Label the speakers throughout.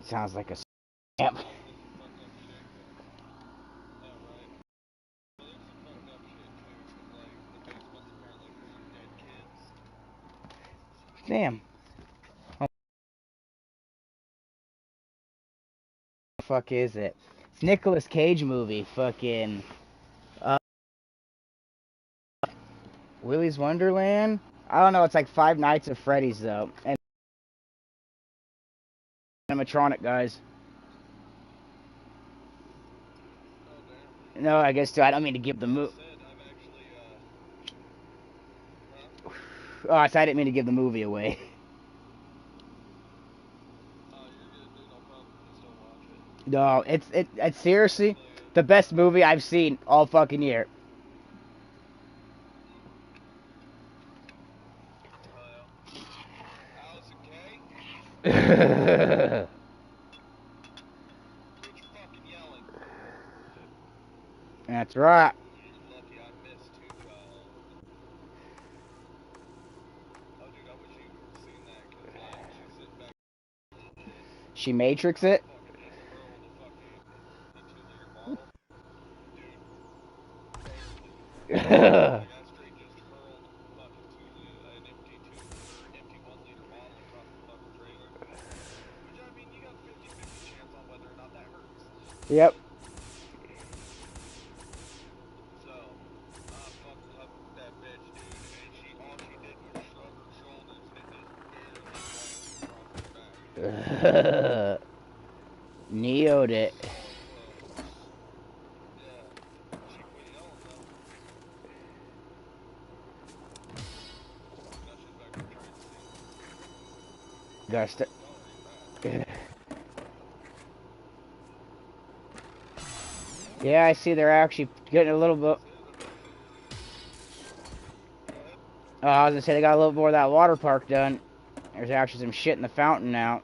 Speaker 1: Sounds like a scam. Damn. What the fuck is it? It's Nicolas Cage movie. Fucking Willy's Wonderland. I don't know. It's like Five Nights at Freddy's though, and animatronic guys. No, I guess too. I don't mean to give the movie. Oh, so I didn't mean to give the movie away. No, it's seriously the best movie I've seen all fucking year. That's right. She Matrix it. Yep. Neoed it. Gotta st Yeah, I see they're actually getting a little bit. Oh, I was gonna say they got a little more of that water park done. There's actually some shit in the fountain now.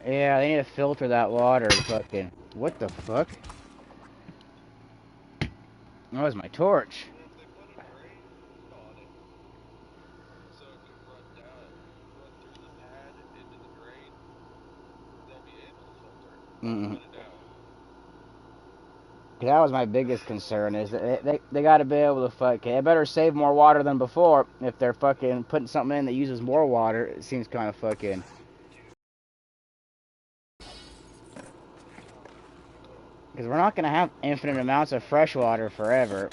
Speaker 1: Yeah, they need to filter that water. Fucking. What the fuck? That was my torch. Mm. That was my biggest concern is that they got to be able to they better save more water than before if they're fucking putting something in that uses more water. It seems kind of fucking. Because we're not going to have infinite amounts of fresh water forever.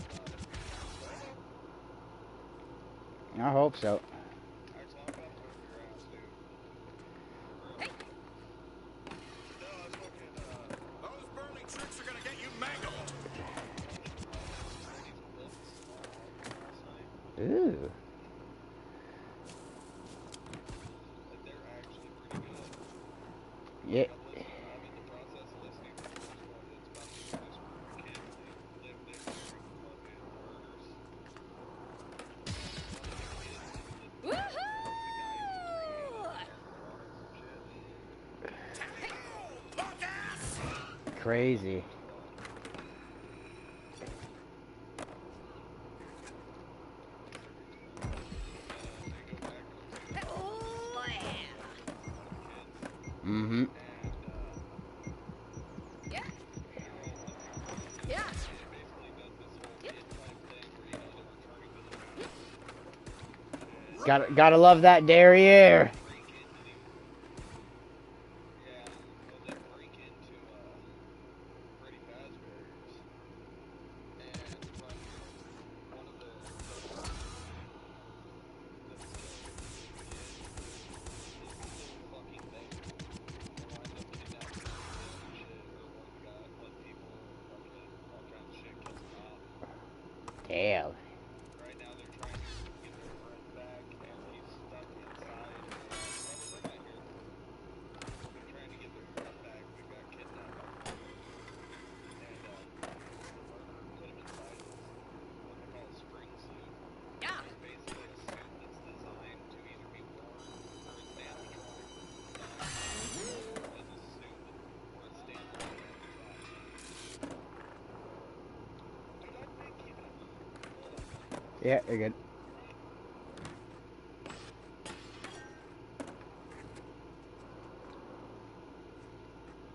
Speaker 1: I hope so. Ooh. Yeah. Crazy. Mm-hmm. Gotta love that derriere. Damn. Yeah, you're good.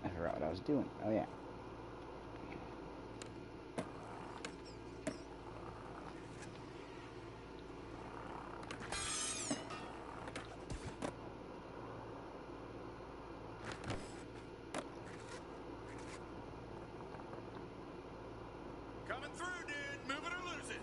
Speaker 1: I forgot what I was doing. Oh, yeah.
Speaker 2: Coming through, dude. Move it or lose it.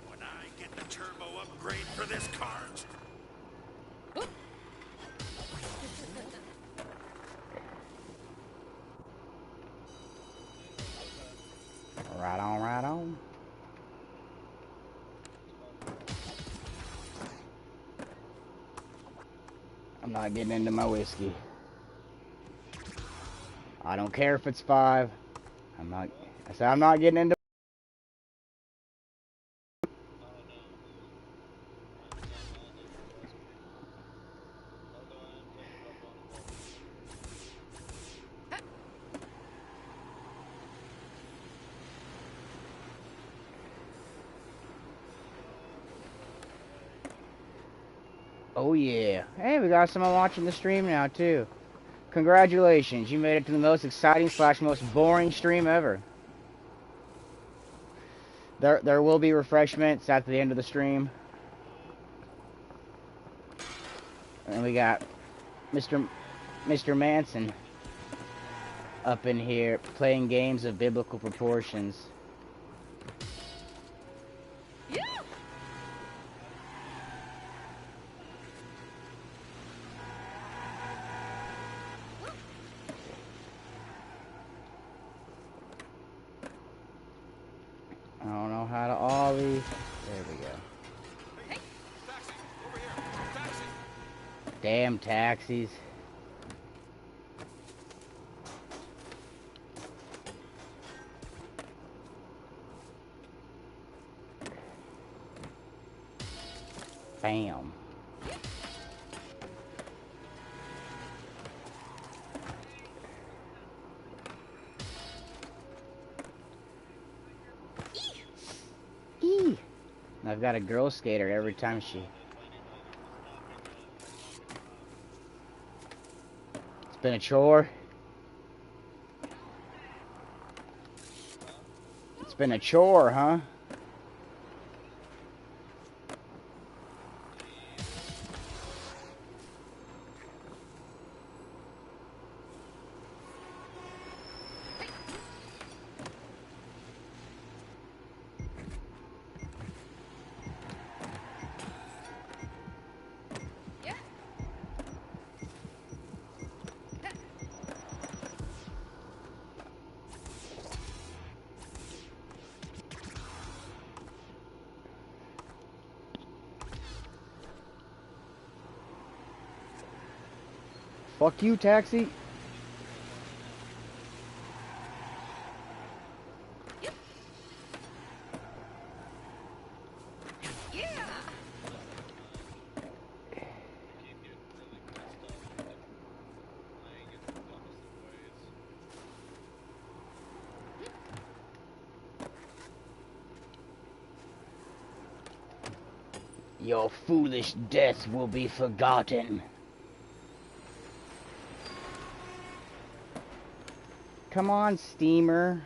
Speaker 2: When I get the turbo upgrade for this cart.
Speaker 1: Right on, right on. I'm not getting into my whiskey. I don't care if it's 5. I said I'm not getting into. Oh yeah. Hey, we got someone watching the stream now too. Congratulations, you made it to the most exciting / most boring stream ever. There will be refreshments at the end of the stream. And we got Mr. Manson up in here playing games of biblical proportions. I don't know how to ollie. There we go.
Speaker 2: Hey, taxi, over here. Taxi.
Speaker 1: Damn taxis. Bam. Eee. I've got a girl skater every time she... It's been a chore. It's been a chore, huh? Fuck you, taxi. Your foolish death will be forgotten. Come on, steamer.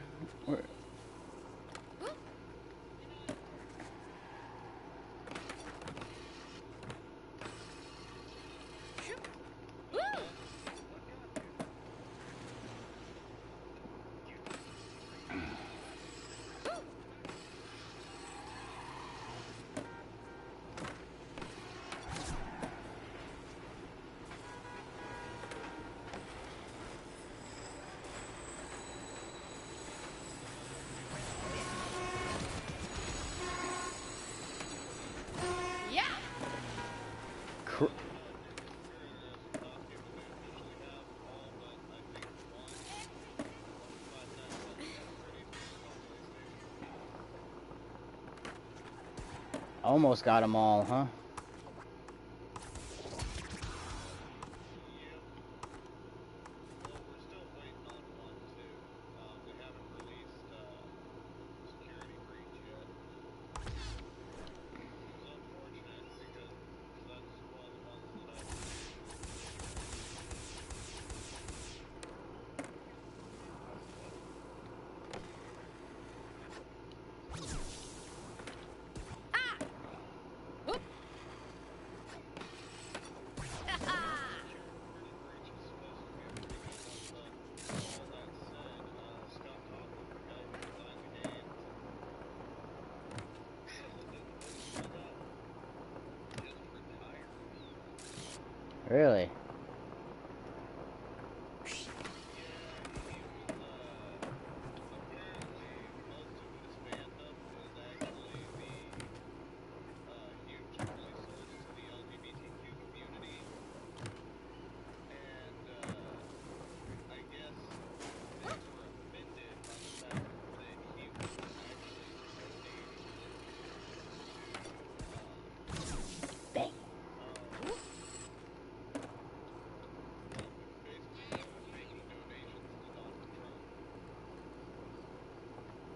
Speaker 1: Almost got them all, huh? Really?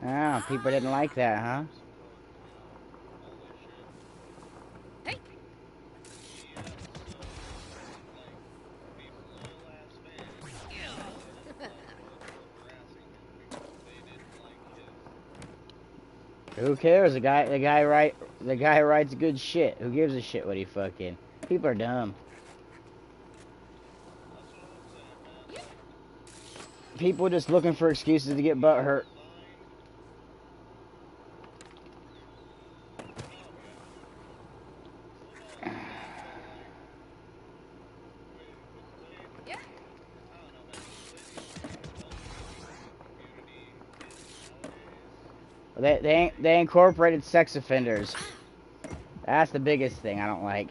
Speaker 1: Ah, people didn't like that, huh? Who cares? The guy writes good shit. Who gives a shit what he fucking? People are dumb. People just looking for excuses to get butt hurt. They incorporated sex offenders. That's the biggest thing I don't like.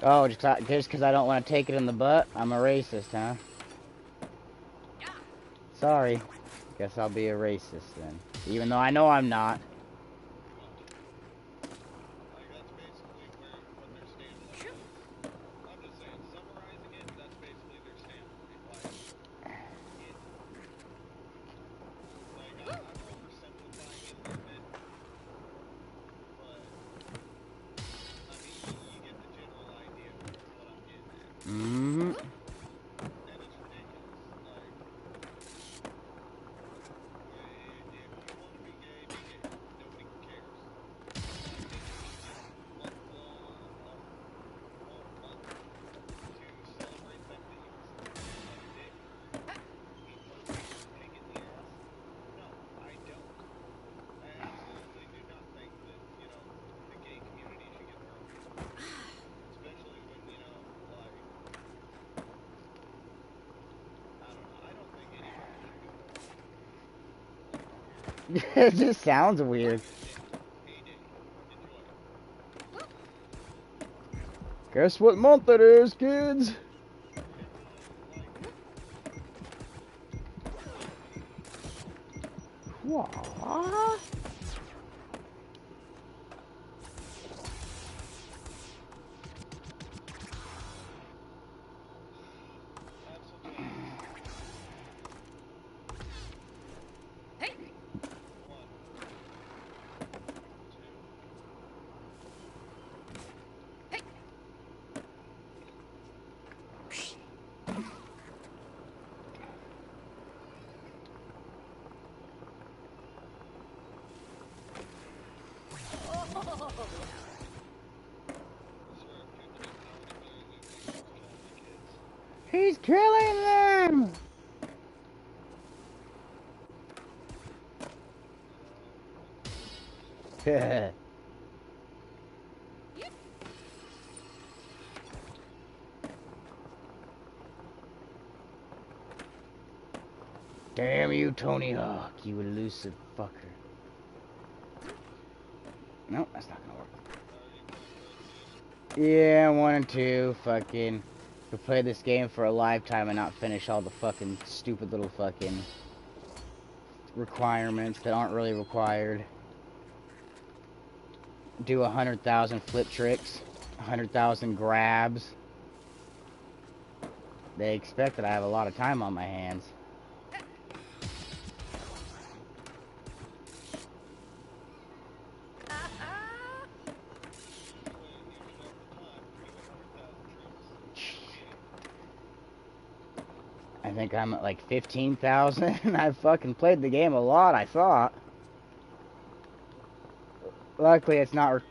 Speaker 1: Oh, just because I don't want to take it in the butt, I'm a racist, huh? Sorry. Guess I'll be a racist then. Even though I know I'm not. Mm-hmm. It just sounds weird. Guess what month it is, kids? What? He's killing them! Damn you, Tony Hawk, you elusive fucker. Nope, that's not gonna work. Yeah, 1 and 2, fucking. Could play this game for a lifetime and not finish all the fucking stupid little fucking requirements that aren't really required. Do 100,000 flip tricks, 100,000 grabs. They expect that I have a lot of time on my hands. I think I'm at like 15,000. I fucking played the game a lot, I thought. Luckily, it's not...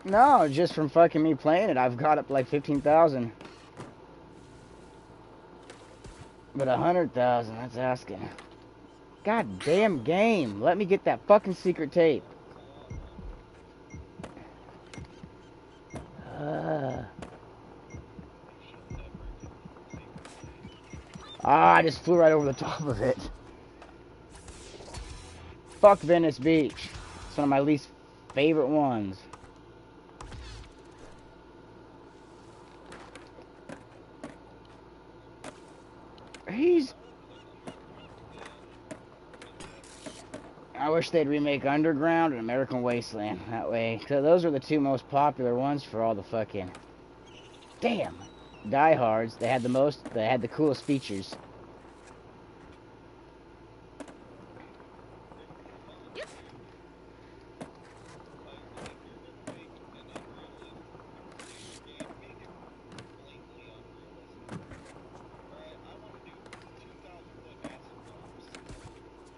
Speaker 1: No, just from fucking me playing it, I've got up like 15,000. But 100,000, that's asking. God damn game. Let me get that fucking secret tape. I just flew right over the top of it. Fuck Venice Beach. It's one of my least favorite ones. I wish they'd remake Underground and American Wasteland that way. Cause those are the two most popular ones for all the fucking... Damn! Diehards. They had the coolest features.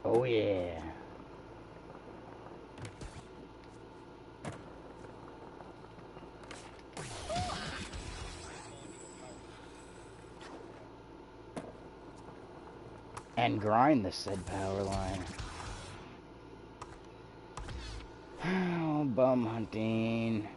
Speaker 1: Oh yeah. And grind the said power line. Oh, bum hunting.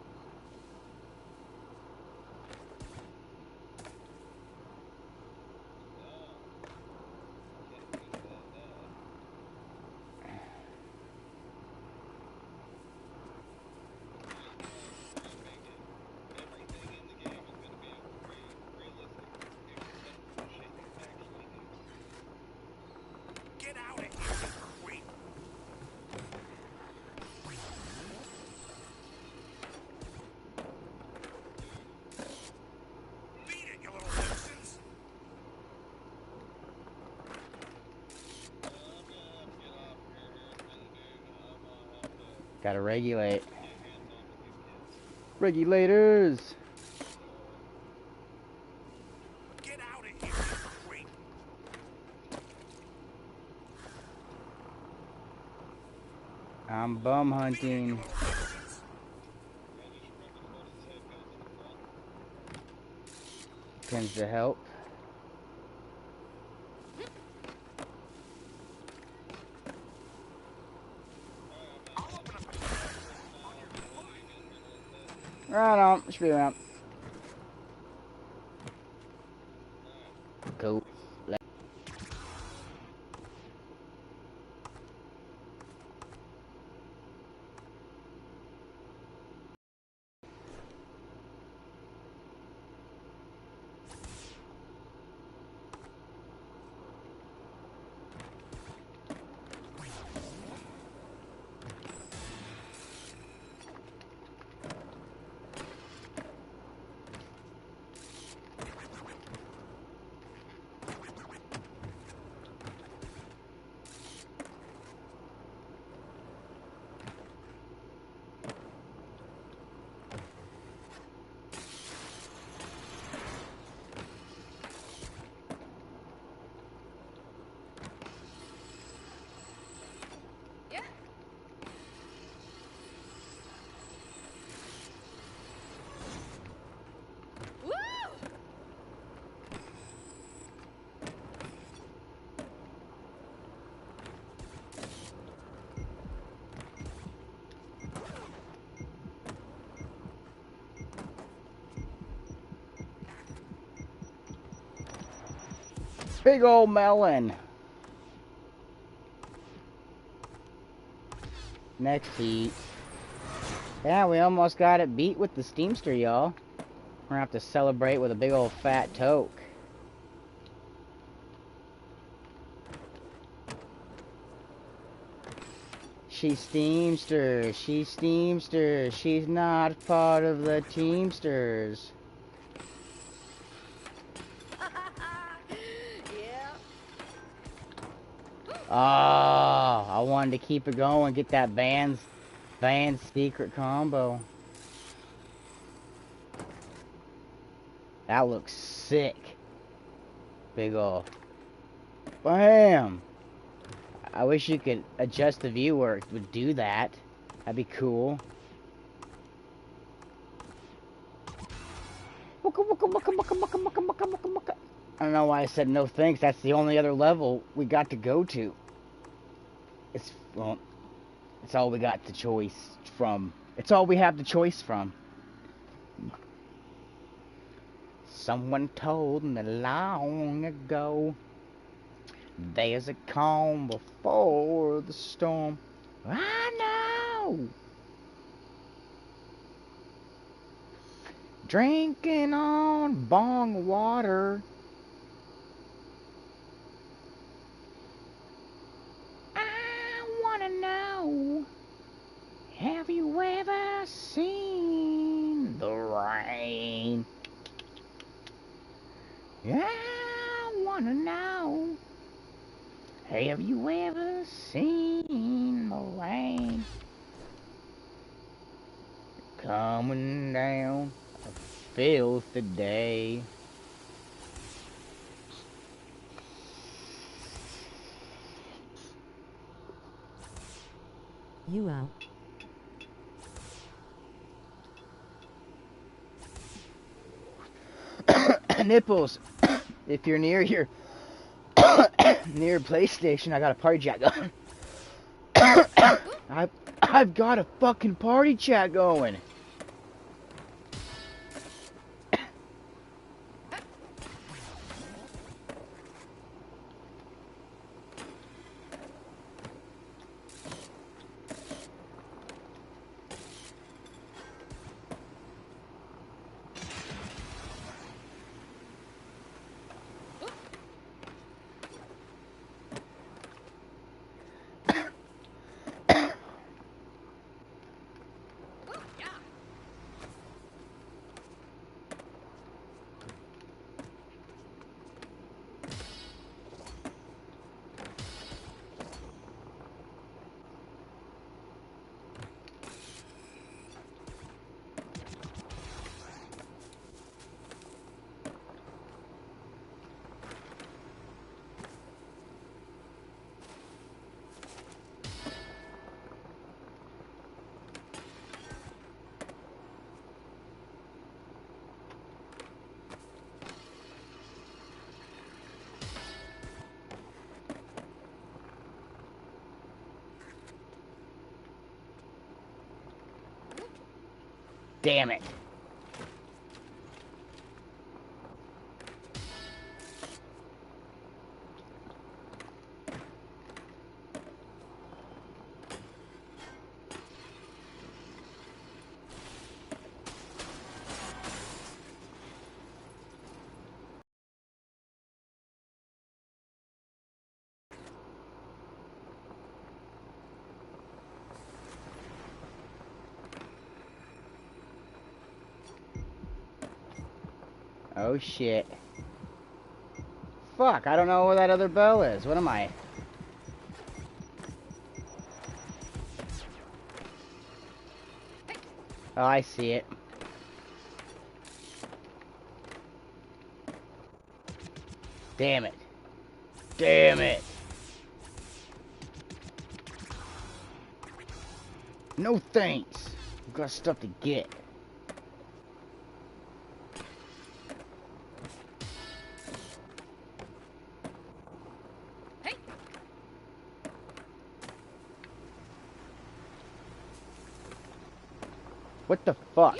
Speaker 1: Gotta regulate. Regulators!
Speaker 2: Get out of here, creep.
Speaker 1: I'm bum hunting. Tends to help. Right on, should be around. Cool. Big old melon. Next heat. Yeah, we almost got it beat with the Steamster, y'all. We're gonna have to celebrate with a big old fat toke. She's Steamster, she's Steamster, she's not part of the Teamsters.
Speaker 3: Yeah.
Speaker 1: Oh, I wanted to keep it going, get that Van's secret combo. That looks sick. Big ol' bam. I wish you could adjust the view where it would do that. That'd be cool. I don't know why I said no thanks. That's the only other level we got to go to. It's, well, it's all we got to choice from. It's all we have to choice from. Someone told me long ago, there's a calm before the storm. I know. Drinking on bong water. I wanna know, have you ever seen the rain? I wanna know, have you ever seen the rain coming down a filthy day?
Speaker 3: You out.
Speaker 1: Nipples, if you're near your near PlayStation, I got a party chat going. I've got a fucking party chat going. Damn it. Oh shit. Fuck, I don't know where that other bell is. What am I? Oh, I see it. Damn it. Damn it. No thanks. I've got stuff to get. What the fuck?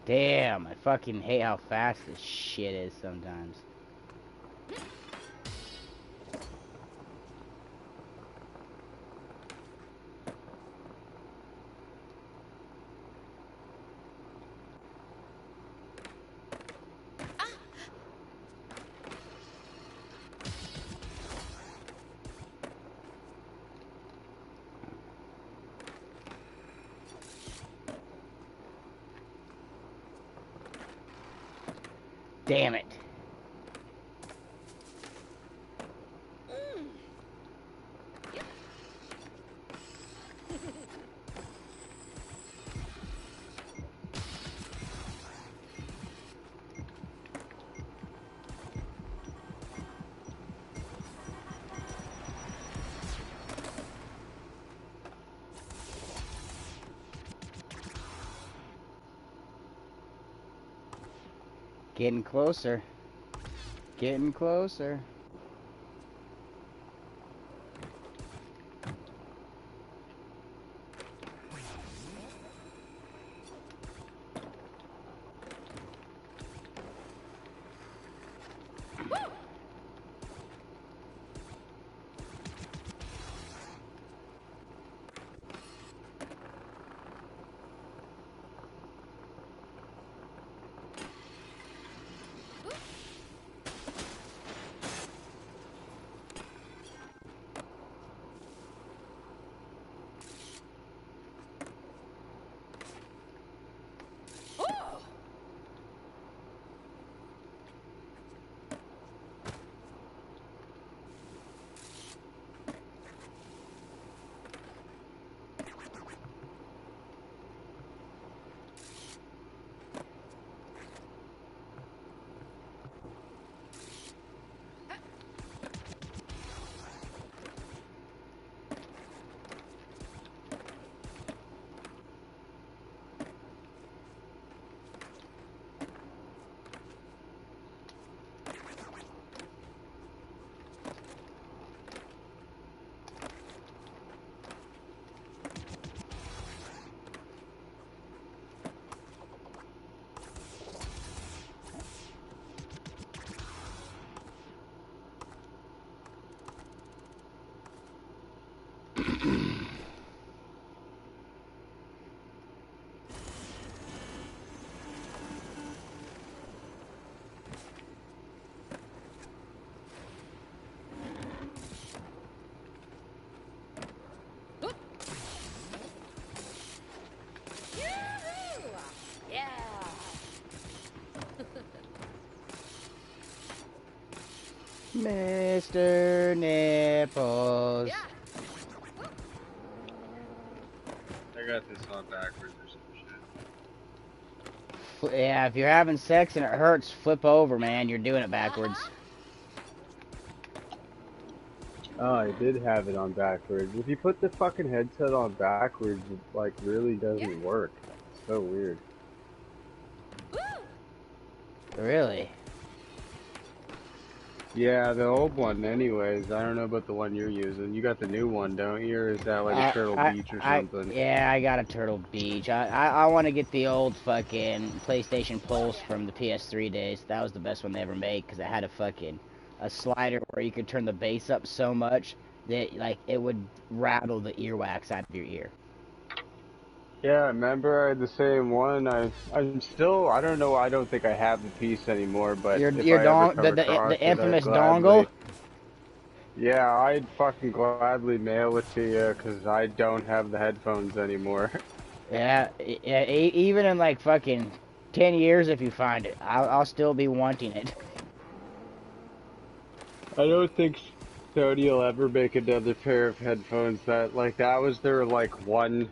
Speaker 1: Damn, I fucking hate how fast this shit is sometimes. Damn it. Getting closer. Getting closer. Mr. Nipples.
Speaker 3: I got this on backwards or some shit.
Speaker 1: Yeah, if you're having sex and it hurts, flip over, man. You're doing it backwards.
Speaker 3: Oh, I did have it on backwards. If you put the fucking headset on backwards, it like really doesn't work. It's so weird.
Speaker 1: Really?
Speaker 3: Yeah, the old one anyways. I don't know about the one you're using. You got the new one, don't you? Or is that like a Turtle Beach or something?
Speaker 1: Yeah, I got a Turtle Beach. I want to get the old fucking PlayStation Pulse from the PS3 days. That was the best one they ever made because it had a slider where you could turn the bass up so much that like it would rattle the earwax out of your ear.
Speaker 3: Yeah, remember I had the same one. I'm still, I don't know, I don't think I have the piece anymore, but if
Speaker 1: Your
Speaker 3: I ever
Speaker 1: dong
Speaker 3: come across
Speaker 1: the
Speaker 3: it, I'd
Speaker 1: infamous dongle.
Speaker 3: gladly, yeah, I'd fucking gladly mail it to you, cause I don't have the headphones anymore.
Speaker 1: Yeah, even in like fucking 10 years, if you find it, I'll still be wanting it.
Speaker 3: I don't think Sony will ever make another pair of headphones that was their like one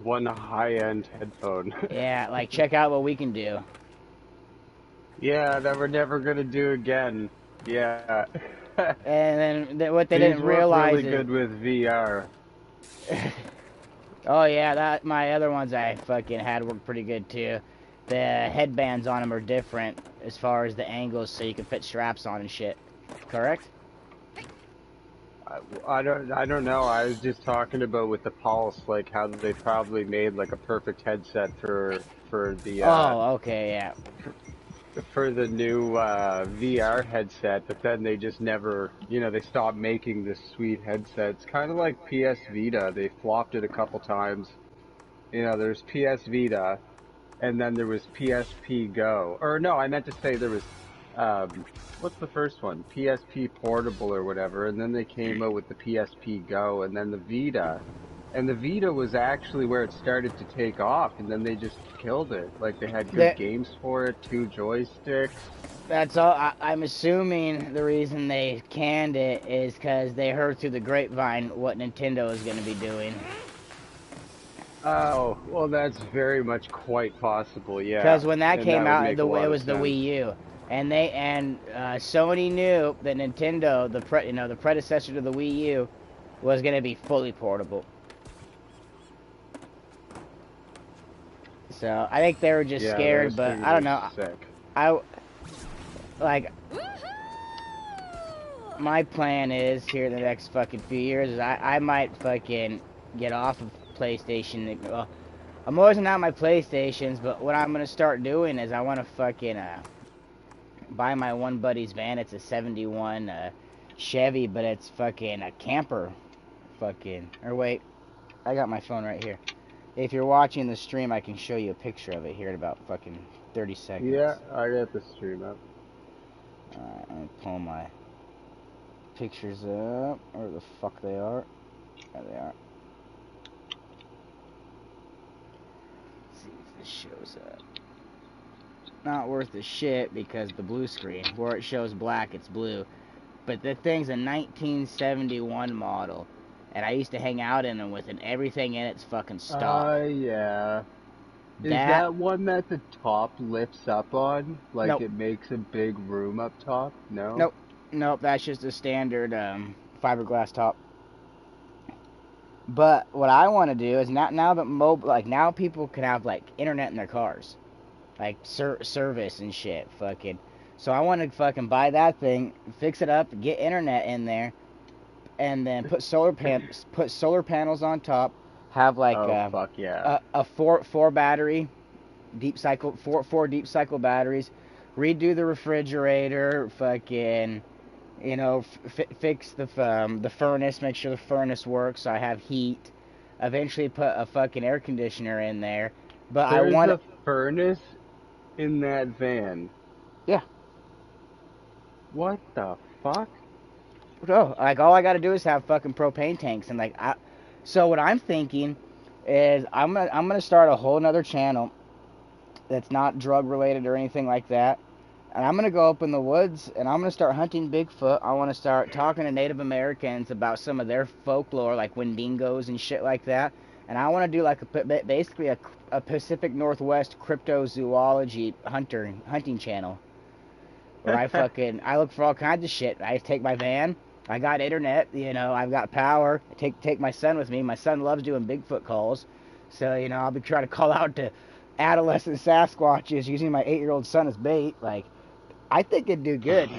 Speaker 3: high-end headphone.
Speaker 1: Yeah, like check out what we can do.
Speaker 3: Yeah, that we're never gonna do again. Yeah.
Speaker 1: And then what they
Speaker 3: These
Speaker 1: didn't
Speaker 3: work
Speaker 1: realize
Speaker 3: really
Speaker 1: is,
Speaker 3: good with VR.
Speaker 1: oh yeah, that my other ones I fucking had worked pretty good too. The headbands on them are different as far as the angles, so you can fit straps on and shit. Correct?
Speaker 3: I don't know. I was just talking about with the Pulse, like how they probably made like a perfect headset for the
Speaker 1: Oh, okay, yeah.
Speaker 3: for the new VR headset, but then they just never, they stopped making this sweet headset. It's kind of like PS Vita. They flopped it a couple times. There's PS Vita, and then there was PSP Go. Or no, I meant to say there was, what's the first one? PSP Portable or whatever, and then they came out with the PSP Go, and then the Vita. And the Vita was actually where it started to take off, and then they just killed it. Like they had good
Speaker 1: That
Speaker 3: games for it, two joysticks.
Speaker 1: that's all. I'm assuming the reason they canned it is because they heard through the grapevine what Nintendo is going to be doing.
Speaker 3: Oh, well, that's very much quite possible, yeah.
Speaker 1: Because when that
Speaker 3: And
Speaker 1: came
Speaker 3: that would
Speaker 1: out,
Speaker 3: make a
Speaker 1: it
Speaker 3: lot of
Speaker 1: was the
Speaker 3: sense.
Speaker 1: Wii U, and Sony knew that Nintendo, the predecessor to the Wii U, was going to be fully portable. So I think they were just
Speaker 3: Yeah,
Speaker 1: scared,
Speaker 3: those
Speaker 1: but
Speaker 3: things
Speaker 1: I don't
Speaker 3: are
Speaker 1: know.
Speaker 3: sick.
Speaker 1: I like
Speaker 4: Woohoo!
Speaker 1: my plan is here in the next fucking few years is I might fucking get off of PlayStation. Well, I'm always not my PlayStations, but what I'm gonna start doing is I want to fucking buy my one buddy's van. It's a '71 Chevy, but it's fucking a camper. Fucking or wait, I got my phone right here. If you're watching the stream, I can show you a picture of it here in about fucking 30
Speaker 3: Yeah,
Speaker 1: seconds.
Speaker 3: I got the stream up.
Speaker 1: Alright, I'm gonna pull my pictures up. Where the fuck they are. There they are. Let's see if this shows up. Not worth a shit because the blue screen. Where it shows black, it's blue. But the thing's a 1971 model. And I used to hang out in them with it. Everything in it's fucking stock.
Speaker 3: Yeah. Is
Speaker 1: That,
Speaker 3: that one that the top lifts up on? Like
Speaker 1: nope.
Speaker 3: it makes a big room up top? No?
Speaker 1: Nope. Nope, that's just a standard fiberglass top. But what I want to do is not now that mobile, like now people can have like internet in their cars, like service and shit, fucking. So I want to fucking buy that thing, fix it up, get internet in there, and then put solar panels on top. Have like
Speaker 3: Oh, fuck yeah.
Speaker 1: a four battery deep cycle four deep cycle batteries. Redo the refrigerator, fucking. Fix the furnace, make sure the furnace works so I have heat. Eventually put a fucking air conditioner in there. But I
Speaker 3: There's
Speaker 1: want
Speaker 3: a furnace in that van.
Speaker 1: yeah.
Speaker 3: What the fuck?
Speaker 1: So, like all I got to do is have fucking propane tanks and so what I'm thinking is I'm going to start a whole nother channel that's not drug related or anything like that. And I'm going to go up in the woods and I'm going to start hunting Bigfoot. I want to start talking to Native Americans about some of their folklore, like Wendigos and shit like that. And I want to do like basically a Pacific Northwest cryptozoology hunting channel. Where I look for all kinds of shit. I take my van. I got internet, I've got power. I take my son with me. My son loves doing Bigfoot calls. So, I'll be trying to call out to adolescent Sasquatches using my 8-year-old son as bait. Like, I think it'd do good.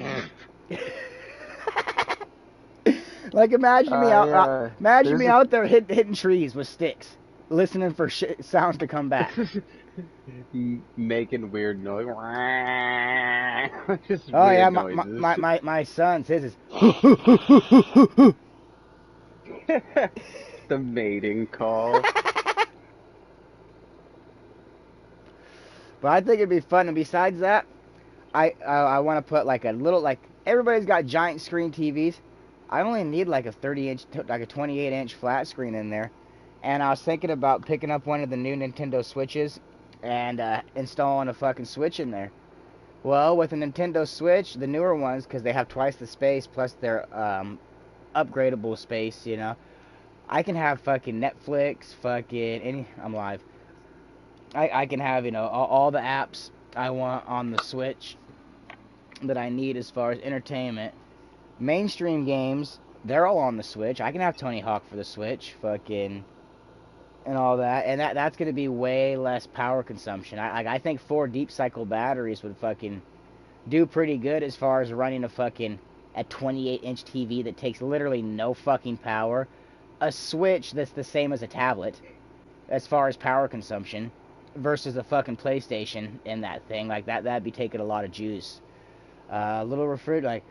Speaker 1: Like imagine me
Speaker 3: There's a
Speaker 1: out there hitting trees with sticks, listening for sounds to come back.
Speaker 3: making weird noise. Just
Speaker 1: Oh yeah,
Speaker 3: weird noises.
Speaker 1: my son's his is.
Speaker 3: The mating call.
Speaker 1: But I think it'd be fun. And besides that, I want to put like a little like everybody's got giant screen TVs. I only need like a 30-inch, like a 28-inch flat screen in there. And I was thinking about picking up one of the new Nintendo Switches and installing a fucking Switch in there. Well, with a Nintendo Switch, the newer ones, because they have twice the space plus their upgradable space, I can have fucking Netflix, I'm live. I can have, all the apps I want on the Switch that I need as far as entertainment. Mainstream games, they're all on the Switch. I can have Tony Hawk for the Switch, fucking, and all that. And that's going to be way less power consumption. I think 4 deep cycle batteries would fucking do pretty good as far as running a fucking a 28-inch TV that takes literally no fucking power, a Switch that's the same as a tablet as far as power consumption, versus a fucking PlayStation in that thing. Like, that'd be taking a lot of juice. Little refrigerator, like,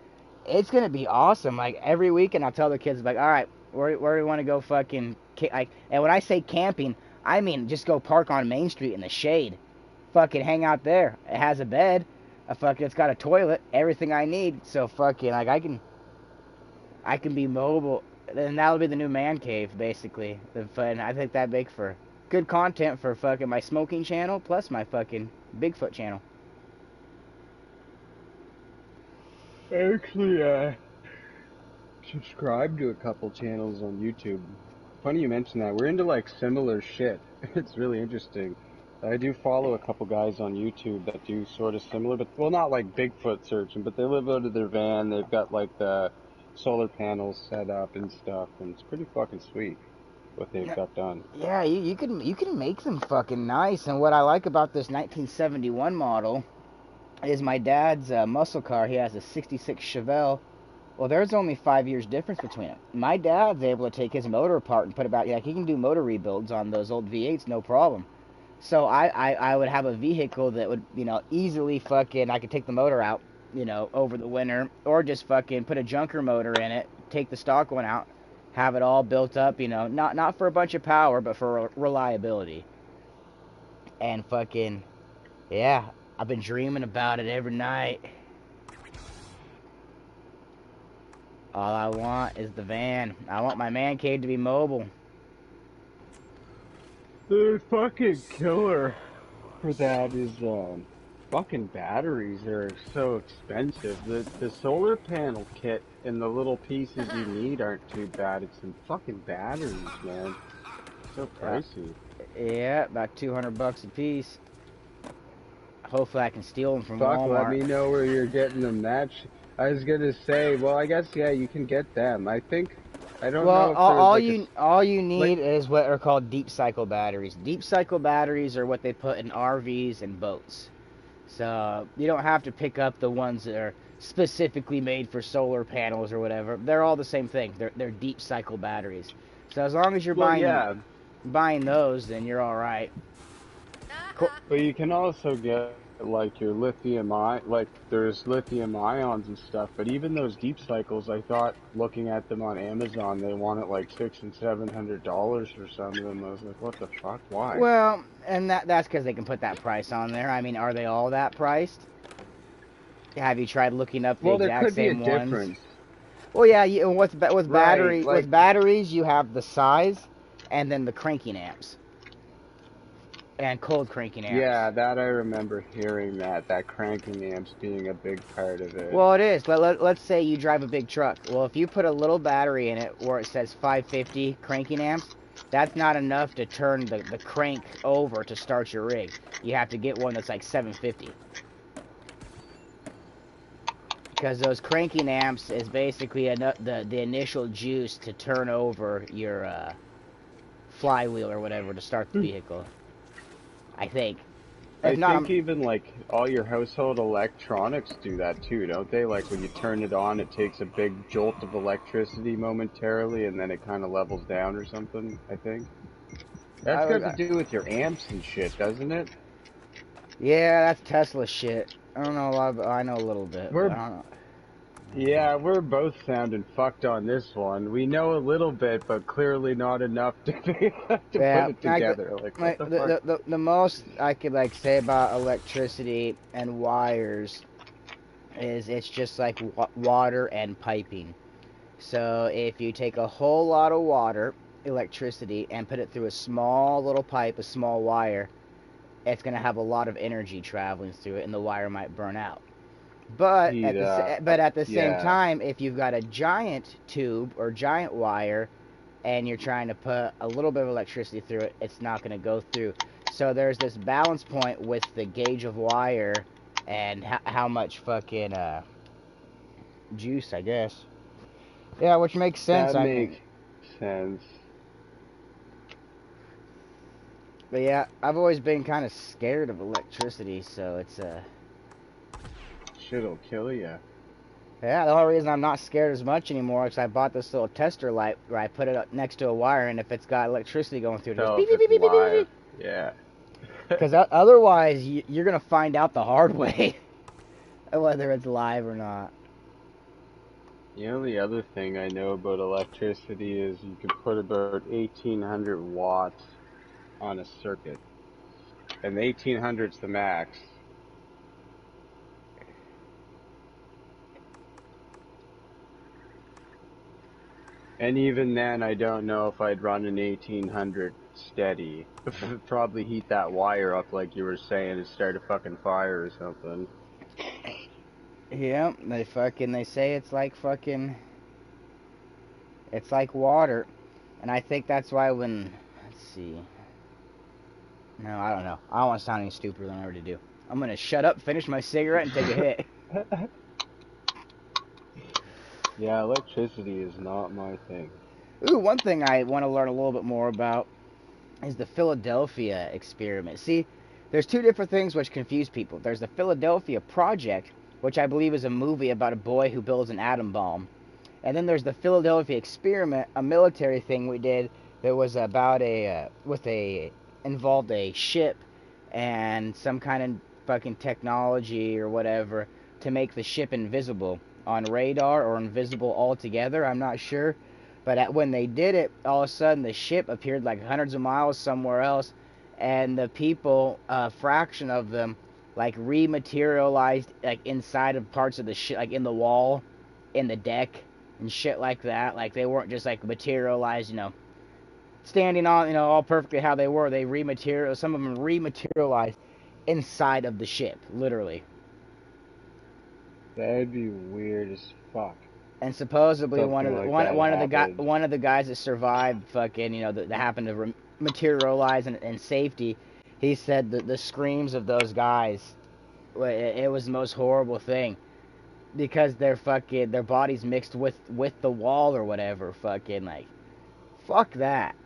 Speaker 1: it's gonna be awesome. Like, every weekend I'll tell the kids, like, all right, where do we want to go fucking, like, and when I say camping, I mean just go park on Main Street in the shade. Fucking hang out there. It has a bed, it's got a toilet, everything I need. So fucking, like, I can be mobile. And that'll be the new man cave, basically. And I think that'd make for good content for fucking my smoking channel, plus my fucking Bigfoot channel.
Speaker 3: Actually, subscribe to a couple channels on YouTube. Funny you mention that. We're into like similar shit. It's really interesting. I do follow a couple guys on YouTube that do sort of similar, but well, not like Bigfoot searching, but they live out of their van. They've got like the solar panels set up and stuff, and it's pretty fucking sweet what they've got done.
Speaker 1: Yeah, you can make them fucking nice. And what I like about this 1971 model is my dad's muscle car. He has a 66 Chevelle. Well, there's only 5 years difference between them. My dad's able to take his motor apart and put about, yeah, he can do motor rebuilds on those old V8s, no problem. So I would have a vehicle that would, easily fucking, I could take the motor out, over the winter, or just fucking put a junker motor in it, take the stock one out, have it all built up, not for a bunch of power, but for reliability. And fucking, yeah, I've been dreaming about it every night. All I want is the van. I want my man cave to be mobile.
Speaker 3: The fucking killer for that is fucking batteries are so expensive. The solar panel kit and the little pieces you need aren't too bad. It's some fucking batteries, man. So pricey.
Speaker 1: Yeah, about $200 a piece. Hopefully I can steal them from
Speaker 3: Fuck,
Speaker 1: Walmart.
Speaker 3: let me know where you're getting them. I was gonna say, well, I guess yeah, you can get them. I don't know if
Speaker 1: all you need is what are called deep cycle batteries. Deep cycle batteries are what they put in RVs and boats. So you don't have to pick up the ones that are specifically made for solar panels or whatever. They're all the same thing. They're deep cycle batteries. So as long as you're buying those, then you're all right.
Speaker 3: Cool. But you can also get like your like there's lithium ions and stuff. But even those deep cycles, I thought looking at them on Amazon, they want it like $600 and $700 for some of them. I was like, what the fuck? Why?
Speaker 1: Well, and that's because they can put that price on there. I mean, are they all that priced? Have you tried looking up the exact same ones? Well, there could be a difference. Well, yeah. With batteries, you have the size, and then the cranking amps. And cold cranking amps.
Speaker 3: Yeah, that I remember hearing that cranking amps being a big part of it.
Speaker 1: Well, it is. Let's say you drive a big truck. Well, if you put a little battery in it where it says 550 cranking amps, that's not enough to turn the crank over to start your rig. You have to get one that's like 750. Because those cranking amps is basically the initial juice to turn over your flywheel or whatever to start the vehicle. I think.
Speaker 3: I think even like all your household electronics do that too, don't they? Like when you turn it on, it takes a big jolt of electricity momentarily, and then it kind of levels down or something. I think that's got to do with your amps and shit, doesn't it?
Speaker 1: Yeah, that's Tesla shit. I don't know a lot, but I know a little bit. I don't know.
Speaker 3: Yeah, we're both sounding fucked on this one. We know a little bit, but clearly not enough to put it together.
Speaker 1: The most I could say about electricity and wires is it's just like water and piping. So if you take a whole lot of water, electricity, and put it through a small little pipe, a small wire, it's going to have a lot of energy traveling through it, and the wire might burn out. But at the same time, if you've got a giant tube or giant wire and you're trying to put a little bit of electricity through it, it's not going to go through. So there's this balance point with the gauge of wire and how much fucking juice, I guess. Yeah, which makes sense.
Speaker 3: That makes sense.
Speaker 1: But yeah, I've always been kind of scared of electricity, so it's
Speaker 3: Shit'll kill you.
Speaker 1: Yeah, the only reason I'm not scared as much anymore is I bought this little tester light where I put it up next to a wire, and if it's got electricity going through it, it goes
Speaker 3: So
Speaker 1: beep,
Speaker 3: if
Speaker 1: beep,
Speaker 3: it's
Speaker 1: beep, beep, beep, beep,
Speaker 3: live,
Speaker 1: beep.
Speaker 3: yeah.
Speaker 1: Because otherwise, you're going to find out the hard way whether it's live or not.
Speaker 3: The only other thing I know about electricity is you can put about 1800 watts on a circuit. And 1800's the max. And even then, I don't know if I'd run an 1800 steady. Probably heat that wire up like you were saying and start a fucking fire or something.
Speaker 1: Yeah, they say it's like water. And I think that's why let's see. No, I don't know. I don't want to sound any stupider than I already do. I'm going to shut up, finish my cigarette, and take a hit.
Speaker 3: Yeah, electricity is not my thing.
Speaker 1: Ooh, one thing I want to learn a little bit more about is the Philadelphia experiment. See, there's two different things which confuse people. There's the Philadelphia Project, which I believe is a movie about a boy who builds an atom bomb. And then there's the Philadelphia Experiment, a military thing we did that was about involved a ship and some kind of fucking technology or whatever to make the ship invisible on radar or invisible altogether. I'm not sure. But when they did it, all of a sudden the ship appeared like hundreds of miles somewhere else, and the people, a fraction of them, like rematerialized like inside of parts of the ship, like in the wall, in the deck, and shit like that. Like they weren't just like materialized, standing on, all perfectly how they were. They rematerialized. Some of them rematerialized inside of the ship, literally.
Speaker 3: That'd be weird as fuck.
Speaker 1: And supposedly
Speaker 3: Something like that happened.
Speaker 1: one of the guys that survived, fucking, that happened to materialize in safety, he said that the screams of those guys, it was the most horrible thing because their bodies mixed with the wall or whatever. Fucking like, fuck that.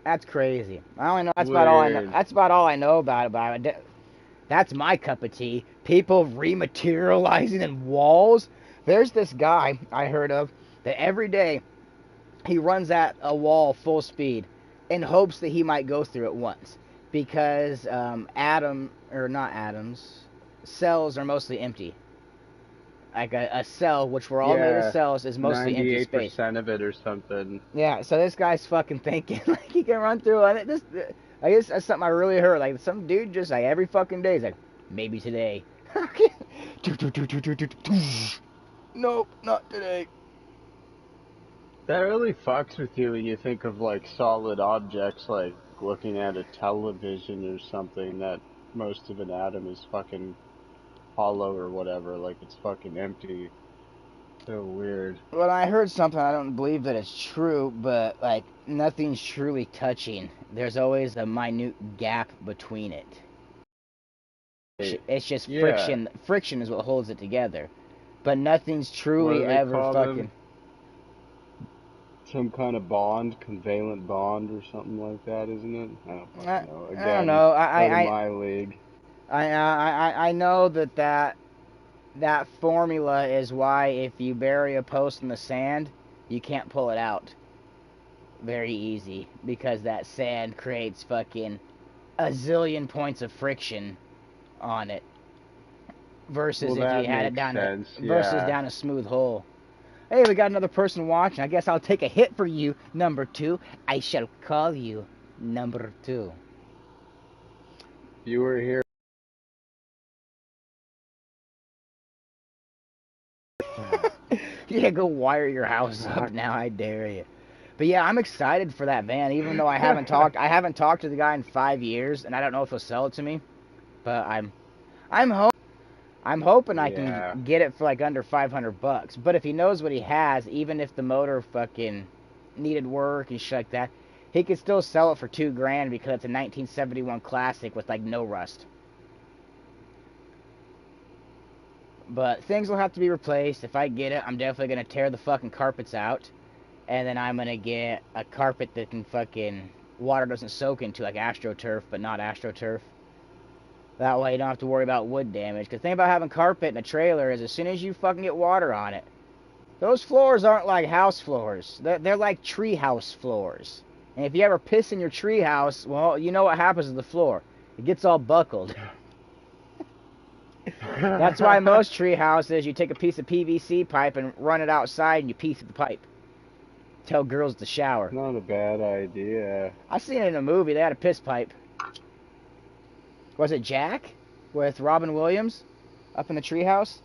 Speaker 1: That's crazy. I only know that's about all I know.
Speaker 3: Weird.
Speaker 1: That's about all I know about it. That's my cup of tea. People rematerializing in walls. There's this guy I heard of that every day he runs at a wall full speed in hopes that he might go through it once because not atoms, cells are mostly empty. Like a cell, which we're all made of
Speaker 3: Yeah,
Speaker 1: cells, is mostly empty space.
Speaker 3: 98% of it or something.
Speaker 1: Yeah, so this guy's fucking thinking like he can run through it. I guess that's something I really heard. Like some dude just like every fucking day, he's like, maybe today. Nope, not today.
Speaker 3: That really fucks with you when you think of like solid objects, like looking at a television or something, that most of an atom is fucking hollow or whatever, like it's fucking empty. So weird.
Speaker 1: Well, I heard something. I don't believe that it's true, but like nothing's truly touching. There's always a minute gap between it. It's just
Speaker 3: Yeah,
Speaker 1: friction. Friction is what holds it together, but nothing's
Speaker 3: what
Speaker 1: truly
Speaker 3: do they
Speaker 1: ever
Speaker 3: call them?
Speaker 1: fucking.
Speaker 3: Some kind of bond, covalent bond or something like that, isn't it? I don't
Speaker 1: I,
Speaker 3: fucking know.
Speaker 1: I don't
Speaker 3: Again,
Speaker 1: know.
Speaker 3: out of my league.
Speaker 1: I know that formula is why if you bury a post in the sand, you can't pull it out very easy because that sand creates fucking a zillion points of friction on it
Speaker 3: Well,
Speaker 1: versus if you
Speaker 3: that
Speaker 1: had it
Speaker 3: makes sense. Yeah.
Speaker 1: down a smooth hole. Hey, we got another person watching. I guess I'll take a hit for you, number two. I shall call you number two.
Speaker 3: If you were here.
Speaker 1: Yeah, go wire your house up now. I dare you. But yeah, I'm excited for that van. Even though I haven't talked to the guy in 5 years, and I don't know if he'll sell it to me. But I'm ho- I'm hoping I can
Speaker 3: Yeah.
Speaker 1: get it for like under $500. But if he knows what he has, even if the motor fucking needed work and shit like that, he could still sell it for $2,000 because it's a 1971 classic with like no rust. But things will have to be replaced. If I get it, I'm definitely gonna tear the fucking carpets out, and then I'm gonna get a carpet that can fucking water doesn't soak into, like AstroTurf, but not AstroTurf. That way you don't have to worry about wood damage. Because the thing about having carpet in a trailer is as soon as you fucking get water on it, those floors aren't like house floors. They're like tree house floors. And if you ever piss in your tree house, well, you know what happens to the floor. It gets all buckled. That's why most tree houses, you take a piece of PVC pipe and run it outside and you pee through the pipe. Tell girls to shower.
Speaker 3: Not a bad idea.
Speaker 1: I seen it in a movie. They had a piss pipe. Was it Jack with Robin Williams up in the treehouse?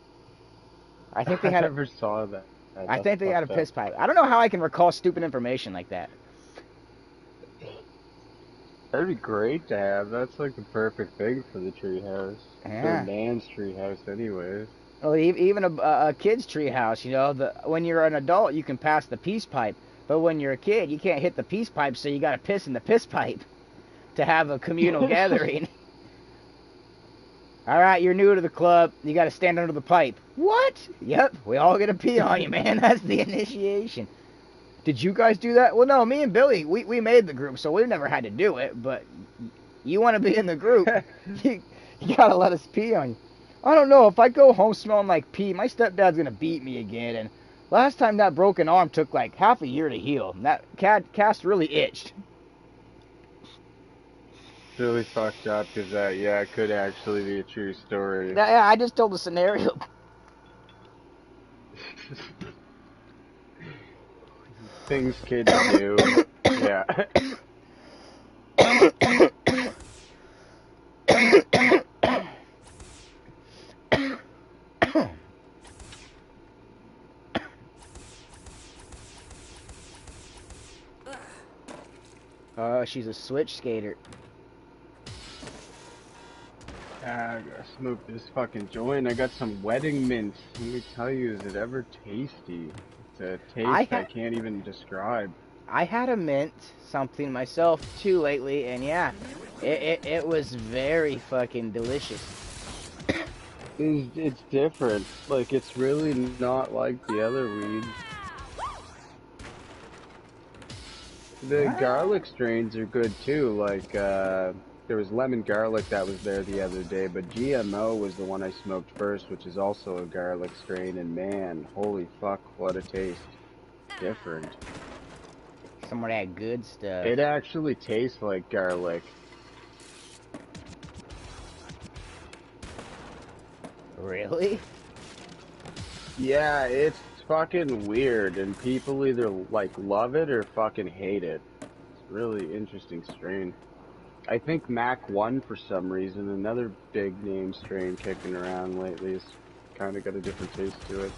Speaker 1: I think they had.
Speaker 3: I never saw that.
Speaker 1: I think they had a piss pipe. I don't know how I can recall stupid information like that.
Speaker 3: That'd be great to have. That's like the perfect thing for the treehouse.
Speaker 1: Yeah.
Speaker 3: For a man's treehouse, anyways.
Speaker 1: Well, even a kid's treehouse, you know, when you're an adult, you can pass the peace pipe. But when you're a kid, you can't hit the peace pipe, so you got to piss in the piss pipe to have a communal gathering. All right, you're new to the club. You got to stand under the pipe. What? Yep, we all get to pee on you, man. That's the initiation. Did you guys do that? Well, no, me and Billy, we made the group, so we've never had to do it. But you want to be in the group, you got to let us pee on you. I don't know. If I go home smelling like pee, my stepdad's going to beat me again. And last time that broken arm took like half a year to heal. That cast really itched.
Speaker 3: Really fucked up because yeah, it could actually be a true story.
Speaker 1: Yeah, I just told the scenario.
Speaker 3: Things kids do. Yeah.
Speaker 1: Oh, she's a switch skater.
Speaker 3: I gotta smoke this fucking joint. I got some wedding mints. Let me tell you, is it ever tasty? It's a taste I can't even describe.
Speaker 1: I had a mint something myself too lately, and yeah, it was very fucking delicious.
Speaker 3: It's different. Like, it's really not like the other weeds. The garlic strains are good too. Like, there was lemon garlic that was there the other day, but GMO was the one I smoked first, which is also a garlic strain, and man, holy fuck, what a taste. Different.
Speaker 1: Some of that good stuff.
Speaker 3: It actually tastes like garlic.
Speaker 1: Really?
Speaker 3: Yeah, it's fucking weird, and people either like love it or fucking hate it. It's a really interesting strain. I think Mac 1 for some reason, another big name strain kicking around lately, has kind of got a different taste to it.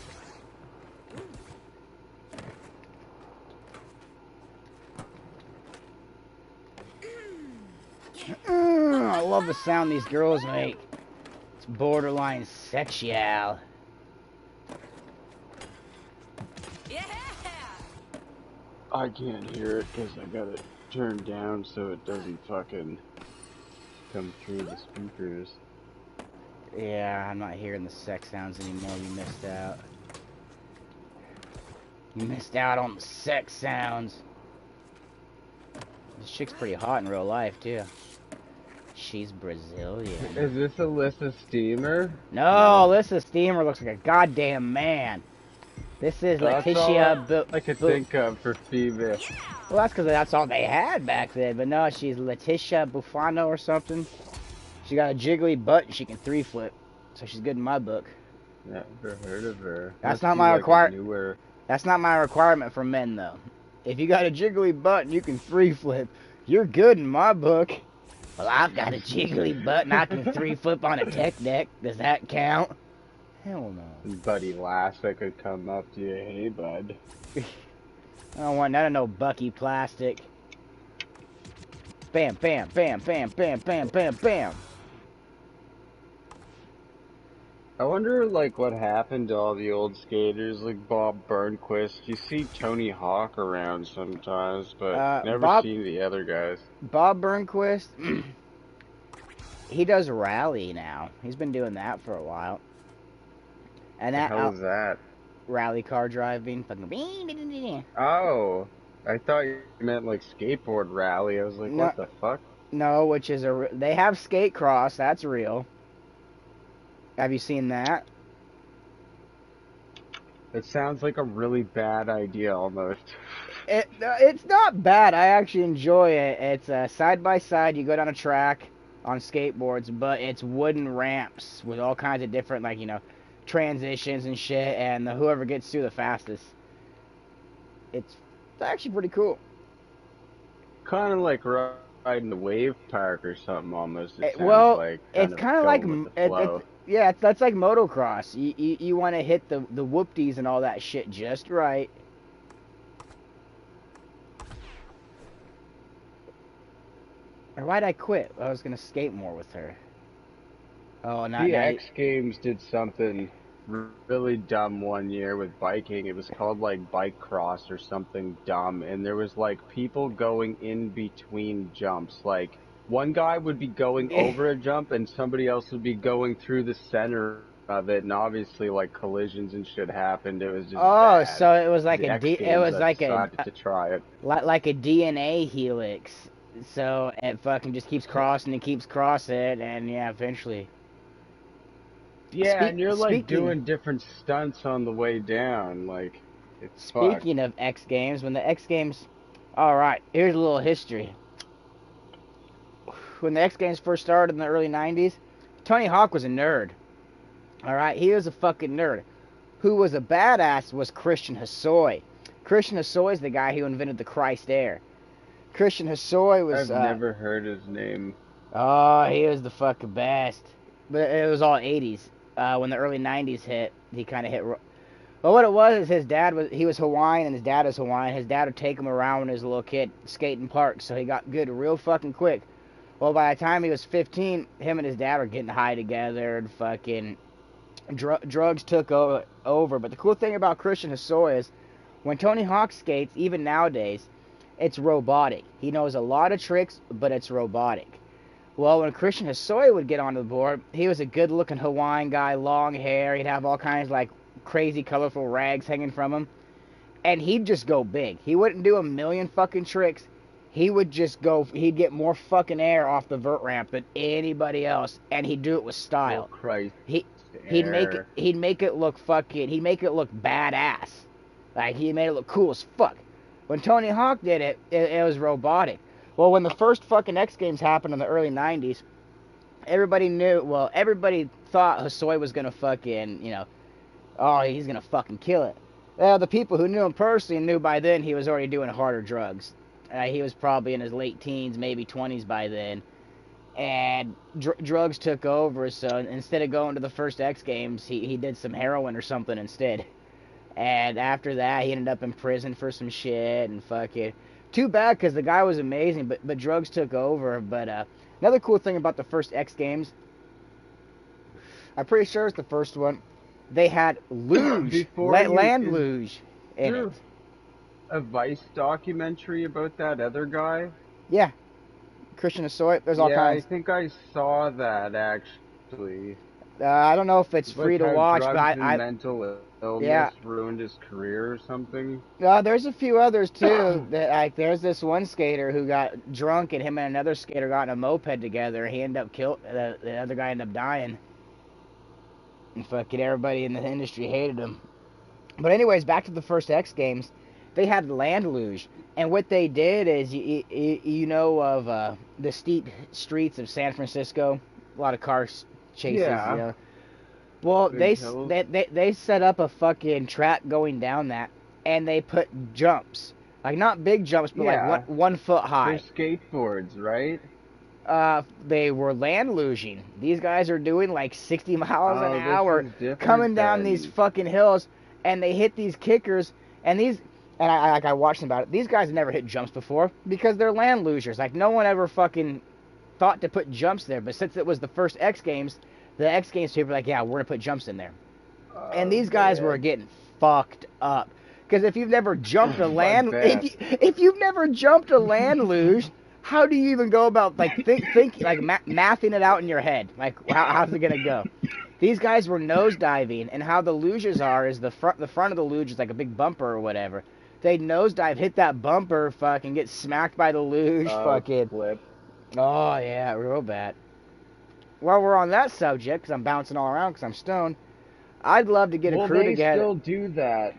Speaker 1: I love the sound these girls make. It's borderline sexual.
Speaker 4: Yeah.
Speaker 3: I can't hear it because I got it turned down so it doesn't fucking come through the speakers.
Speaker 1: Yeah, I'm not hearing the sex sounds anymore. You missed out. You missed out on the sex sounds. This chick's pretty hot in real life, too. She's Brazilian.
Speaker 3: Is this Alyssa Steamer?
Speaker 1: No, Alyssa Steamer looks like a goddamn man. This is Letitia
Speaker 3: I could think of for female.
Speaker 1: Well, that's because that's all they had back then. But no, she's Letitia Bufano or something. She got a jiggly butt and she can 3-flip. So she's good in my book.
Speaker 3: Never heard of her.
Speaker 1: That's not my requirement. That's not my requirement for men, though. If you got a jiggly butt and you can 3-flip, you're good in my book. Well, I've got a jiggly butt and I can 3-flip on a tech deck. Does that count? Hell no.
Speaker 3: Buddy Lassick could come up to you, hey bud.
Speaker 1: I don't want none of no Bucky plastic. Bam, bam, bam, bam, bam, bam, bam, bam.
Speaker 3: I wonder, like, what happened to all the old skaters, like Bob Burnquist. You see Tony Hawk around sometimes, but never seen the other guys.
Speaker 1: Bob Burnquist, he does rally now. He's been doing that for a while. And that
Speaker 3: how was that?
Speaker 1: Rally car driving.
Speaker 3: Oh, I thought you meant like skateboard rally. I was like, what the fuck?
Speaker 1: No, which is they have skate cross. That's real. Have you seen that?
Speaker 3: It sounds like a really bad idea almost.
Speaker 1: It's not bad. I actually enjoy it. It's side by side. You go down a track on skateboards, but it's wooden ramps with all kinds of different transitions and shit. And whoever gets through the fastest, it's actually pretty cool.
Speaker 3: Kind of like riding the wave park or something almost. It sounds
Speaker 1: Well,
Speaker 3: like
Speaker 1: it's
Speaker 3: kind of
Speaker 1: kind of like
Speaker 3: going with the flow.
Speaker 1: yeah, that's like motocross. You want to hit the whoopties and all that shit just right. Or why'd I quit? I was gonna skate more with her. Oh, not
Speaker 3: The
Speaker 1: now.
Speaker 3: X Games did something really dumb one year with biking. It was called like bike cross or something dumb, and there was like people going in between jumps. Like one guy would be going over a jump, and somebody else would be going through the center of it, and obviously like collisions and shit happened. It was just
Speaker 1: Oh,
Speaker 3: bad.
Speaker 1: so it was like
Speaker 3: The X
Speaker 1: it
Speaker 3: Games
Speaker 1: was
Speaker 3: that
Speaker 1: like
Speaker 3: decided to try it.
Speaker 1: like a DNA helix. So it fucking just keeps crossing and keeps crossing, and yeah, eventually.
Speaker 3: Yeah, and you're like
Speaker 1: Speaking
Speaker 3: doing different stunts on the way down. Like it's fucked.
Speaker 1: speaking of X Games, when the X Games, all right, here's a little history. When the X Games first started in the early '90s, Tony Hawk was a nerd. All right, he was a fucking nerd. Who was a badass was Christian Hosoi. Christian Hosoi is the guy who invented the Christ Air. Christian Hosoi was
Speaker 3: I've never heard his name.
Speaker 1: oh, he was the fucking best. But it was all '80s. When the early '90s hit, he kind of hit. Well, what it was is his dad was Hawaiian and his dad was Hawaiian. His dad would take him around when he was a little kid, skating parks, so he got good real fucking quick. Well, by the time he was 15, him and his dad were getting high together and fucking drugs took over. But the cool thing about Christian Hosoi is when Tony Hawk skates, even nowadays, it's robotic. He knows a lot of tricks, but it's robotic. Well, when Christian Hosoi would get onto the board, he was a good-looking Hawaiian guy, long hair. He'd have all kinds of like crazy, colorful rags hanging from him, and he'd just go big. He wouldn't do a million fucking tricks. He would just go. He'd get more fucking air off the vert ramp than anybody else, and he'd do it with
Speaker 3: Oh
Speaker 1: style.
Speaker 3: Christ,
Speaker 1: He
Speaker 3: air.
Speaker 1: he'd make it look fucking. He'd make it look badass. Like he made it look cool as fuck. When Tony Hawk did it, it was robotic. Well, when the first fucking X Games happened in the early '90s, everybody knew. Well, everybody thought Hosoi was gonna fucking, oh, he's gonna fucking kill it. Well, the people who knew him personally knew by then he was already doing harder drugs. He was probably in his late teens, maybe 20s by then, and drugs took over. So instead of going to the first X Games, he did some heroin or something instead. And after that, he ended up in prison for some shit and fucking. Too bad because the guy was amazing, but drugs took over. But another cool thing about the first X Games, I'm pretty sure it's the first one. They had luge, land luge in it.
Speaker 3: A Vice documentary about that other guy?
Speaker 1: Yeah, Christian Hosoi. There's all
Speaker 3: Yeah, I
Speaker 1: kinds.
Speaker 3: think I saw that actually.
Speaker 1: I don't know if it's free
Speaker 3: Like
Speaker 1: to
Speaker 3: how
Speaker 1: watch, but
Speaker 3: drugs and
Speaker 1: I
Speaker 3: mental
Speaker 1: yeah.
Speaker 3: illness ruined his career or something.
Speaker 1: There's a few others too. Like there's this one skater who got drunk, and him and another skater got in a moped together. He ended up killed. The other guy ended up dying. And fucking everybody in the industry hated him. But anyways, back to the first X Games. They had land luge, and what they did is you know of the steep streets of San Francisco, a lot of car chases.
Speaker 3: Yeah.
Speaker 1: Well,
Speaker 3: Big hills.
Speaker 1: they set up a fucking track going down that, and they put jumps, like not big jumps, but
Speaker 3: Yeah.
Speaker 1: like 1 foot
Speaker 3: They're
Speaker 1: high.
Speaker 3: skateboards, right?
Speaker 1: They were land luging. These guys are doing like 60 miles an
Speaker 3: Oh,
Speaker 1: hour,
Speaker 3: this is different
Speaker 1: coming down
Speaker 3: then.
Speaker 1: these fucking hills, and they hit these kickers, and these. And I watched them about it. These guys never hit jumps before because they're land lugers. Like no one ever fucking thought to put jumps there. But since it was the first X Games, the X Games people were like, yeah, we're gonna put jumps in there. And these guys were getting fucked up because if you've never jumped a land, if you've never jumped a land luge, how do you even go about like think like mathing it out in your head? Like how's it gonna go? These guys were nosediving, and how the luges are is the front of the luge is like a big bumper or whatever. They'd nosedive, hit that bumper, fucking get smacked by the luge, fucking
Speaker 3: Flip.
Speaker 1: Oh yeah, real bad. While we're on that subject, because I'm bouncing all around because I'm stoned, I'd love to get a
Speaker 3: Well,
Speaker 1: crew
Speaker 3: they
Speaker 1: together.
Speaker 3: still do that.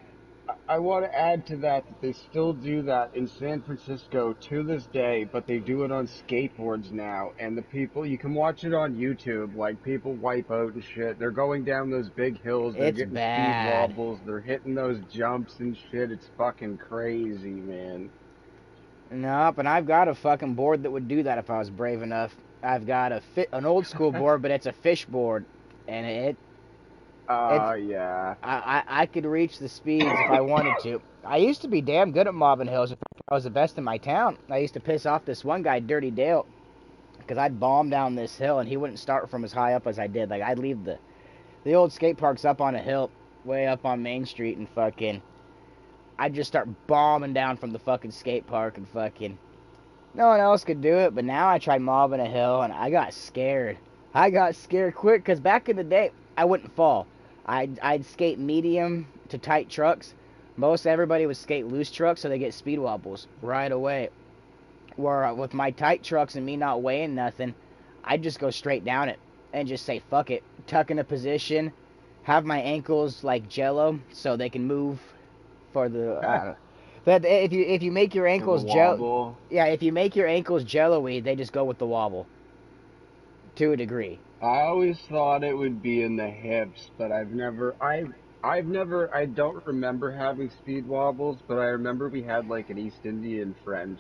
Speaker 3: I want to add to that that they still do that in San Francisco to this day, but they do it on skateboards now. And the people, you can watch it on YouTube, like people wipe out and shit. They're going down those big hills, they're
Speaker 1: It's
Speaker 3: getting speed
Speaker 1: bad.
Speaker 3: wobbles, they're hitting those jumps and shit. It's fucking crazy, man.
Speaker 1: Nope, and I've got a fucking board that would do that if I was brave enough. I've got an old school board, but it's a fish board, and it
Speaker 3: Yeah.
Speaker 1: I could reach the speeds if I wanted to. I used to be damn good at mobbing hills. In fact, I was the best in my town. I used to piss off this one guy, Dirty Dale, because I'd bomb down this hill and he wouldn't start from as high up as I did. Like I'd leave the old skate parks up on a hill, way up on Main Street, and fucking I'd just start bombing down from the fucking skate park and fucking no one else could do it. But now I tried mobbing a hill and I got scared. I got scared quick because back in the day I wouldn't fall. I'd skate medium to tight trucks. Most everybody would skate loose trucks, so they get speed wobbles right away. Where with my tight trucks and me not weighing nothing, I'd just go straight down it and just say fuck it, tuck in a position, have my ankles like jello so they can move for the. I don't know. But if you make your
Speaker 3: For the
Speaker 1: ankles jello,
Speaker 3: wobble.
Speaker 1: yeah, if you make your ankles jello-y, they just go with the wobble to a degree.
Speaker 3: I always thought it would be in the hips, but I don't remember having speed wobbles, but I remember we had like an East Indian friend,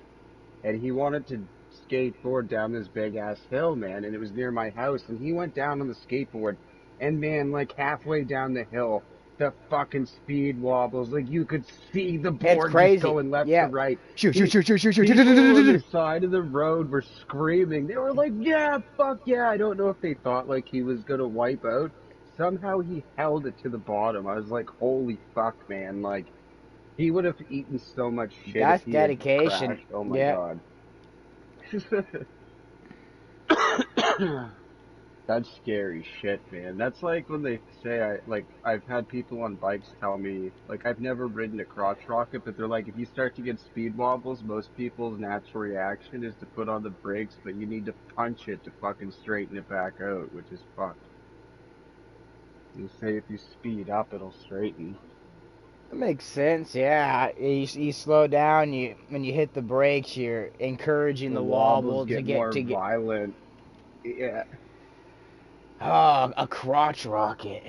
Speaker 3: and he wanted to skateboard down this big ass hill, man, and it was near my house, and he went down on the skateboard, and man, like halfway down the hill, the fucking speed wobbles, like you could see the
Speaker 1: It's
Speaker 3: board just
Speaker 1: crazy.
Speaker 3: going left to
Speaker 1: Yeah.
Speaker 3: right.
Speaker 1: Shoot, shoot,
Speaker 3: He,
Speaker 1: shoot, shoot, shoot,
Speaker 3: People on
Speaker 1: shoot.
Speaker 3: the side of the road were screaming. They were like, "Yeah, fuck yeah!" I don't know if they thought like he was gonna wipe out. Somehow he held it to the bottom. I was like, "Holy fuck, man!" Like he would have eaten so much shit if
Speaker 1: That's
Speaker 3: he had
Speaker 1: dedication.
Speaker 3: crashed. Oh my
Speaker 1: Yeah.
Speaker 3: god. That's scary shit, man. That's like when they say I've had people on bikes tell me like I've never ridden a crotch rocket, but they're like if you start to get speed wobbles, most people's natural reaction is to put on the brakes, but you need to punch it to fucking straighten it back out, which is fucked. You say if you speed up, it'll straighten.
Speaker 1: That makes sense. Yeah, you slow down. You when you hit the brakes, you're encouraging
Speaker 3: The
Speaker 1: the
Speaker 3: wobbles
Speaker 1: wobble to
Speaker 3: get
Speaker 1: get
Speaker 3: more
Speaker 1: to get.
Speaker 3: violent. Yeah.
Speaker 1: Oh, a crotch rocket.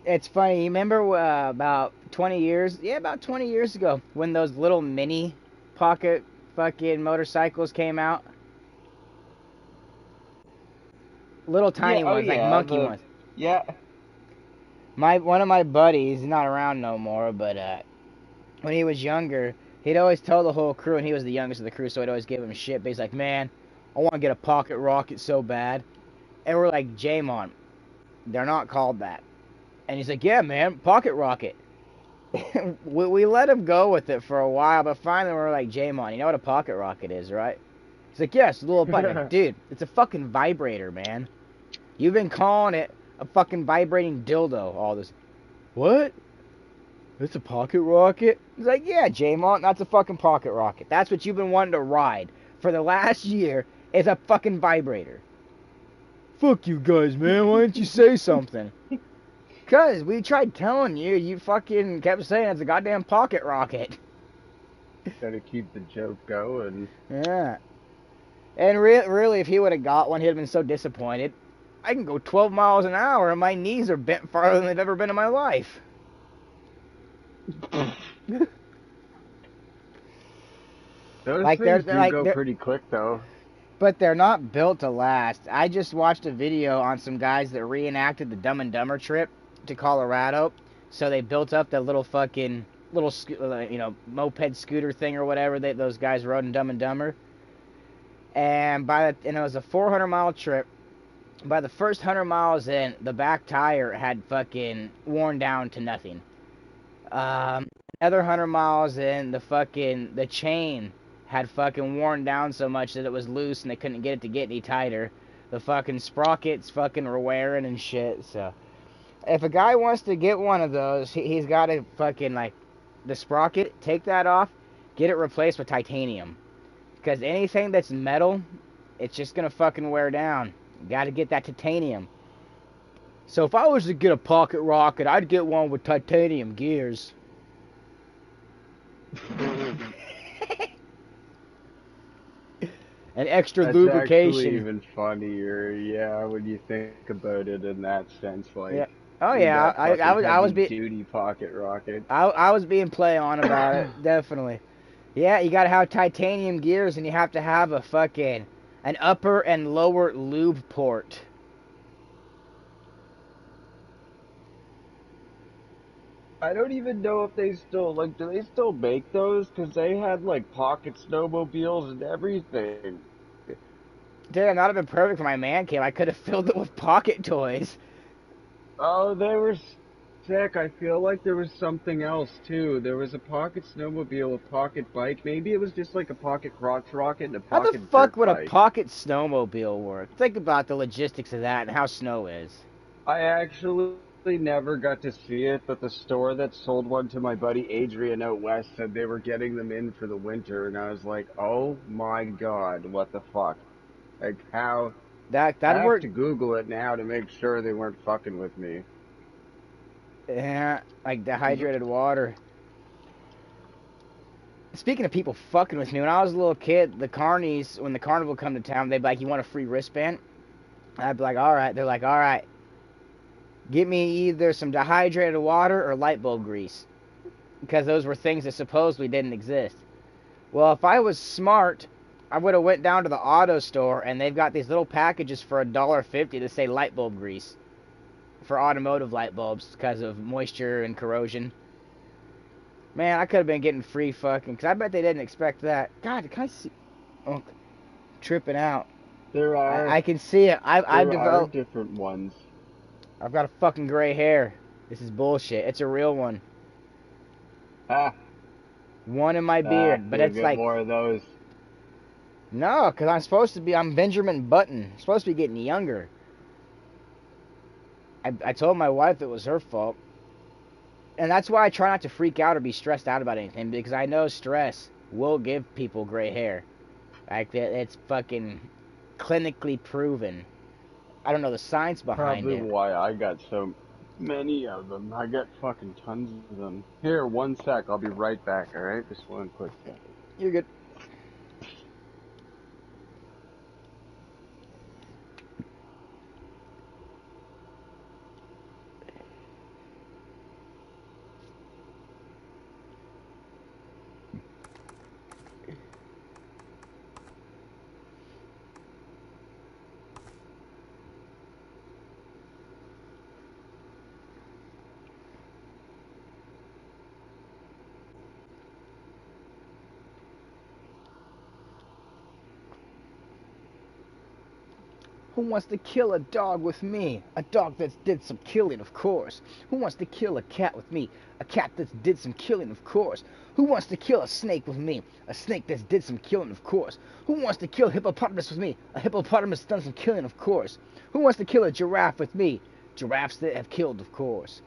Speaker 1: It's funny. You remember about 20 years? Yeah, about 20 years ago when those little mini pocket fucking motorcycles came out. Little
Speaker 3: Yeah,
Speaker 1: tiny
Speaker 3: oh
Speaker 1: ones, like
Speaker 3: yeah,
Speaker 1: monkey
Speaker 3: the
Speaker 1: ones.
Speaker 3: yeah.
Speaker 1: My one of my buddies, he's not around no more, but when he was younger, he'd always tell the whole crew, and he was the youngest of the crew, so I'd always give him shit. But he's like, "Man, I want to get a pocket rocket so bad," and we're like, "Jamon, they're not called that." And he's like, "Yeah, man, pocket rocket." we let him go with it for a while, but finally we're like, "Jamon, you know what a pocket rocket is, right?" He's like, "Yes, a little button." Like, dude, it's a fucking vibrator, man. You've been calling it a fucking vibrating dildo all this. What? It's a pocket rocket? He's like, yeah, J-Mont, that's a fucking pocket rocket. That's what you've been wanting to ride for the last year is a fucking vibrator. Fuck you guys, man. Why didn't you say something? Because we tried telling you, you fucking kept saying it's a goddamn pocket rocket.
Speaker 3: Gotta keep the joke going.
Speaker 1: Yeah. And really, if he would have got one, he'd have been so disappointed. I can go 12 miles an hour and my knees are bent farther than they've ever been in my life.
Speaker 3: Those
Speaker 1: Like
Speaker 3: things
Speaker 1: they're
Speaker 3: do
Speaker 1: like
Speaker 3: go
Speaker 1: they're
Speaker 3: pretty quick though.
Speaker 1: but they're not built to last. I just watched a video on some guys that reenacted the Dumb and Dumber trip to Colorado. So they built up that little fucking moped scooter thing or whatever that those guys rode in Dumb and Dumber. And it was a 400-mile trip. By the first 100 miles in, the back tire had fucking worn down to nothing. Another 100 miles in, the chain had fucking worn down so much that it was loose and they couldn't get it to get any tighter. The fucking sprockets fucking were wearing and shit. So if a guy wants to get one of those, he's got to fucking like the sprocket, take that off, get it replaced with titanium. Because anything that's metal, it's just gonna fucking wear down. You gotta get that titanium. So if I was to get a pocket rocket, I'd get one with titanium gears. And extra
Speaker 3: That's actually
Speaker 1: lubrication.
Speaker 3: even funnier, yeah, when you think about it in that sense.
Speaker 1: Yeah.
Speaker 3: Like,
Speaker 1: Oh
Speaker 3: you
Speaker 1: yeah,
Speaker 3: got fucking
Speaker 1: I was
Speaker 3: heavy
Speaker 1: being
Speaker 3: duty pocket rockets.
Speaker 1: I was being play on about it, definitely. Yeah, you gotta have titanium gears, and you have to have a fucking an upper and lower lube port.
Speaker 3: I don't even know if they still, like, do they still make those? Because they had, like, pocket snowmobiles and everything.
Speaker 1: Damn, that'd have been perfect for my man cave. I could have filled it with pocket toys.
Speaker 3: Oh, they were sick. I feel like there was something else, too. There was a pocket snowmobile, a pocket bike. Maybe it was just like a pocket crotch rocket and a
Speaker 1: How the
Speaker 3: pocket
Speaker 1: fuck
Speaker 3: dirt
Speaker 1: would a
Speaker 3: bike.
Speaker 1: pocket snowmobile work? Think about the logistics of that and how snow is.
Speaker 3: I actually never got to see it, but the store that sold one to my buddy Adrian out west said they were getting them in for the winter, and I was like, oh my god, what the fuck? Like, how? I
Speaker 1: That'd
Speaker 3: have
Speaker 1: work.
Speaker 3: to Google it now to make sure they weren't fucking with me.
Speaker 1: Yeah, like dehydrated water. Speaking of people fucking with me, when I was a little kid, the carnies, when the carnival come to town, they'd be like, "You want a free wristband?" I'd be like, "All right." They're like, "All right, get me either some dehydrated water or light bulb grease," because those were things that supposedly didn't exist. Well, if I was smart, I would have went down to the auto store, and they've got these little packages for $1.50 to say light bulb grease for automotive light bulbs because of moisture and corrosion. Man, I could have been getting free fucking, because I bet they didn't expect that. God, can I see? Oh, tripping out.
Speaker 3: There are
Speaker 1: I can see it. I've
Speaker 3: there are
Speaker 1: developed.
Speaker 3: different ones.
Speaker 1: I've got a fucking gray hair. This is bullshit. It's a real one.
Speaker 3: Ah,
Speaker 1: One in my beard, but
Speaker 3: you'll
Speaker 1: it's
Speaker 3: get
Speaker 1: like
Speaker 3: more of those.
Speaker 1: no, because I'm supposed to be. I'm Benjamin Button. I'm supposed to be getting younger. I told my wife it was her fault, and that's why I try not to freak out or be stressed out about anything because I know stress will give people gray hair. Like it's fucking clinically proven. I don't know the science behind
Speaker 3: Probably
Speaker 1: it.
Speaker 3: why I got so many of them. I got fucking tons of them. Here, one sec. I'll be right back, alright? Just one quick second.
Speaker 1: You're good. Who wants to kill a dog with me? A dog that's did some killing, of course. Who wants to kill a cat with me? A cat that's did some killing, of course. Who wants to kill a snake with me? A snake that's did some killing, of course. Who wants to kill a hippopotamus with me? A hippopotamus done some killing, of course. Who wants to kill a giraffe with me? Giraffes that have killed, of course.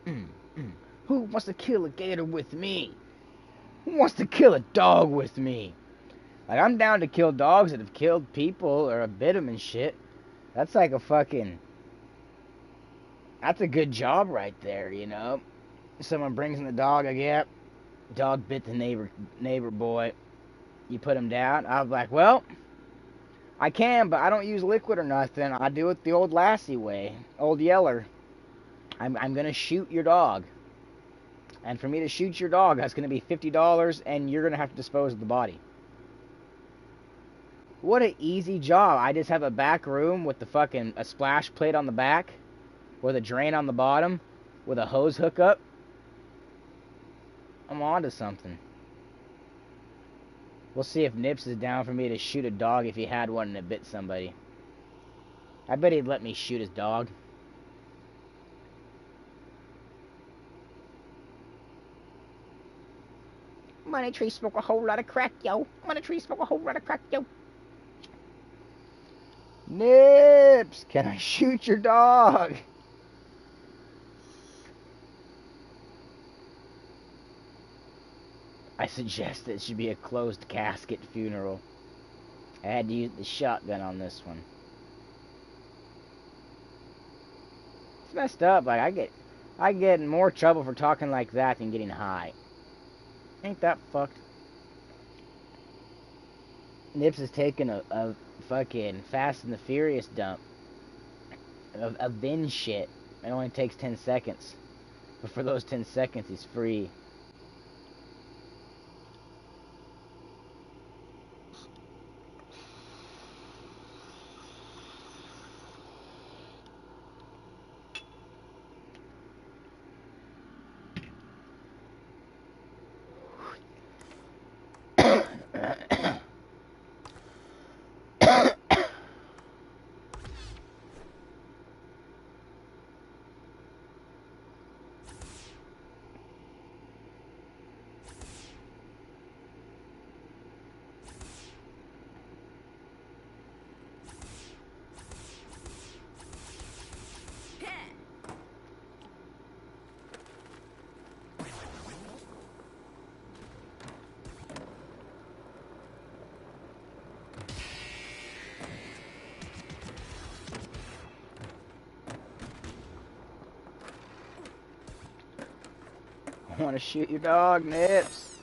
Speaker 1: Mm, mm. Who wants to kill a gator with me? Who wants to kill a dog with me? Like, I'm down to kill dogs that have killed people or have bit them and shit. That's like a fucking... That's a good job right there, you know? Someone brings in the dog, like, yeah, dog bit the neighbor boy. You put him down. I was like, well, I can, but I don't use liquid or nothing. I do it the old Lassie way. Old Yeller. I'm going to shoot your dog. And for me to shoot your dog, that's going to be $50, and you're going to have to dispose of the body. What an easy job. I just have a back room with a splash plate on the back, with a drain on the bottom, with a hose hookup. I'm on to something. We'll see if Nips is down for me to shoot a dog if he had one and it bit somebody. I bet he'd let me shoot his dog. Money tree smoke a whole lot of crack, yo. Money tree smoke a whole lot of crack, yo. Nips, can I shoot your dog? I suggest it should be a closed casket funeral. I had to use the shotgun on this one. It's messed up. Like I get in more trouble for talking like that than getting high. Ain't that fucked? Nips is taking a fucking Fast and the Furious dump. A Vin shit. It only takes 10 seconds. But for those 10 seconds, he's free. I want to shoot your dog, Nips.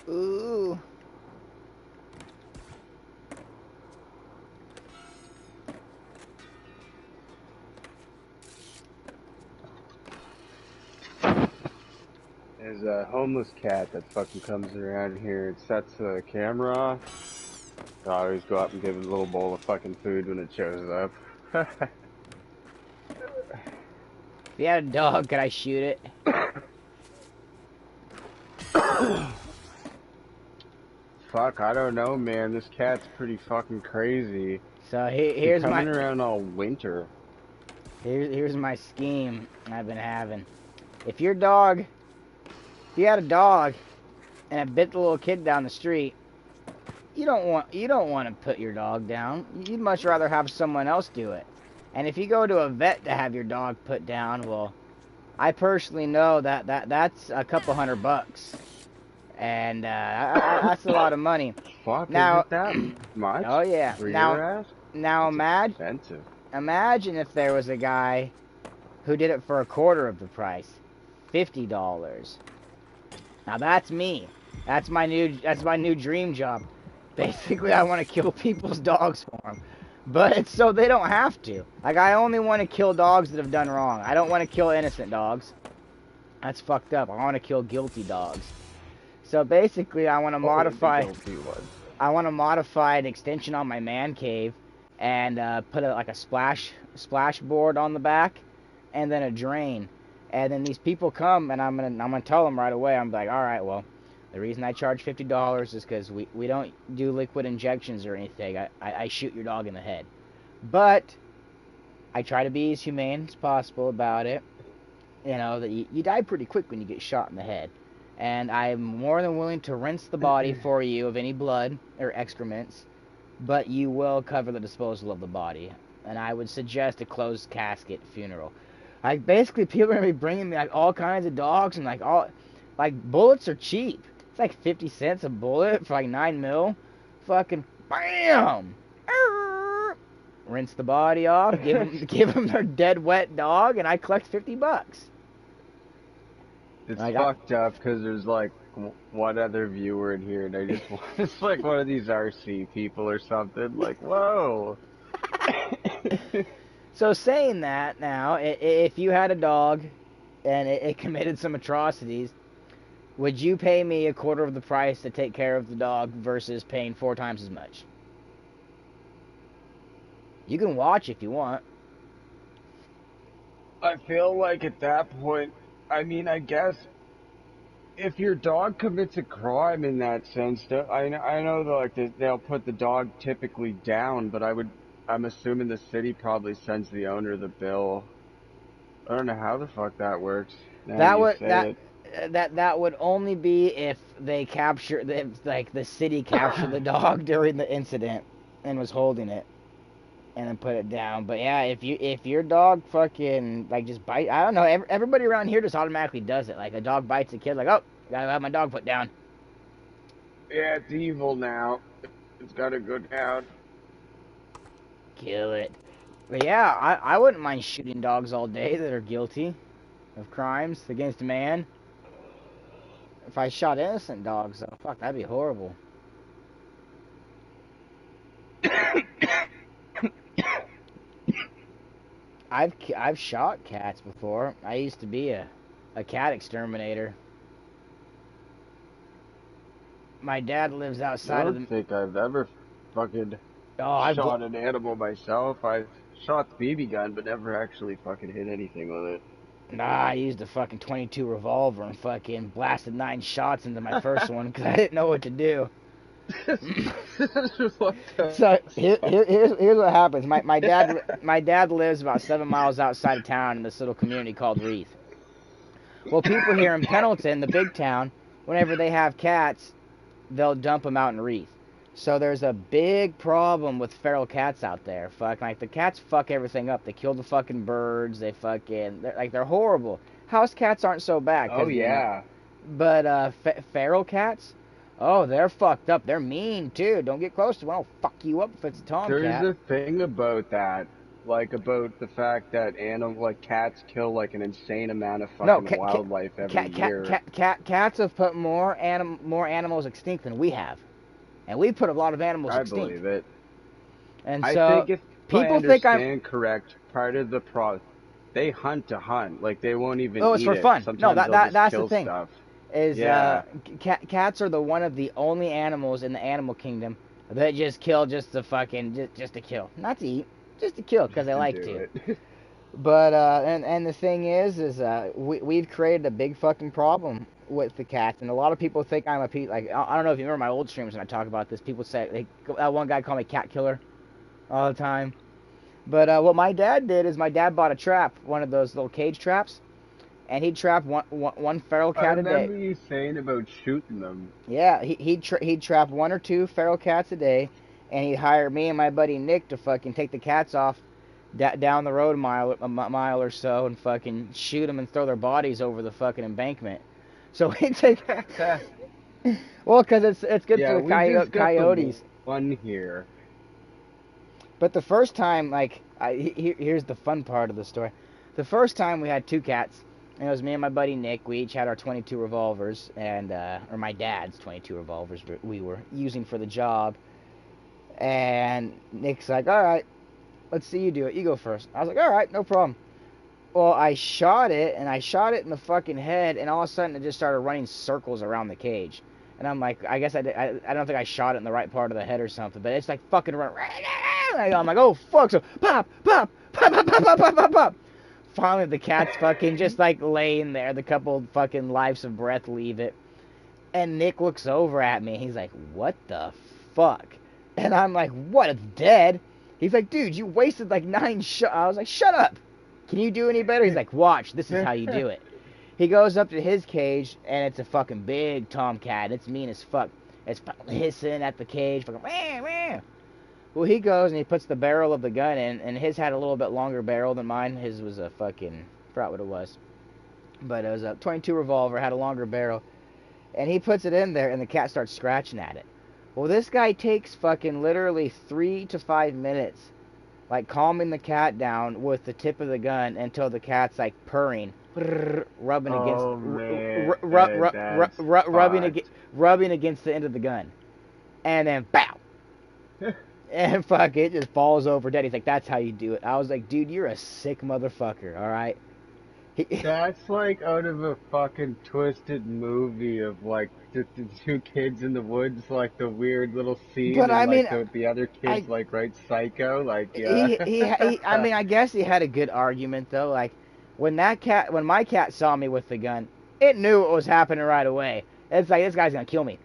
Speaker 1: Ooh.
Speaker 3: There's a homeless cat that fucking comes around here and sets the camera off. I always go up and give it a little bowl of fucking food when it shows up.
Speaker 1: If you had a dog, could I shoot it?
Speaker 3: Fuck, I don't know, man. This cat's pretty fucking crazy.
Speaker 1: So
Speaker 3: He's coming around all winter.
Speaker 1: here's my scheme I've been having. If your dog If you had a dog and it bit the little kid down the street, you don't want to put your dog down. You'd much rather have someone else do it. And if you go to a vet to have your dog put down, well, I personally know that's a couple $100, and that's a lot of money.
Speaker 3: Fuck, is
Speaker 1: Now,
Speaker 3: it that much
Speaker 1: oh yeah.
Speaker 3: for
Speaker 1: Now,
Speaker 3: your ass?
Speaker 1: now
Speaker 3: That's
Speaker 1: imagine
Speaker 3: expensive.
Speaker 1: imagine if there was a guy who did it for a quarter of the price, $50. Now that's me. That's my new dream job. Basically, I want to kill people's dogs for them. But it's so they don't have to. Like, I only want to kill dogs that have done wrong. I don't want to kill innocent dogs. That's fucked up. I want to kill guilty dogs. So basically, I want to modify.
Speaker 3: Guilty one.
Speaker 1: I want to modify an extension on my man cave, and put like a splash board on the back, and then a drain. And then these people come, and I'm gonna tell them right away. I'm like, all right, well, the reason I charge $50 is because we don't do liquid injections or anything. I shoot your dog in the head, but I try to be as humane as possible about it. You know that you die pretty quick when you get shot in the head. And I'm more than willing to rinse the body for you of any blood or excrements, but you will cover the disposal of the body. And I would suggest a closed casket funeral. Like, basically, people are gonna be bringing me like all kinds of dogs, and like bullets are cheap. It's like 50 cents a bullet for like 9 mil. Fucking bam! Rinse the body off, give them their dead wet dog, and I collect $50.
Speaker 3: It's fucked up because there's like one other viewer in here, and I just want it's like one of these RC people or something. Like, whoa.
Speaker 1: So saying that now, if you had a dog and it committed some atrocities, would you pay me a quarter of the price to take care of the dog versus paying 4 times as much? You can watch if you want.
Speaker 3: I feel like at that point, I mean, I guess if your dog commits a crime in that sense, I know that like they'll put the dog typically down, but I'm assuming the city probably sends the owner the bill. I don't know how the fuck that works.
Speaker 1: That would only be if like the city captured the dog during the incident and was holding it and then put it down. But yeah, if your dog fucking like just bite, I don't know, everybody around here just automatically does it. Like, a dog bites a kid, like, oh, gotta have my dog put down.
Speaker 3: Yeah, it's evil now. It's gotta go down.
Speaker 1: Kill it. But yeah, I wouldn't mind shooting dogs all day that are guilty of crimes against man. If I shot innocent dogs, though, fuck, that'd be horrible. I've shot cats before. I used to be a cat exterminator. My dad lives outside of the.
Speaker 3: I don't think I've ever fucking
Speaker 1: Oh,
Speaker 3: shot an animal myself. I've shot the BB gun, but never actually fucking hit anything with it.
Speaker 1: Nah, I used a fucking .22 revolver and fucking blasted 9 shots into my first one because I didn't know what to do. So here's what happens. My dad lives about 7 miles outside of town in this little community called Reeth. Well, people here in Pendleton, the big town, whenever they have cats, they'll dump them out in Reeth. So there's a big problem with feral cats out there. Like, the cats fuck everything up. They kill the fucking birds. They're horrible. House cats aren't so bad.
Speaker 3: Oh yeah.
Speaker 1: But feral cats, oh, they're fucked up. They're mean too. Don't get close to them. I'll fuck you up if it's a tomcat.
Speaker 3: There's a thing about that, like about the fact that cats kill like an insane amount of fucking wildlife every year.
Speaker 1: Cats have put more animals extinct than we have. And we put a lot of animals extinct.
Speaker 3: I believe it.
Speaker 1: And
Speaker 3: I
Speaker 1: so
Speaker 3: think if people think I'm correct, part of the they hunt to hunt. Like, they won't even
Speaker 1: it's
Speaker 3: eat
Speaker 1: for fun.
Speaker 3: Sometimes
Speaker 1: No, that's the thing.
Speaker 3: Stuff.
Speaker 1: Cats are one of the only animals in the animal kingdom that just kill just to kill. Not to eat, just to kill because they like to. But and the thing is we've created a big fucking problem with the cats, and a lot of people think I'm like, I don't know if you remember my old streams when I talk about this. People say that one guy called me cat killer all the time. But what my dad did is my dad bought a trap, one of those little cage traps, and he'd trap one feral
Speaker 3: I
Speaker 1: cat a day.
Speaker 3: remember you saying about shooting them.
Speaker 1: Yeah, he'd trap one or two feral cats a day, and he'd hire me and my buddy Nick to fucking take the cats off down the road a mile or so and fucking shoot them and throw their bodies over the fucking embankment. So we take well, because it's good for
Speaker 3: Yeah,
Speaker 1: the
Speaker 3: we just got the
Speaker 1: coyotes.
Speaker 3: one here.
Speaker 1: But the first time, like, here's the fun part of the story. The first time we had two cats, and it was me and my buddy Nick. We each had our 22 revolvers, and or my dad's 22 revolvers we were using for the job. And Nick's like, "All right, let's see you do it. You go first." I was like, "All right, no problem." Well, I shot it, and I shot it in the fucking head, and all of a sudden it just started running circles around the cage. And I'm like, I guess I don't think I shot it in the right part of the head or something, but it's like fucking run. I'm like, oh fuck, so pop, pop, pop, pop, pop, pop, pop, pop, pop. Finally, the cat's fucking just like laying there. The couple fucking lives of breath leave it. And Nick looks over at me. He's like, what the fuck? And I'm like, what? It's dead? He's like, dude, you wasted like 9 shots. I was like, shut up. Can you do any better? He's like, watch. This is how you do it. He goes up to his cage, and it's a fucking big tomcat. It's mean as fuck. It's hissing at the cage. Fucking, wah, wah. Well, he goes and he puts the barrel of the gun in, and his had a little bit longer barrel than mine. His was a fucking, forgot what it was. But it was a 22 revolver, had a longer barrel. And he puts it in there, and the cat starts scratching at it. Well, this guy takes fucking literally 3 to 5 minutes, like calming the cat down with the tip of the gun until the cat's like purring, rubbing against,
Speaker 3: Oh man, that's fucked.
Speaker 1: rubbing against the end of the gun, and then bow, and fuck it, just falls over dead. He's like, "That's how you do it." I was like, "Dude, you're a sick motherfucker. All right."
Speaker 3: That's like out of a fucking twisted movie of like the two kids in the woods, like the weird little scene,
Speaker 1: But I
Speaker 3: and
Speaker 1: mean,
Speaker 3: like the other
Speaker 1: I
Speaker 3: kids like right psycho, like yeah.
Speaker 1: I mean, I guess he had a good argument though. Like when my cat saw me with the gun, it knew what was happening right away. It's like, this guy's gonna kill me.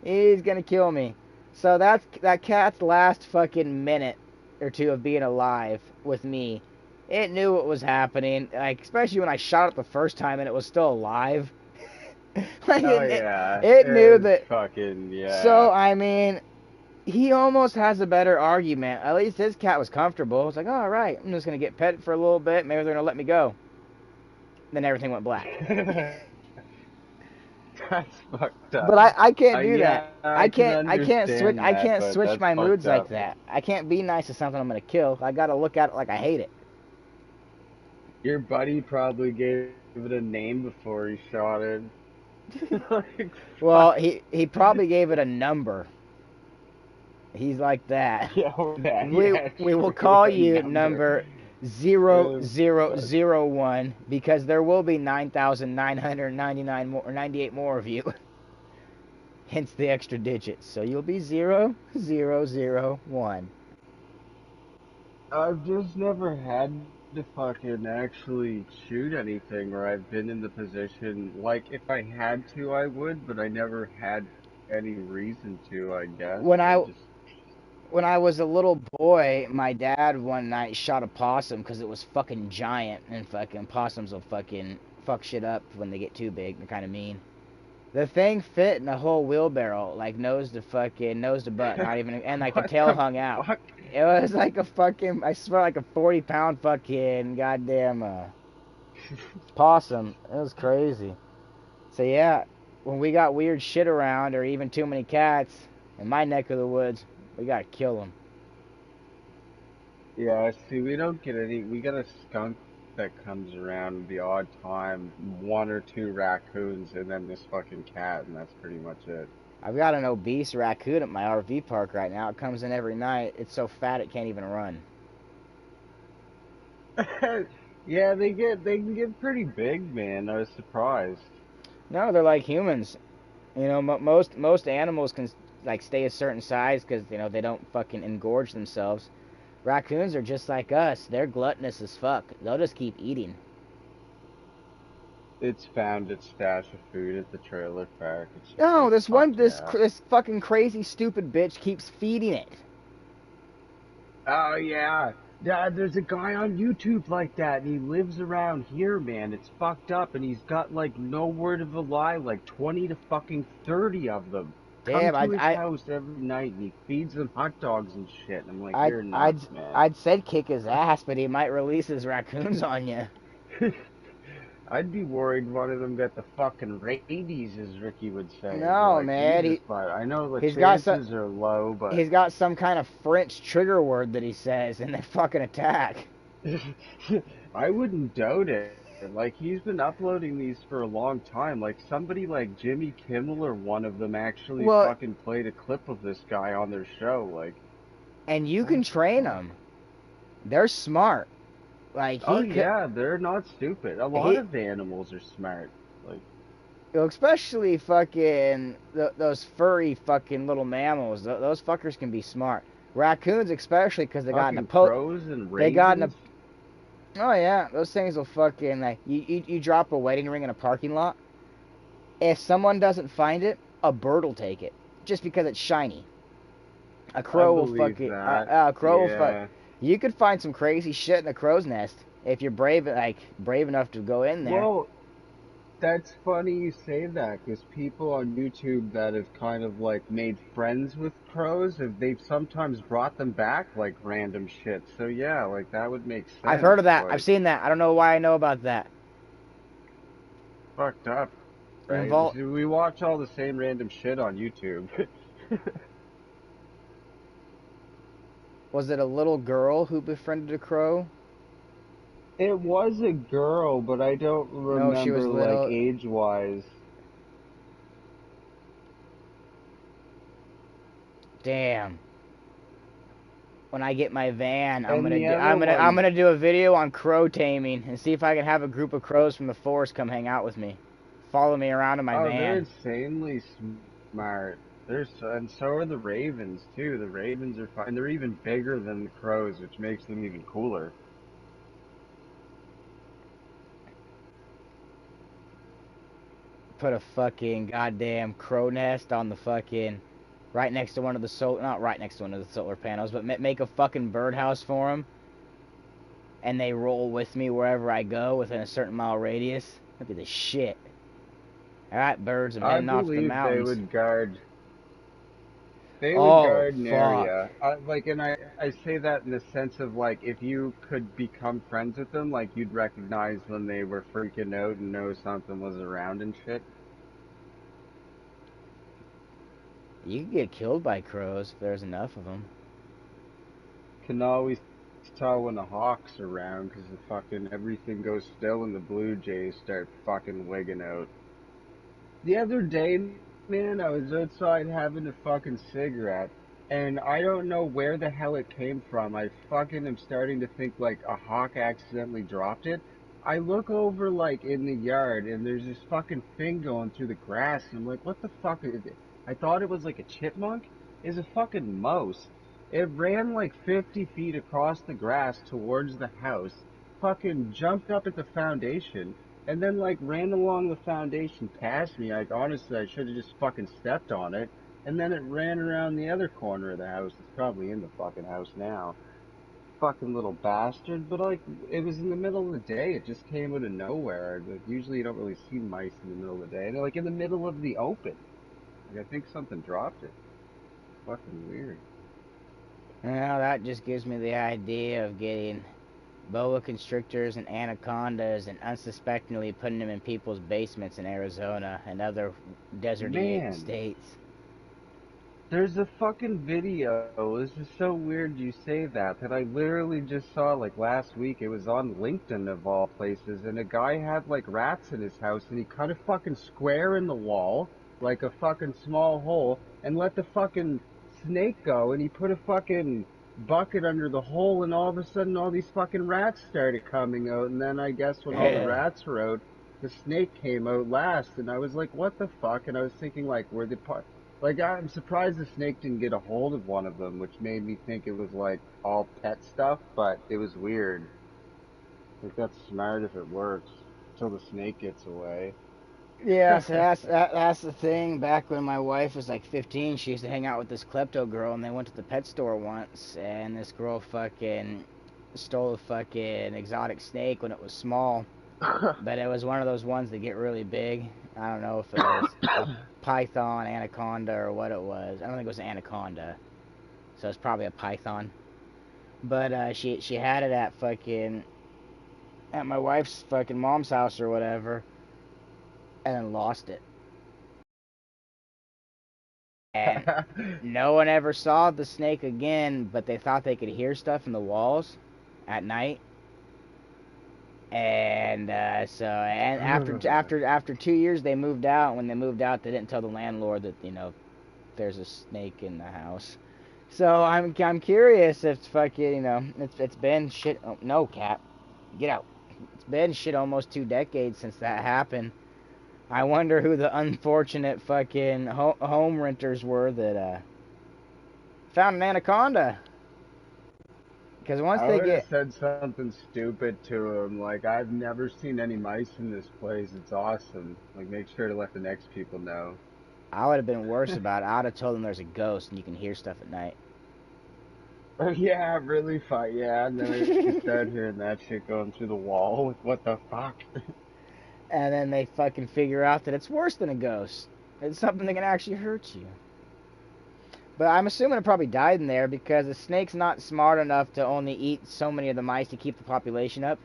Speaker 1: He's gonna kill me. So that cat's last fucking minute or two of being alive with me. It knew what was happening. Like, especially when I shot it the first time and it was still alive. Like
Speaker 3: Oh yeah,
Speaker 1: it knew
Speaker 3: it's
Speaker 1: that.
Speaker 3: fucking
Speaker 1: So
Speaker 3: yeah.
Speaker 1: I mean, he almost has a better argument. At least his cat was comfortable. It's like, all right, I'm just gonna get pet for a little bit. Maybe they're gonna let me go. Then everything went black.
Speaker 3: That's fucked up.
Speaker 1: But I can't do that.
Speaker 3: Yeah, I can understand
Speaker 1: I
Speaker 3: that,
Speaker 1: can't
Speaker 3: but
Speaker 1: switch
Speaker 3: that's
Speaker 1: my
Speaker 3: fucked
Speaker 1: moods like
Speaker 3: up.
Speaker 1: that. I can't be nice to something I'm gonna kill. I gotta look at it like I hate it.
Speaker 3: Your buddy probably gave it a name before he shot it. Like,
Speaker 1: Well,
Speaker 3: fuck.
Speaker 1: he probably gave it a number. He's like that.
Speaker 3: Yeah, or that.
Speaker 1: We
Speaker 3: Yeah,
Speaker 1: we will
Speaker 3: true.
Speaker 1: call
Speaker 3: A
Speaker 1: you
Speaker 3: number.
Speaker 1: number zero
Speaker 3: Oh,
Speaker 1: zero
Speaker 3: fuck.
Speaker 1: zero one because there will be 9,999 more or 98 more of you. Hence the extra digits. So you'll be 0001.
Speaker 3: I've just never had to fucking actually shoot anything, or I've been in the position, like, if I had to, I would, but I never had any reason to, I guess.
Speaker 1: When
Speaker 3: I
Speaker 1: I
Speaker 3: just,
Speaker 1: when I was a little boy, my dad one night shot a possum because it was fucking giant, and fucking possums will fucking fuck shit up when they get too big. They're kind of mean. The thing fit in a whole wheelbarrow, like nose to butt, not even, and like the
Speaker 3: what
Speaker 1: tail
Speaker 3: the
Speaker 1: hung out.
Speaker 3: fuck?
Speaker 1: It was like a fucking, I swear, like a 40-pound fucking goddamn possum. It was crazy. So yeah, when we got weird shit around, or even too many cats in my neck of the woods, we gotta kill them.
Speaker 3: Yeah, see, we don't get any, we got a skunk that comes around the odd time, one or two raccoons, and then this fucking cat, and that's pretty much it.
Speaker 1: I've got an obese raccoon at my RV park right now. It comes in every night. It's so fat it can't even run.
Speaker 3: Yeah, they can get pretty big, man. I was surprised.
Speaker 1: No, they're like humans. You know, most animals can like stay a certain size because they don't fucking engorge themselves. Raccoons are just like us. They're gluttonous as fuck. They'll just keep eating.
Speaker 3: It's found its stash of food at the trailer park. It's just
Speaker 1: No,
Speaker 3: like,
Speaker 1: this
Speaker 3: fuck
Speaker 1: one,
Speaker 3: yeah.
Speaker 1: this fucking crazy stupid bitch keeps feeding it.
Speaker 3: Oh yeah, Yeah, there's a guy on YouTube like that, and he lives around here, man. It's fucked up, and he's got like no word of a lie, like 20 to fucking 30 of them. Come
Speaker 1: Damn,
Speaker 3: to his house every night, and he feeds them hot dogs and shit. And I'm like,
Speaker 1: I'd,
Speaker 3: you're
Speaker 1: I'd,
Speaker 3: nuts, man.
Speaker 1: I'd said kick his ass, but he might release his raccoons on you.
Speaker 3: I'd be worried one of them got the fucking rabies, as Ricky would say. I'd be
Speaker 1: No,
Speaker 3: like,
Speaker 1: man,
Speaker 3: Jesus, but I know the
Speaker 1: he's got some,
Speaker 3: chances are low, but
Speaker 1: he's got some kind of French trigger word that he says, and they fucking attack.
Speaker 3: I wouldn't doubt it. Like he's been uploading these for a long time. Like somebody like Jimmy Kimmel or one of them actually
Speaker 1: Well,
Speaker 3: fucking played a clip of this guy on their show. Like,
Speaker 1: and you
Speaker 3: what
Speaker 1: can
Speaker 3: the
Speaker 1: train
Speaker 3: fuck?
Speaker 1: them. They're smart. Like
Speaker 3: Oh
Speaker 1: he could,
Speaker 3: yeah, they're not stupid. A lot
Speaker 1: he,
Speaker 3: of animals are smart. Like,
Speaker 1: especially fucking those furry fucking little mammals. Those fuckers can be smart. Raccoons, especially, because they got in a
Speaker 3: fucking crows and
Speaker 1: they got in a.
Speaker 3: ravens.
Speaker 1: Oh yeah, those things will fucking like you drop a wedding ring in a parking lot. If someone doesn't find it, a bird will take it just because it's shiny. A
Speaker 3: I
Speaker 1: crow will
Speaker 3: believe
Speaker 1: fucking
Speaker 3: that.
Speaker 1: a crow will fuck.
Speaker 3: Yeah.
Speaker 1: You could find some crazy shit in a crow's nest if you're brave enough to go in there.
Speaker 3: Well, that's funny you say that, because people on YouTube that have kind of like made friends with crows, they've sometimes brought them back like random shit. So yeah, like that would make
Speaker 1: I've heard
Speaker 3: sense,
Speaker 1: of that. I've
Speaker 3: but
Speaker 1: seen that. I don't know why I know about that.
Speaker 3: fucked up, right?
Speaker 1: Invol-
Speaker 3: We watch all the same random shit on YouTube.
Speaker 1: was it a little girl who befriended a crow?
Speaker 3: It was a girl, but I don't
Speaker 1: No, she was
Speaker 3: remember like
Speaker 1: little.
Speaker 3: age-wise.
Speaker 1: Damn. When I get my van,
Speaker 3: And the other
Speaker 1: I'm
Speaker 3: one,
Speaker 1: gonna do a video on crow taming and see if I can have a group of crows from the forest come hang out with me. Follow me around in my
Speaker 3: oh, they're
Speaker 1: van.
Speaker 3: insanely smart. And so are the ravens too. The ravens are fine. They're even bigger than the crows, which makes them even cooler.
Speaker 1: Put a fucking goddamn crow nest on the fucking right next to one of the solar, not right next to one of the solar panels, but make a fucking birdhouse for them, and they roll with me wherever I go within a certain mile radius. That'd be the shit. All right, birds, I'm
Speaker 3: I
Speaker 1: heading off to the
Speaker 3: believe they
Speaker 1: mountains.
Speaker 3: would guard. They would
Speaker 1: Oh
Speaker 3: guard an
Speaker 1: fuck.
Speaker 3: area. And I say that in the sense of like, if you could become friends with them, like you'd recognize when they were freaking out and know something was around and shit.
Speaker 1: You can get killed by crows if there's enough of them.
Speaker 3: Can always tell when the hawk's around because the fucking everything goes still and the blue jays start fucking wigging out. The other day, man, I was outside having a fucking cigarette, and I don't know where the hell it came from. I fucking am starting to think like a hawk accidentally dropped it. I look over like in the yard, and there's this fucking thing going through the grass, and I'm like, what the fuck is it? I thought it was like a chipmunk. It's a fucking mouse. It ran like 50 feet across the grass towards the house, fucking jumped up at the foundation, and then like ran along the foundation past me. Like honestly, I should have just fucking stepped on it. And then it ran around the other corner of the house. It's probably in the fucking house now. Fucking little bastard. But like, it was in the middle of the day. It just came out of nowhere. Like usually you don't really see mice in the middle of the day. And they're like in the middle of the open. Like I think something dropped it. Fucking weird.
Speaker 1: Well, that just gives me the idea of getting boa constrictors and anacondas and unsuspectingly putting them in people's basements in Arizona and other deserty
Speaker 3: Man,
Speaker 1: states.
Speaker 3: there's a fucking video. This is so weird you say that. That I literally just saw like last week. It was on LinkedIn of all places, and a guy had like rats in his house, and he cut a fucking square in the wall, like a fucking small hole, and let the fucking snake go, and he put a fucking bucket under the hole, and all of a sudden all these fucking rats started coming out, and then I guess when all the rats were out, the snake came out last, and I was like, what the fuck? And I was thinking like, were the like, I'm surprised the snake didn't get a hold of one of them, which made me think it was like all pet stuff, but it was weird. Like, that's smart if it works, until the snake gets away.
Speaker 1: Yeah, so that's the thing. Back when my wife was like 15, she used to hang out with this klepto girl, and they went to the pet store once, and this girl fucking stole a fucking exotic snake when it was small, but it was one of those ones that get really big. I don't know if it was a python, anaconda, or what it was. I don't think it was an anaconda, so it's probably a python. But she had it at my wife's fucking mom's house or whatever, and then lost it. And no one ever saw the snake again, but they thought they could hear stuff in the walls at night. And and after 2 years, they moved out. When they moved out, they didn't tell the landlord that there's a snake in the house. So I'm curious if fucking it's been shit. Oh, no, cat, get out. It's been shit almost 2 decades since that happened. I wonder who the unfortunate fucking home renters were that found an anaconda. Because once
Speaker 3: I
Speaker 1: they
Speaker 3: would have
Speaker 1: get,
Speaker 3: said something stupid to him, like, I've never seen any mice in this place. It's awesome. Like, make sure to let the next people know.
Speaker 1: I would have been worse about it. I would have told them there's a ghost and you can hear stuff at night.
Speaker 3: Oh, yeah, really fun. Yeah, and then I just start hearing that shit going through the wall. Like, what the fuck?
Speaker 1: And then they fucking figure out that it's worse than a ghost. It's something that can actually hurt you. But I'm assuming it probably died in there because a snake's not smart enough to only eat so many of the mice to keep the population up.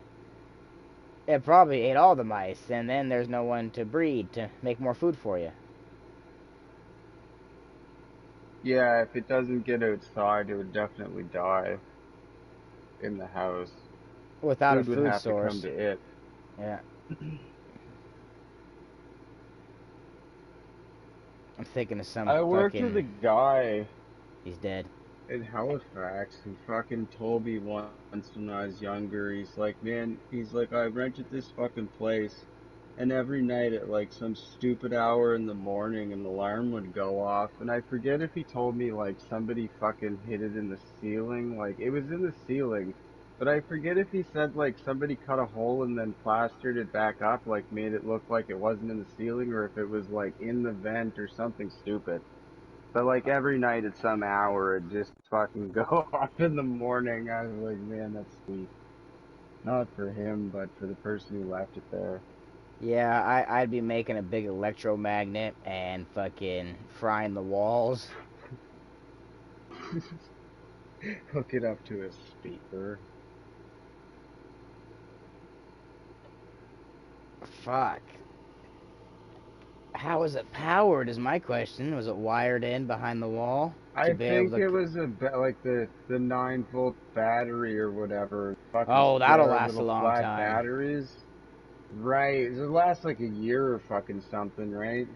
Speaker 1: It probably ate all the mice, and then there's no one to breed to make more food for you.
Speaker 3: Yeah, if it doesn't get outside, it would definitely die in the house.
Speaker 1: Without a
Speaker 3: Food would
Speaker 1: food
Speaker 3: have to come
Speaker 1: source.
Speaker 3: to it.
Speaker 1: Yeah. I'm thinking of some
Speaker 3: I worked with
Speaker 1: fucking...
Speaker 3: a guy
Speaker 1: He's dead.
Speaker 3: in Halifax who fucking told me once when I was younger, he's like, man, he's like, I rented this fucking place, and every night at like some stupid hour in the morning an alarm would go off, and I forget if he told me like somebody fucking hit it in the ceiling, like it was in the ceiling, but I forget if he said like somebody cut a hole and then plastered it back up, like made it look like it wasn't in the ceiling, or if it was like in the vent or something stupid. But like every night at some hour, it just fucking go off in the morning. I was like, man, that's sweet. Not for him, but for the person who left it there.
Speaker 1: Yeah, I'd be making a big electromagnet and fucking frying the walls.
Speaker 3: Hook it up to a speaker.
Speaker 1: Fuck. How was it powered is my question. Was it wired in behind the wall to
Speaker 3: I
Speaker 1: be able
Speaker 3: think
Speaker 1: to...
Speaker 3: it was like the 9 volt battery or whatever. Fucking
Speaker 1: Oh, that'll
Speaker 3: square
Speaker 1: last a
Speaker 3: little
Speaker 1: long
Speaker 3: flat
Speaker 1: time.
Speaker 3: batteries. Right. It lasts like a year or fucking something, right?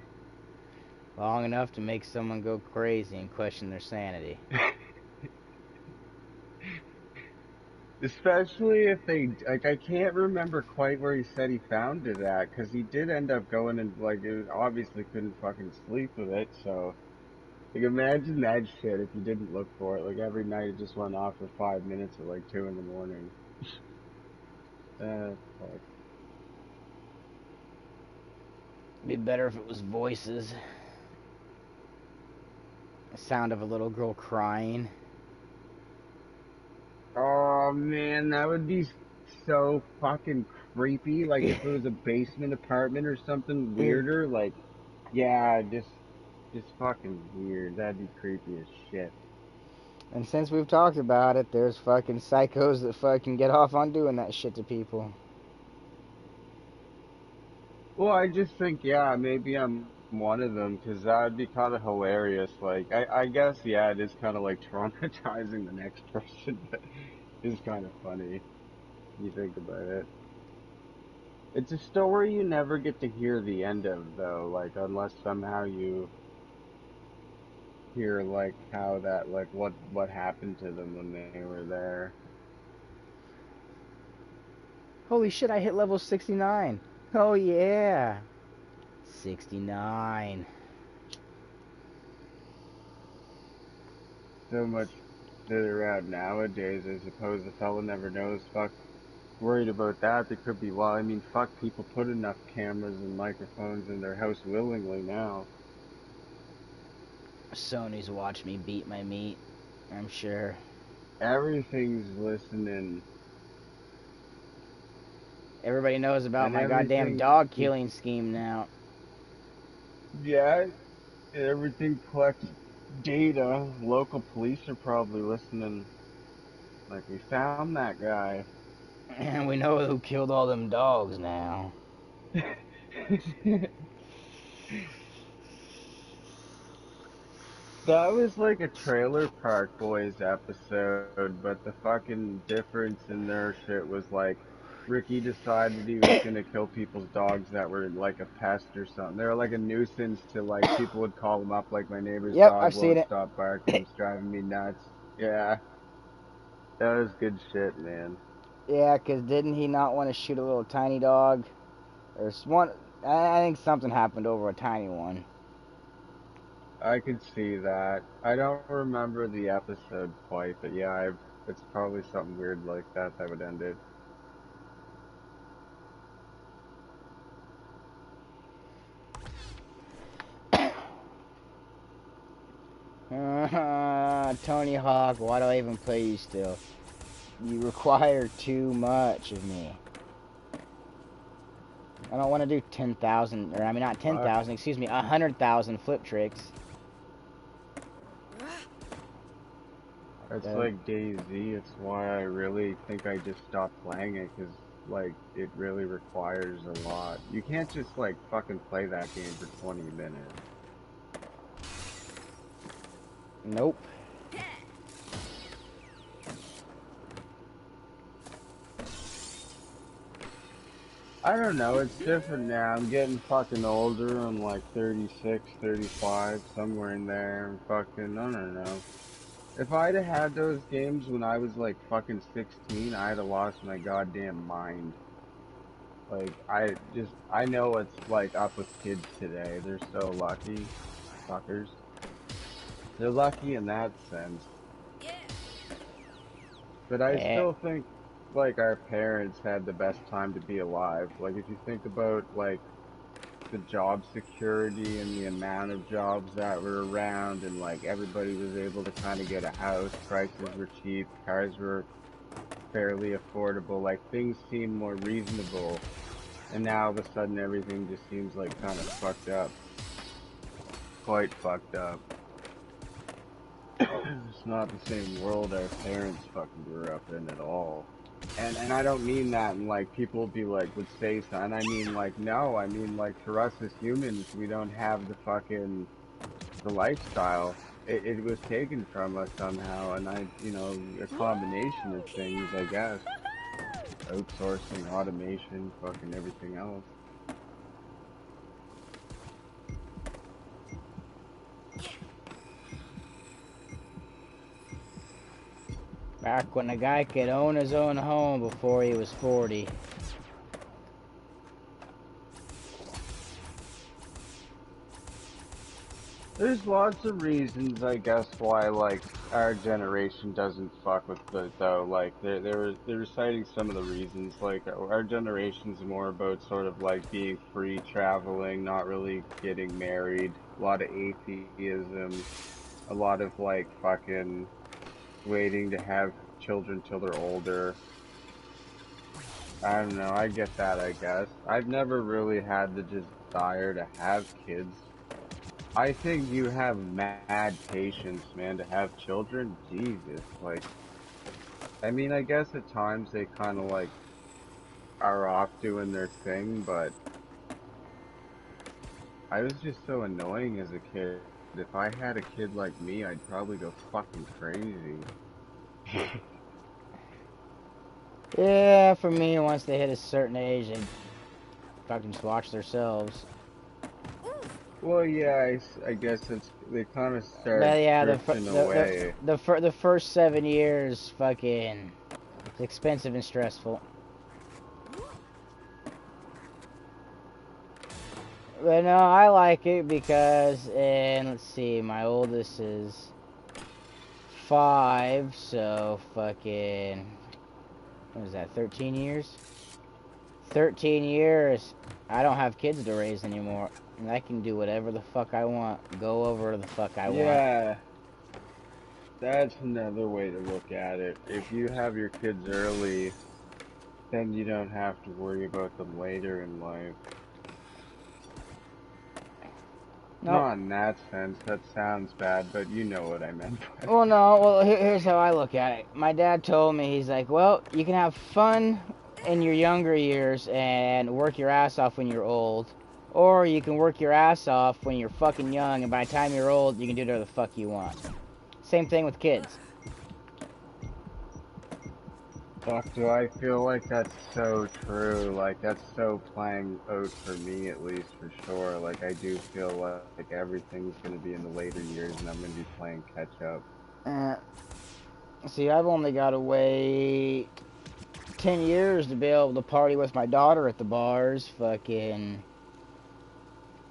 Speaker 1: Long enough to make someone go crazy and question their sanity.
Speaker 3: Especially if they like, I can't remember quite where he said he found it at, because he did end up going and like it obviously couldn't fucking sleep with it. So like, imagine that shit if you didn't look for it. Like every night it just went off for 5 minutes at like 2 in the morning. Fuck.
Speaker 1: Be better if it was voices. The sound of a little girl crying.
Speaker 3: Oh man, that would be so fucking creepy. Like if it was a basement apartment or something weirder. Like yeah, just fucking weird. That'd be creepy as shit.
Speaker 1: And since we've talked about it, there's fucking psychos that fucking get off on doing that shit to people.
Speaker 3: Well, I just think, yeah, maybe I'm one of them because that would be kind of hilarious. Like, I guess, yeah, it is kind of like traumatizing the next person, but it's kind of funny. You think about it. It's a story you never get to hear the end of, though, like, unless somehow you hear, like, how that, like, what happened to them when they were there.
Speaker 1: Holy shit, I hit level 69. Oh yeah. 69.
Speaker 3: So much that around nowadays, I suppose the fella never knows. Fuck worried about that. They could be, well, I mean, fuck, people put enough cameras and microphones in their house willingly now.
Speaker 1: Sony's watched me beat my meat, I'm sure.
Speaker 3: Everything's listening.
Speaker 1: Everybody knows about
Speaker 3: and
Speaker 1: my goddamn
Speaker 3: everything.
Speaker 1: dog killing scheme now.
Speaker 3: Yeah, everything collects data. Local police are probably listening. Like, we found that guy.
Speaker 1: And we know who killed all them dogs now.
Speaker 3: That was like a Trailer Park Boys episode, but the fucking difference in their shit was like Ricky decided he was gonna kill people's dogs that were like a pest or something. They were like a nuisance to like people would call them up like my neighbor's
Speaker 1: Yep,
Speaker 3: dog
Speaker 1: I've seen
Speaker 3: won't
Speaker 1: it.
Speaker 3: stop barking, it's driving me nuts. Yeah, that was good shit, man.
Speaker 1: Yeah, 'cause didn't he not want to shoot a little tiny dog? There's one. I think something happened over a tiny one.
Speaker 3: I could see that. I don't remember the episode quite, but yeah, it's probably something weird like that that would end it.
Speaker 1: Tony Hawk, why do I even play you still? You require too much of me. I don't want to do 10,000, or I mean not
Speaker 3: Fuck.
Speaker 1: 10,000, excuse me, 100,000 flip tricks.
Speaker 3: It's like DayZ. It's why I really think I just stopped playing it, because like it really requires a lot. You can't just like fucking play that game for 20 minutes.
Speaker 1: Nope.
Speaker 3: I don't know, it's different now. I'm getting fucking older. I'm like 36, 35, somewhere in there. I'm fucking, I don't know. If I'd have had those games when I was like fucking 16, I'd have lost my goddamn mind. Like, I know what's like up with kids today. They're so lucky. Fuckers. They're lucky in that sense. But I
Speaker 1: Eh,
Speaker 3: still think, like, our parents had the best time to be alive. Like, if you think about, like, the job security and the amount of jobs that were around, and, like, everybody was able to kind of get a house, prices were cheap, cars were fairly affordable, like, things seemed more reasonable. And now all of a sudden everything just seems like kind of fucked up. Quite fucked up. It's not the same world our parents fucking grew up in at all. And I don't mean that and like people be like would say something. I mean like no, I mean like for us as humans we don't have the fucking the lifestyle. It was taken from us somehow and I you know, a combination of things I guess. Outsourcing, automation, fucking everything else.
Speaker 1: back when a guy could own his own home before he was 40.
Speaker 3: There's lots of reasons, I guess, why like our generation doesn't fuck with it though. Like they're citing some of the reasons. Like our generation's more about sort of like being free, traveling, not really getting married. A lot of atheism, a lot of like fucking waiting to have children till they're older. I don't know. I get that, I guess. I've never really had the desire to have kids. I think you have mad patience, man, to have children. Jesus, like, I mean, I guess at times they kind of like are off doing their thing, but I was just so annoying as a kid. If I had a kid like me, I'd probably go fucking crazy.
Speaker 1: Yeah, for me, once they hit a certain age, they fucking just watch themselves.
Speaker 3: Well, yeah, I guess it's they kind of start
Speaker 1: But yeah,
Speaker 3: drifting away.
Speaker 1: the first 7 years, fucking, it's expensive and stressful. But no, I like it because, and let's see, my oldest is 5, so fucking, what is that, 13 years? 13 years, I don't have kids to raise anymore. And I can do whatever the fuck I want. Go over the fuck I want.
Speaker 3: Yeah, that's another way to look at it. If you have your kids early, Then you don't have to worry about them later in life.
Speaker 1: No.
Speaker 3: Not in that sense, that sounds bad, but you know what I meant by
Speaker 1: Well,
Speaker 3: that.
Speaker 1: no. Well, here's how I look at it. My dad told me, he's like, well, you can have fun in your younger years and work your ass off when you're old, or you can work your ass off when you're fucking young, and by the time you're old, you can do whatever the fuck you want. Same thing with kids.
Speaker 3: Fuck, do I feel like that's so true? Like, that's so playing out for me, at least, for sure. Like, I do feel like everything's gonna be in the later years and I'm gonna be playing catch up.
Speaker 1: Uh, See, I've only got to wait 10 years to be able to party with my daughter at the bars. Fucking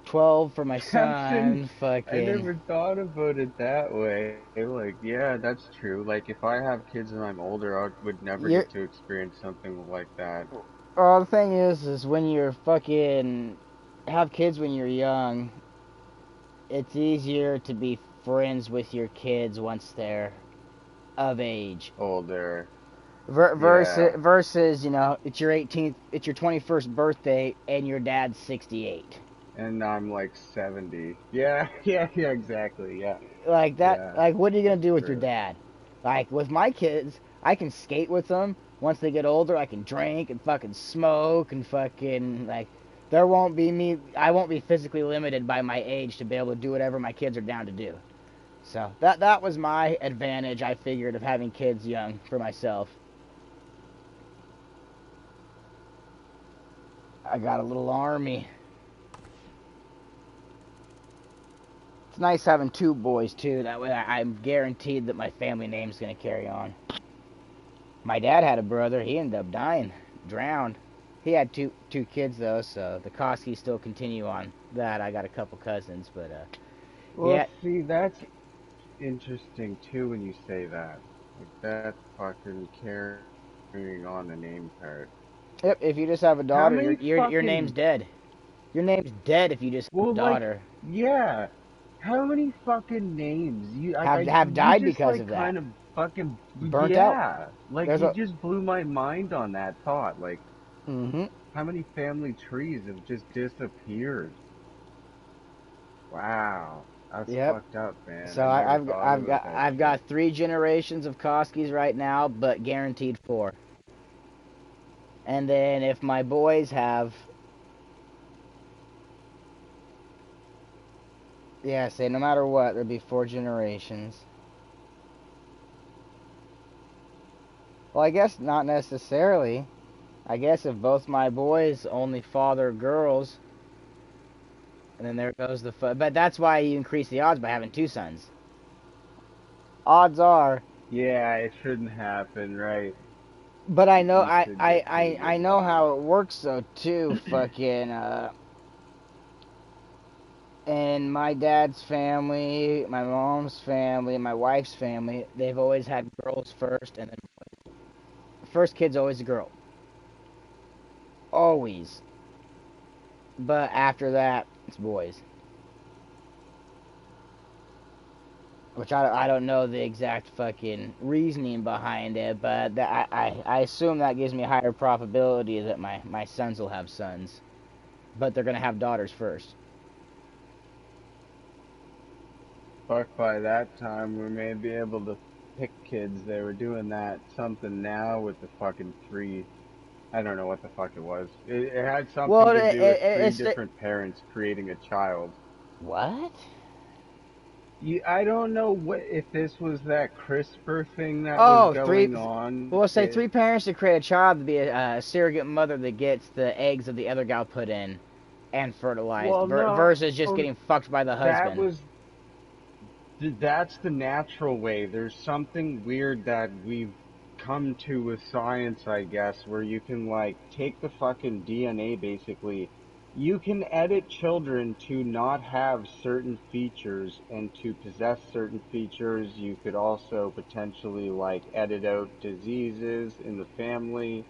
Speaker 1: 12 for my
Speaker 3: Actually,
Speaker 1: son.
Speaker 3: I
Speaker 1: Fucking.
Speaker 3: never thought about it that way. Like, yeah, that's true. Like, if I have kids and I'm older, I would never
Speaker 1: You're,
Speaker 3: get to experience something like that.
Speaker 1: well, the thing is when you're fucking. Have kids when you're young, it's easier to be friends with your kids once they're of age.
Speaker 3: Older.
Speaker 1: Versus,
Speaker 3: Yeah.
Speaker 1: it's your 18th, it's your 21st birthday, and your dad's 68.
Speaker 3: And I'm like 70. Yeah, yeah, exactly. Yeah,
Speaker 1: Like that,
Speaker 3: yeah,
Speaker 1: like what are you gonna
Speaker 3: that's
Speaker 1: do with your
Speaker 3: true.
Speaker 1: dad? Like with my kids, I can skate with them. Once they get older, I can drink and fucking smoke and fucking like. There won't be me. I won't be physically limited by my age to be able to do whatever my kids are down to do. So that was my advantage. I figured of having kids young for myself. I got a little army. It's nice having two boys too. That way I'm guaranteed that my family name's gonna carry on. My dad had a brother. He ended up dying, drowned. He had two kids though, so the Koskis still continue on that. I got a couple cousins, but
Speaker 3: Well,
Speaker 1: yeah,
Speaker 3: see, that's interesting too when you say that. Like that fucking carrying on the name part.
Speaker 1: yep. If you just have a
Speaker 3: How
Speaker 1: daughter,
Speaker 3: many
Speaker 1: your name's
Speaker 3: fucking,
Speaker 1: dead. Your name's dead if you just have
Speaker 3: well,
Speaker 1: a
Speaker 3: like,
Speaker 1: daughter.
Speaker 3: yeah, how many fucking names?
Speaker 1: Have
Speaker 3: You
Speaker 1: died
Speaker 3: just
Speaker 1: because
Speaker 3: like
Speaker 1: of that.
Speaker 3: kind of fucking,
Speaker 1: Burnt out.
Speaker 3: yeah. Like,
Speaker 1: There's
Speaker 3: you
Speaker 1: a.
Speaker 3: just blew my mind on that thought. Like,
Speaker 1: Mm-hmm.
Speaker 3: how many family trees have just disappeared? Wow, that's
Speaker 1: Yep.
Speaker 3: fucked up, man.
Speaker 1: So
Speaker 3: I never thought about that
Speaker 1: I've
Speaker 3: shit.
Speaker 1: got three generations of Koskis right now, but guaranteed four. And then if my boys have, yeah, say no matter what, there'll be four generations. Well, I guess not necessarily. I guess if both my boys only father girls, and then there goes but that's why you increase the odds by having two sons. Odds are,
Speaker 3: Yeah, it shouldn't happen, right?
Speaker 1: but
Speaker 3: You should get pretty
Speaker 1: I
Speaker 3: good
Speaker 1: know
Speaker 3: odds.
Speaker 1: how it works though too. Fucking and my dad's family, my mom's family, my wife's family, they've always had girls first, and then first kid's always a girl, always. But after that, it's boys. Which I don't know the exact fucking reasoning behind it, but I assume that gives me a higher probability that my sons will have sons. But they're going to have daughters first.
Speaker 3: Fuck, by that time we may be able to pick kids. They were doing that something now with the fucking three. I don't know what the fuck it was. It had
Speaker 1: Well,
Speaker 3: something to do with three
Speaker 1: it's...
Speaker 3: different parents creating a child.
Speaker 1: What?
Speaker 3: I don't know what if this was that CRISPR thing that was
Speaker 1: Oh, three...
Speaker 3: going on.
Speaker 1: Well, say three parents to create a child to be a surrogate mother that gets the eggs that the other gal put in and fertilized
Speaker 3: Well, no,
Speaker 1: versus just getting fucked by the
Speaker 3: that
Speaker 1: husband.
Speaker 3: was that's the natural way. There's something weird that we've come to with science, I guess, where you can like take the fucking DNA basically. You can edit children to not have certain features and to possess certain features. You could also potentially like edit out diseases in the family.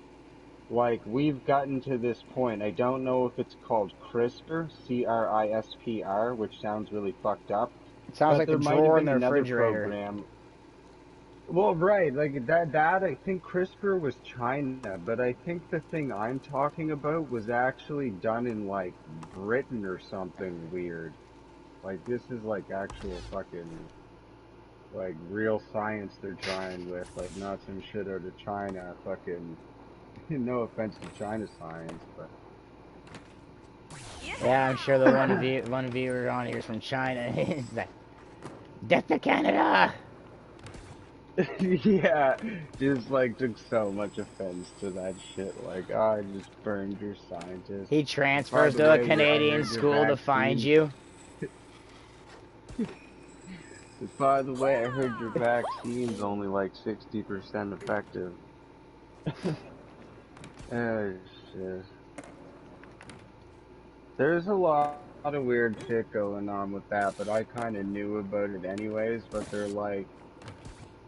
Speaker 3: Like we've gotten to this point. I don't know if it's called CRISPR, CRISPR, which sounds really fucked up,
Speaker 1: It sounds
Speaker 3: but
Speaker 1: like the
Speaker 3: there might have
Speaker 1: drawer in
Speaker 3: been
Speaker 1: the
Speaker 3: another
Speaker 1: refrigerator.
Speaker 3: program. Well, right, like that I think CRISPR was China, but I think the thing I'm talking about was actually done in like Britain or something weird. Like this is like actual fucking like real science they're trying with, like not some shit out of China, fucking no offense to China science, but
Speaker 1: Yeah, I'm sure the one viewer on here is from China. He's like, death to Canada!
Speaker 3: yeah, just like took so much offense to that shit. Like, oh, I just burned your scientist.
Speaker 1: He
Speaker 3: By
Speaker 1: transfers
Speaker 3: the
Speaker 1: to a
Speaker 3: way, I
Speaker 1: Canadian
Speaker 3: heard your
Speaker 1: school to find
Speaker 3: vaccine.
Speaker 1: you.
Speaker 3: By the way, I heard your vaccine's only like 60% effective. Oh shit. There's a lot of weird shit going on with that, but I kind of knew about it anyways. But they're like,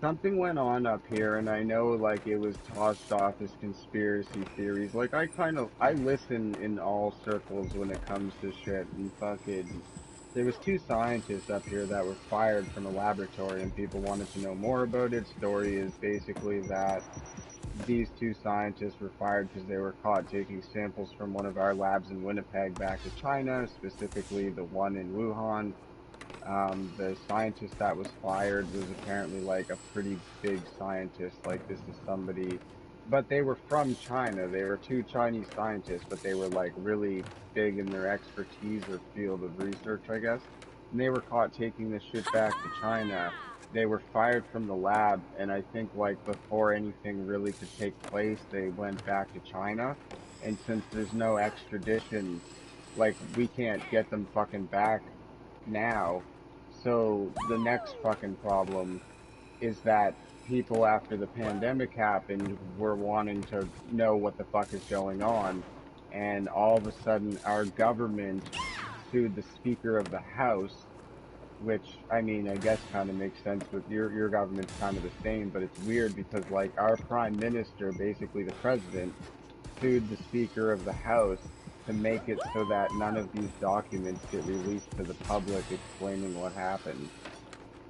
Speaker 3: something went on up here, and I know like it was tossed off as conspiracy theories. Like I listen in all circles when it comes to shit, and fucking there was two scientists up here that were fired from a laboratory, and people wanted to know more about it. Story is basically that these two scientists were fired because they were caught taking samples from one of our labs in Winnipeg back to China, specifically the one in Wuhan. The scientist that was fired was apparently like a pretty big scientist. Like this is somebody, but they were from China. They were two Chinese scientists, but they were like really big in their expertise or field of research, I guess. And they were caught taking this shit back to China. They were fired from the lab, and I think like before anything really could take place, they went back to China. And since there's no extradition, like we can't get them fucking back now. So the next fucking problem is that people after the pandemic happened were wanting to know what the fuck is going on. And all of a sudden our government sued the Speaker of the House, which I mean I guess kind of makes sense with your government's kind of the same, but it's weird because like our prime minister, basically the president, sued the Speaker of the House to make it so that none of these documents get released to the public explaining what happened.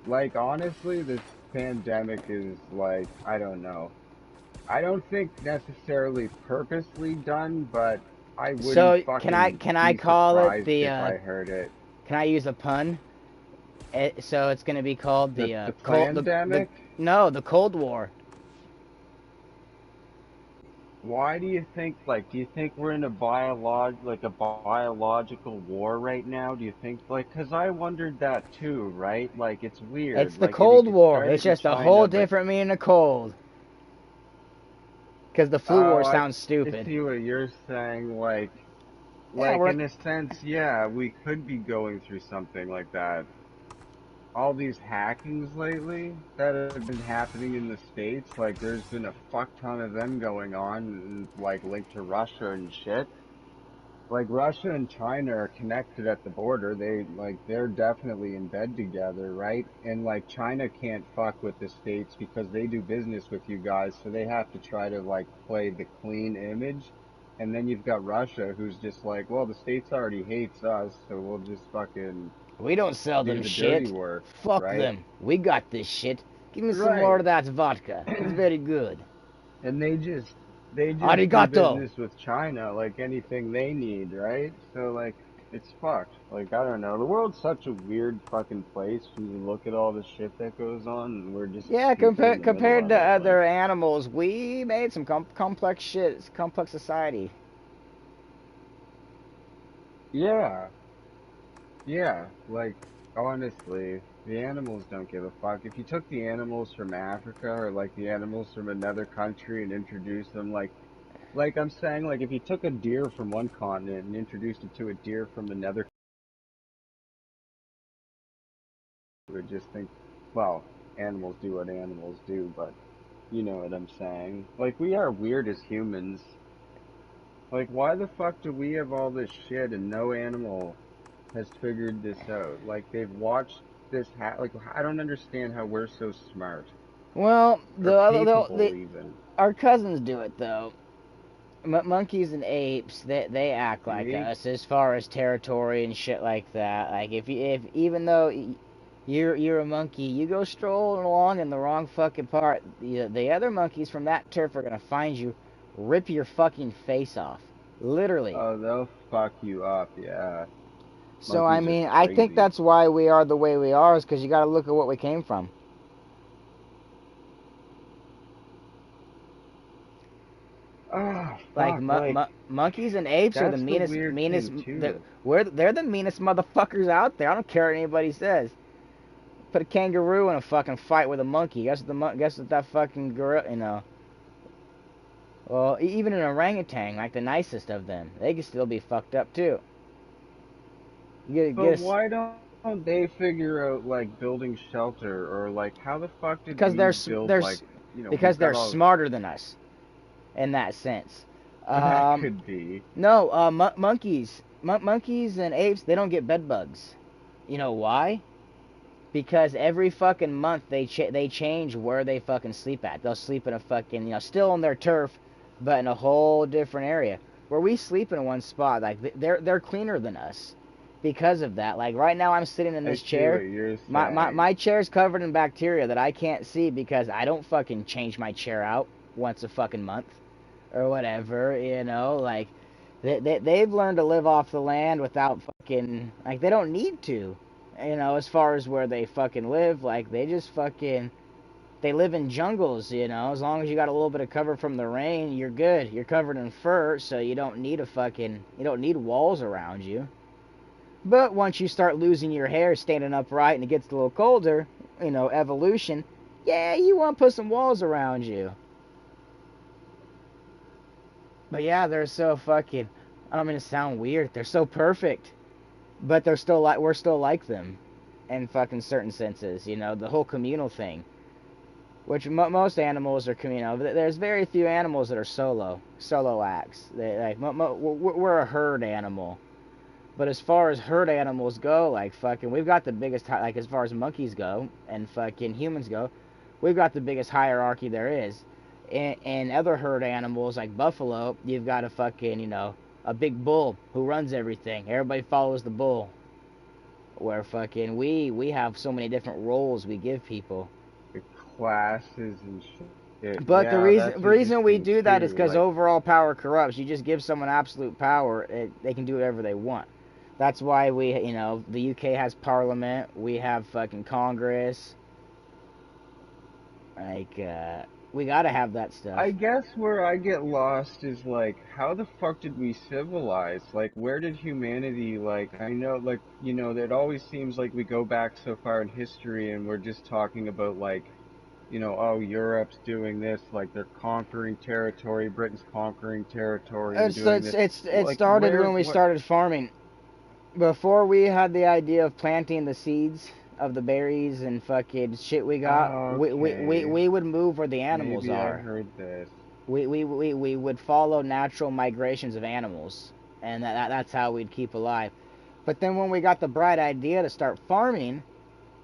Speaker 3: Like, honestly, this pandemic is like, I don't know. I don't think necessarily purposely done, but I wouldn't
Speaker 1: So
Speaker 3: fucking
Speaker 1: can I
Speaker 3: be
Speaker 1: call it
Speaker 3: surprised
Speaker 1: the
Speaker 3: if I heard it.
Speaker 1: can I use a pun? So it's gonna be called
Speaker 3: The
Speaker 1: the
Speaker 3: the
Speaker 1: cold the
Speaker 3: pandemic?
Speaker 1: no, the Cold War.
Speaker 3: Why do you think, like, do you think we're in a like a biological war right now? Do you think, like, cause I wondered that too, right? Like, it's
Speaker 1: It's
Speaker 3: weird.
Speaker 1: the
Speaker 3: Like,
Speaker 1: Cold
Speaker 3: it
Speaker 1: War. It's
Speaker 3: started in
Speaker 1: just a whole
Speaker 3: China, but,
Speaker 1: different meaning of cold. Because the flu war
Speaker 3: oh,
Speaker 1: sounds
Speaker 3: I
Speaker 1: stupid.
Speaker 3: see what you're saying.
Speaker 1: Yeah,
Speaker 3: Like, in a sense, yeah, we could be going through something like that. All these hackings lately that have been happening in the States, like, there's been a fuck ton of them going on, like, linked to Russia and shit. Like Russia and China are connected at the border. They're definitely in bed together, right? And like China can't fuck with the States because they do business with you guys, so they have to try to like play the clean image. And then you've got Russia who's just like, well, the States already hates us, so we'll just fucking
Speaker 1: we don't sell
Speaker 3: do
Speaker 1: them
Speaker 3: the dirty
Speaker 1: shit.
Speaker 3: work,
Speaker 1: Fuck
Speaker 3: right?
Speaker 1: them. We got this shit. Give me some more
Speaker 3: Right.
Speaker 1: of that vodka. It's very good.
Speaker 3: And they just do
Speaker 1: Arigato.
Speaker 3: business with China like anything they need, right? So like it's fucked. Like I don't know. The world's such a weird fucking place when you look at all the shit that goes on and we're just
Speaker 1: Yeah,
Speaker 3: people in the middle
Speaker 1: compared
Speaker 3: of
Speaker 1: to
Speaker 3: it. Like
Speaker 1: other animals, we made some complex shit. It's a complex society.
Speaker 3: yeah. Yeah. Like honestly, the animals don't give a fuck. If you took the animals from Africa or like the animals from another country and introduced them like I'm saying, like if you took a deer from one continent and introduced it to a deer from another would just think, well, animals do what animals do, but you know what I'm saying. Like, we are weird as humans. Like, why the fuck do we have all this shit and no animal has figured this out? Like, they've watched this like, I don't understand how we're so smart.
Speaker 1: Well,
Speaker 3: Or capable, even.
Speaker 1: our cousins do it though. Monkeys and apes, they act like
Speaker 3: See?
Speaker 1: us as far as territory and shit like that. Like if even though You're a monkey. You go strolling along in the wrong fucking part. The other monkeys from that turf are gonna find you, rip your fucking face off, literally.
Speaker 3: Oh, they'll fuck you up, yeah.
Speaker 1: So I
Speaker 3: Monkeys are
Speaker 1: mean, I think
Speaker 3: crazy.
Speaker 1: that's why we are the way we are, is because you got to look at what we came from.
Speaker 3: Oh,
Speaker 1: Like
Speaker 3: fuck, like,
Speaker 1: monkeys and apes are the
Speaker 3: that's the
Speaker 1: meanest,
Speaker 3: weird
Speaker 1: meanest.
Speaker 3: thing, too.
Speaker 1: They're the meanest motherfuckers out there. I don't care what anybody says. Put a kangaroo in a fucking fight with a monkey. Guess what that fucking gorilla, Well, even an orangutan, like the nicest of them, they can still be fucked up too. You
Speaker 3: But
Speaker 1: get a,
Speaker 3: why don't they figure out, like, building shelter, or, like, how the fuck did
Speaker 1: because
Speaker 3: we build, like,
Speaker 1: because
Speaker 3: we've
Speaker 1: they're
Speaker 3: got all...
Speaker 1: smarter than us in that sense.
Speaker 3: That
Speaker 1: Um,
Speaker 3: could be.
Speaker 1: no, monkeys and apes, they don't get bed bugs. You know why? Because every fucking month they change where they fucking sleep at. They'll sleep in a fucking still on their turf, but in a whole different area. Where we sleep in one spot, like they're cleaner than us, because of that. Like right now, I'm sitting in
Speaker 3: I
Speaker 1: this
Speaker 3: see what
Speaker 1: chair.
Speaker 3: you're
Speaker 1: My
Speaker 3: saying.
Speaker 1: chair's covered in bacteria that I can't see because I don't fucking change my chair out once a fucking month or whatever. Like they've learned to live off the land without fucking like they don't need to. As far as where they fucking live, like they just fucking they live in jungles. As long as you got a little bit of cover from the rain, you're good. You're covered in fur, so you don't need walls around you. But once you start losing your hair standing upright and it gets a little colder, evolution, yeah, you want to put some walls around you. But yeah, they're so fucking. I don't mean to sound weird. They're so perfect, but we're still like them, in fucking certain senses. The whole communal thing, which most animals are communal. There's very few animals that are solo acts. We're a herd animal. But as far as herd animals go, like fucking, we've got the biggest like as far as monkeys go and fucking humans go, we've got the biggest hierarchy there is. And other herd animals like buffalo, you've got a fucking a big bull who runs everything. Everybody follows the bull. Where fucking we have so many different roles we give people.
Speaker 3: The classes and shit.
Speaker 1: But
Speaker 3: Yeah, that's
Speaker 1: the reason we
Speaker 3: interesting,
Speaker 1: do that is
Speaker 3: too.
Speaker 1: because
Speaker 3: Like,
Speaker 1: overall power corrupts. You just give someone absolute power, they can do whatever they want. That's why the UK has Parliament. We have fucking Congress. Like, we gotta have that stuff.
Speaker 3: I guess where I get lost is like, how the fuck did we civilize? Like, where did humanity, like, I know, like, it always seems like we go back so far in history and we're just talking about, like, oh, Europe's doing this, like, they're conquering territory, Britain's conquering territory and doing this.
Speaker 1: It
Speaker 3: Like,
Speaker 1: started when we started farming. Before we had the idea of planting the seeds of the berries and fucking shit we got,
Speaker 3: okay,
Speaker 1: we would move where the animals
Speaker 3: maybe I
Speaker 1: are.
Speaker 3: heard this.
Speaker 1: We would follow natural migrations of animals, and that's how we'd keep alive. But then when we got the bright idea to start farming,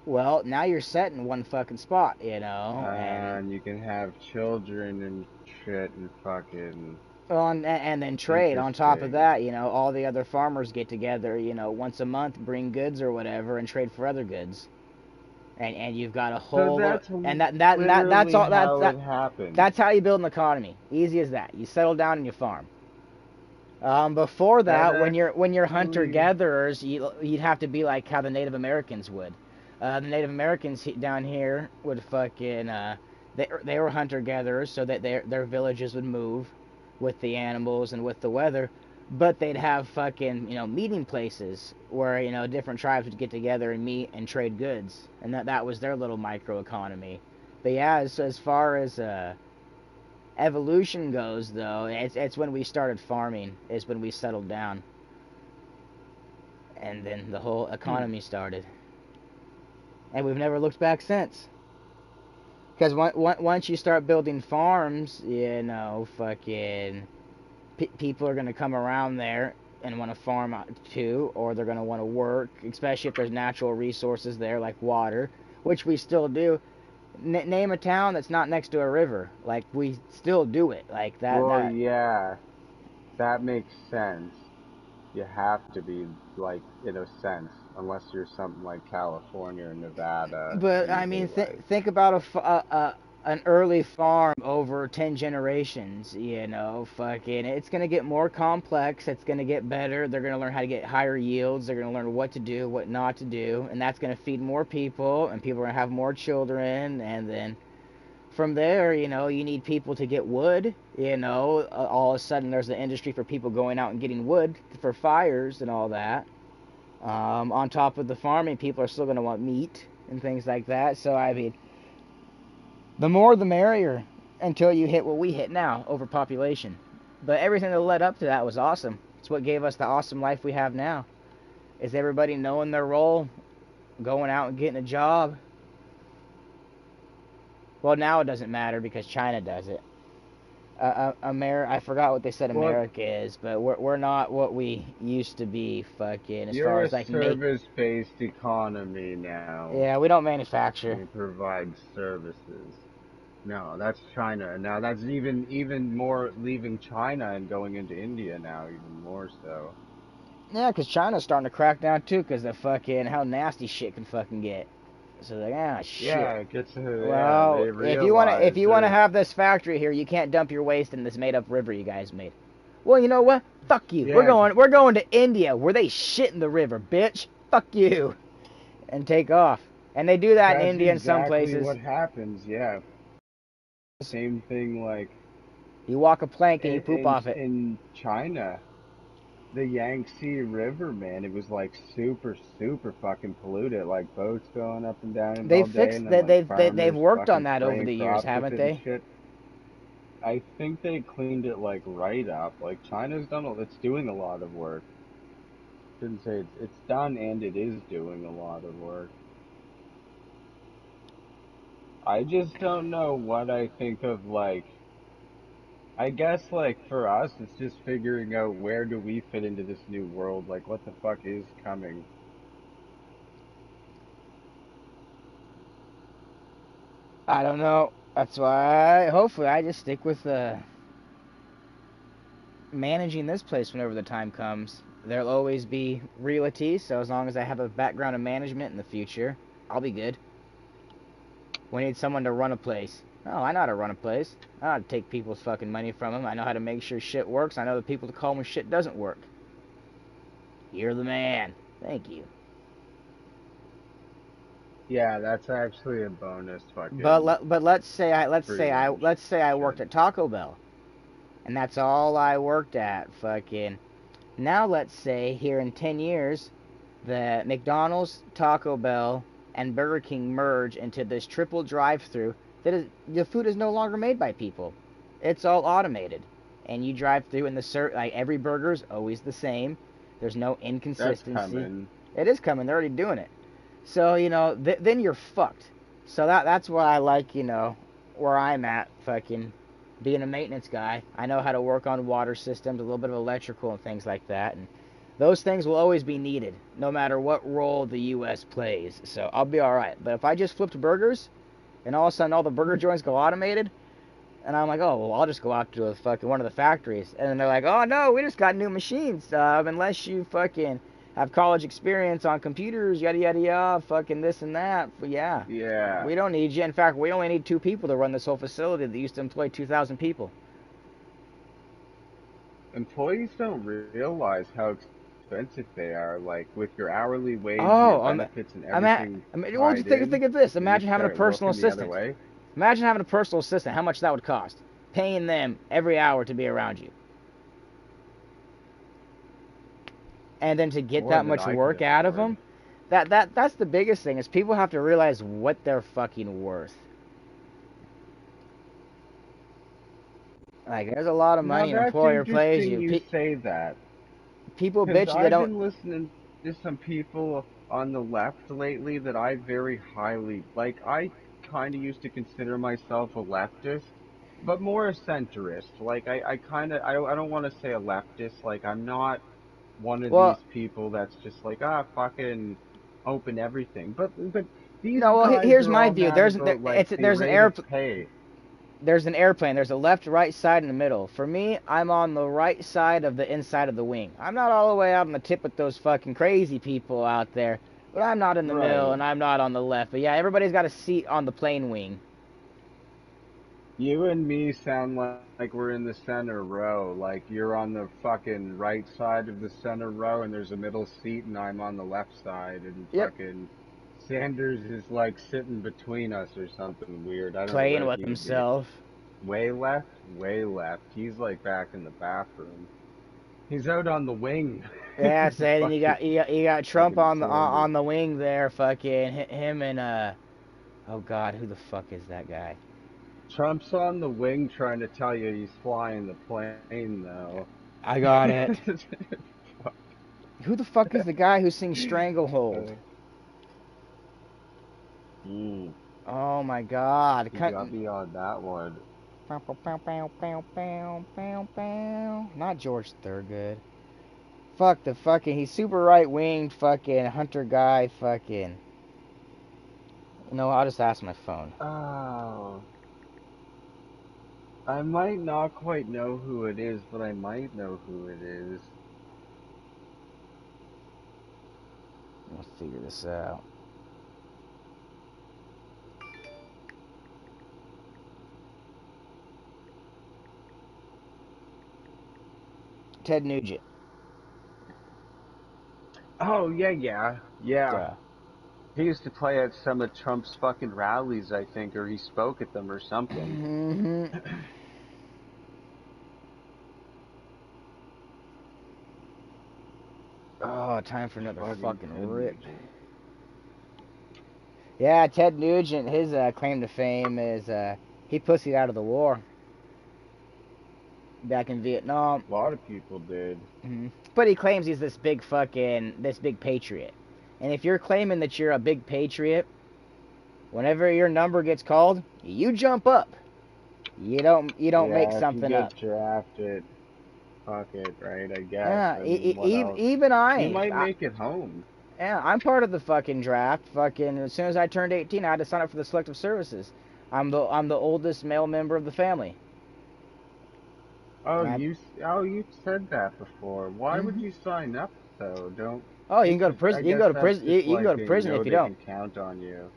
Speaker 1: well, now you're set in one fucking spot, and
Speaker 3: And you can have children and shit and fucking
Speaker 1: and then trade on top of
Speaker 3: interesting.
Speaker 1: that. All the other farmers get together, once a month, bring goods or whatever, and trade for other goods. And you've got a
Speaker 3: So
Speaker 1: whole
Speaker 3: that's
Speaker 1: that's
Speaker 3: literally
Speaker 1: all
Speaker 3: how it happened.
Speaker 1: that's how you build an economy. Easy as that. You settle down and you farm. Before
Speaker 3: That
Speaker 1: that, when you're hunter
Speaker 3: actually,
Speaker 1: gatherers, you'd have to be like how the Native Americans would. The Native Americans down here would fucking they were hunter gatherers, so that their villages would move with the animals and with the weather, but they'd have fucking meeting places where different tribes would get together and meet and trade goods, and that was their little micro economy. But yeah, as far as evolution goes, though, it's when we started farming is when we settled down, and then the whole
Speaker 3: hmm,
Speaker 1: economy started, and we've never looked back since. Because once you start building farms, fucking people are gonna come around there and want to farm too, or they're gonna want to work, especially if there's natural resources there like water, which we still do. Name a town that's not next to a river. Like we still do it. Like
Speaker 3: well,
Speaker 1: that.
Speaker 3: yeah, that makes sense. You have to be, like, in a sense. unless you're something like California or Nevada,
Speaker 1: But I
Speaker 3: usually
Speaker 1: mean,
Speaker 3: like.
Speaker 1: think about an early farm over 10 generations. Fucking, it's gonna get more complex. It's gonna get better. They're gonna learn how to get higher yields. They're gonna learn what to do, what not to do, and that's gonna feed more people, and people are gonna have more children, and then from there, you need people to get wood. All of a sudden there's an industry for people going out and getting wood for fires and all that. On top of the farming, people are still going to want meat and things like that. So, I mean, the more the merrier until you hit what we hit now, overpopulation. But everything that led up to that was awesome. It's what gave us the awesome life we have now. Is everybody knowing their role, going out and getting a job. Well, now it doesn't matter because China does it. I forgot what they said
Speaker 3: Well,
Speaker 1: America is, but we're not what we used to be, fucking, as far
Speaker 3: you're a
Speaker 1: as like make.
Speaker 3: service-based economy now.
Speaker 1: Yeah, we don't manufacture.
Speaker 3: You provide services. No, that's China. Now that's even more leaving China and going into India now, even more so.
Speaker 1: Yeah, because China's starting to crack down too, because of fucking how nasty shit can fucking get. So like, shit.
Speaker 3: Yeah, it gets yeah,
Speaker 1: Well,
Speaker 3: they
Speaker 1: if
Speaker 3: realize
Speaker 1: you wanna
Speaker 3: there's
Speaker 1: have this factory here, you can't dump your waste in this made up river you guys made. Well, you know what? Fuck you.
Speaker 3: yeah,
Speaker 1: We're going to India where they shit in the river, bitch. Fuck you. And take off. And they do that in
Speaker 3: that's
Speaker 1: India and some
Speaker 3: exactly
Speaker 1: places.
Speaker 3: what happens. Yeah, same thing like
Speaker 1: You walk a plank and you poop
Speaker 3: in
Speaker 1: off it.
Speaker 3: in China. The Yangtze River, man, it was like super fucking polluted. Like boats going up and down it
Speaker 1: They
Speaker 3: all day,
Speaker 1: fixed
Speaker 3: and then
Speaker 1: that.
Speaker 3: like
Speaker 1: They've
Speaker 3: farmers
Speaker 1: worked on
Speaker 3: fucking
Speaker 1: that over
Speaker 3: spraying
Speaker 1: the years,
Speaker 3: crops with
Speaker 1: haven't
Speaker 3: it and
Speaker 1: they?
Speaker 3: shit. I think they cleaned it like right up. Like China's done, it's doing a lot of work. Shouldn't say it's done, and it is doing a lot of work. I just don't know what I think of like. I guess like for us, it's just figuring out where do we fit into this new world. Like what the fuck is coming.
Speaker 1: I don't know. That's why hopefully I just stick with managing this place whenever the time comes. There'll always be realty, so as long as I have a background in management in the future, I'll be good. We need someone to run a place. Oh, I know how to run a place. I know how to take people's fucking money from them. I know how to make sure shit works. I know the people to call when shit doesn't work. You're the man. Thank you.
Speaker 3: Yeah, that's actually a bonus fucking
Speaker 1: But let's say
Speaker 3: privilege.
Speaker 1: I worked
Speaker 3: Shit.
Speaker 1: at Taco Bell, and that's all I worked at. Fucking. Now let's say here in 10 years, that McDonald's, Taco Bell, and Burger King merge into this triple drive-through. That is, the food is no longer made by people. It's all automated, and you drive through, and like every burger's always the same. There's no
Speaker 3: That's
Speaker 1: inconsistency.
Speaker 3: coming.
Speaker 1: It is coming. They're already doing it. So then you're fucked. So that's why I like where I'm at. Fucking being a maintenance guy, I know how to work on water systems, a little bit of electrical and things like that, and those things will always be needed, no matter what role the U.S. plays. So I'll be all right. But if I just flipped burgers, and all of a sudden all the burger joints go automated, and I'm like, oh well, I'll just go out to fucking one of the factories, and then they're like, oh no, we just got new machines. Unless you fucking have college experience on computers, yada yada yada, fucking this and that. But yeah,
Speaker 3: Yeah.
Speaker 1: we don't need you. In fact, we only need 2 people to run this whole facility that used to employ 2,000 people.
Speaker 3: Employees don't realize how expensive they are. Like with your hourly wage, your
Speaker 1: Oh,
Speaker 3: benefits, and
Speaker 1: I'm
Speaker 3: everything
Speaker 1: well,
Speaker 3: tied
Speaker 1: just
Speaker 3: in,
Speaker 1: think of this.
Speaker 3: and you
Speaker 1: Imagine having a
Speaker 3: start
Speaker 1: personal
Speaker 3: looking the other
Speaker 1: assistant.
Speaker 3: way.
Speaker 1: Imagine having a personal assistant. How much that would cost? Paying them every hour to be around you, and then to get
Speaker 3: More
Speaker 1: that
Speaker 3: than
Speaker 1: much
Speaker 3: I could
Speaker 1: work out of
Speaker 3: afford.
Speaker 1: them. That's the biggest thing is people have to realize what they're fucking worth. Like there's a lot of
Speaker 3: Now
Speaker 1: money an
Speaker 3: that's
Speaker 1: employer pays
Speaker 3: interesting
Speaker 1: you.
Speaker 3: you say that.
Speaker 1: People
Speaker 3: Because
Speaker 1: bitch they
Speaker 3: I've
Speaker 1: don't.
Speaker 3: been listening to some people on the left lately that I very highly like. I kind of used to consider myself a leftist, but more a centrist. Like I kind of I don't want to say a leftist. Like I'm not one of these
Speaker 1: Well,
Speaker 3: people that's just like fucking open everything. But these
Speaker 1: no. Well,
Speaker 3: guys
Speaker 1: here's
Speaker 3: are
Speaker 1: my
Speaker 3: all
Speaker 1: view.
Speaker 3: mad about like the
Speaker 1: There's an
Speaker 3: rate of
Speaker 1: air.
Speaker 3: pay.
Speaker 1: there's an airplane. There's a left, right side, and the middle. For me, I'm on the right side of the inside of the wing. I'm not all the way out on the tip with those fucking crazy people out there. But I'm not in the middle,
Speaker 3: Right.
Speaker 1: and I'm not on the left. But yeah, everybody's got a seat on the plane wing.
Speaker 3: You and me sound like we're in the center row. Like you're on the fucking right side of the center row and there's a middle seat and I'm on the left side and
Speaker 1: Yep.
Speaker 3: fucking Sanders is like sitting between us or something weird. I don't know
Speaker 1: Playing
Speaker 3: where
Speaker 1: with
Speaker 3: he would be.
Speaker 1: himself.
Speaker 3: Way left? Way left. He's like back in the bathroom. He's out on the wing.
Speaker 1: Yeah, say then
Speaker 3: Fucking
Speaker 1: you got Trump
Speaker 3: fucking
Speaker 1: on the
Speaker 3: Sanders.
Speaker 1: on the wing there, fucking him and oh god, who the fuck is that guy?
Speaker 3: Trump's on the wing trying to tell you he's flying the plane though.
Speaker 1: I got it. Who the fuck is the guy who sings Stranglehold?
Speaker 3: Mm,
Speaker 1: Oh my god.
Speaker 3: you got me on that one.
Speaker 1: Not George Thurgood. Fuck the fucking, he's super right winged fucking hunter guy fucking. No, I'll just ask my phone.
Speaker 3: Oh. I might not quite know who it is, but I might know who it is.
Speaker 1: Let's figure this out. Ted Nugent.
Speaker 3: Oh, yeah.
Speaker 1: Duh.
Speaker 3: He used to play at some of Trump's fucking rallies, I think, or he spoke at them or something.
Speaker 1: hmm Oh, time for another fucking
Speaker 3: Ted
Speaker 1: rip.
Speaker 3: Nugent.
Speaker 1: Yeah, Ted Nugent, his claim to fame is he pussied out of the war back in Vietnam.
Speaker 3: A lot of people did.
Speaker 1: But he claims he's this big patriot. And if you're claiming that you're a big patriot, whenever your number gets called, you jump up. You don't make
Speaker 3: Yeah, if you
Speaker 1: something up.
Speaker 3: get drafted, fuck it, right? I guess.
Speaker 1: Yeah,
Speaker 3: I mean, what else?
Speaker 1: even I
Speaker 3: He
Speaker 1: ain't.
Speaker 3: might make it home.
Speaker 1: Yeah, I'm part of the fucking draft. Fucking as soon as I turned 18, I had to sign up for the selective services. I'm the oldest male member of the family.
Speaker 3: Oh,
Speaker 1: I,
Speaker 3: you said that before. Why would
Speaker 1: hmm
Speaker 3: you sign up though? Don't.
Speaker 1: Oh, you can
Speaker 3: It's
Speaker 1: go to
Speaker 3: just, I
Speaker 1: prison. You can
Speaker 3: guess
Speaker 1: go to
Speaker 3: that's
Speaker 1: prison. You
Speaker 3: just
Speaker 1: can go
Speaker 3: like
Speaker 1: to
Speaker 3: they
Speaker 1: prison
Speaker 3: know
Speaker 1: if you
Speaker 3: they
Speaker 1: don't.
Speaker 3: can count on you.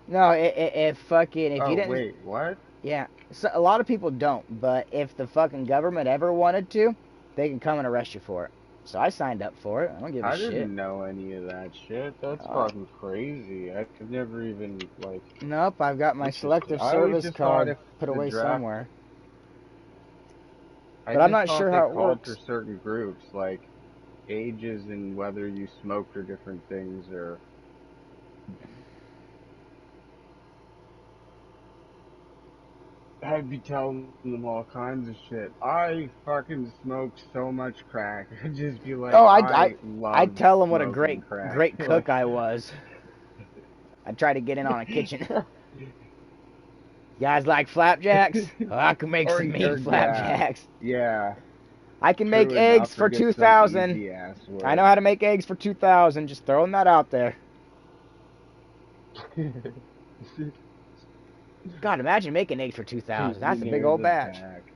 Speaker 1: No, if fucking if you
Speaker 3: Oh,
Speaker 1: didn't.
Speaker 3: wait, what?
Speaker 1: Yeah, so a lot of people don't. But if the fucking government ever wanted to, they can come and arrest you for it. So I signed up for it. I don't give a
Speaker 3: I
Speaker 1: shit.
Speaker 3: didn't know any of that shit. That's
Speaker 1: Oh,
Speaker 3: fucking crazy. I've never even, like,
Speaker 1: nope, I've got my
Speaker 3: interesting.
Speaker 1: selective
Speaker 3: I always
Speaker 1: service
Speaker 3: just thought
Speaker 1: card
Speaker 3: if
Speaker 1: put
Speaker 3: the
Speaker 1: away
Speaker 3: draft,
Speaker 1: somewhere.
Speaker 3: I
Speaker 1: But I'm
Speaker 3: just
Speaker 1: not
Speaker 3: thought
Speaker 1: sure
Speaker 3: they
Speaker 1: how it
Speaker 3: called for
Speaker 1: works.
Speaker 3: certain groups, like ages and whether you smoked or different things, or I'd be telling them all kinds of shit. I fucking smoked so much crack. I'd just be like,
Speaker 1: Oh,
Speaker 3: I
Speaker 1: I'd
Speaker 3: love
Speaker 1: tell them what a
Speaker 3: smoking crack.
Speaker 1: great
Speaker 3: Like,
Speaker 1: cook I was. I'd try to get in on a kitchen. You guys like flapjacks? Oh, I can make some mean
Speaker 3: or yeah,
Speaker 1: flapjacks.
Speaker 3: yeah,
Speaker 1: I can make
Speaker 3: true
Speaker 1: eggs
Speaker 3: enough. Or
Speaker 1: for
Speaker 3: get some
Speaker 1: 2,000.
Speaker 3: easy ass
Speaker 1: I know
Speaker 3: work.
Speaker 1: how to make eggs for 2,000. Just throwing that out there. God, imagine making eggs for 2,000. That's a big
Speaker 3: Near
Speaker 1: old
Speaker 3: the
Speaker 1: batch.
Speaker 3: back.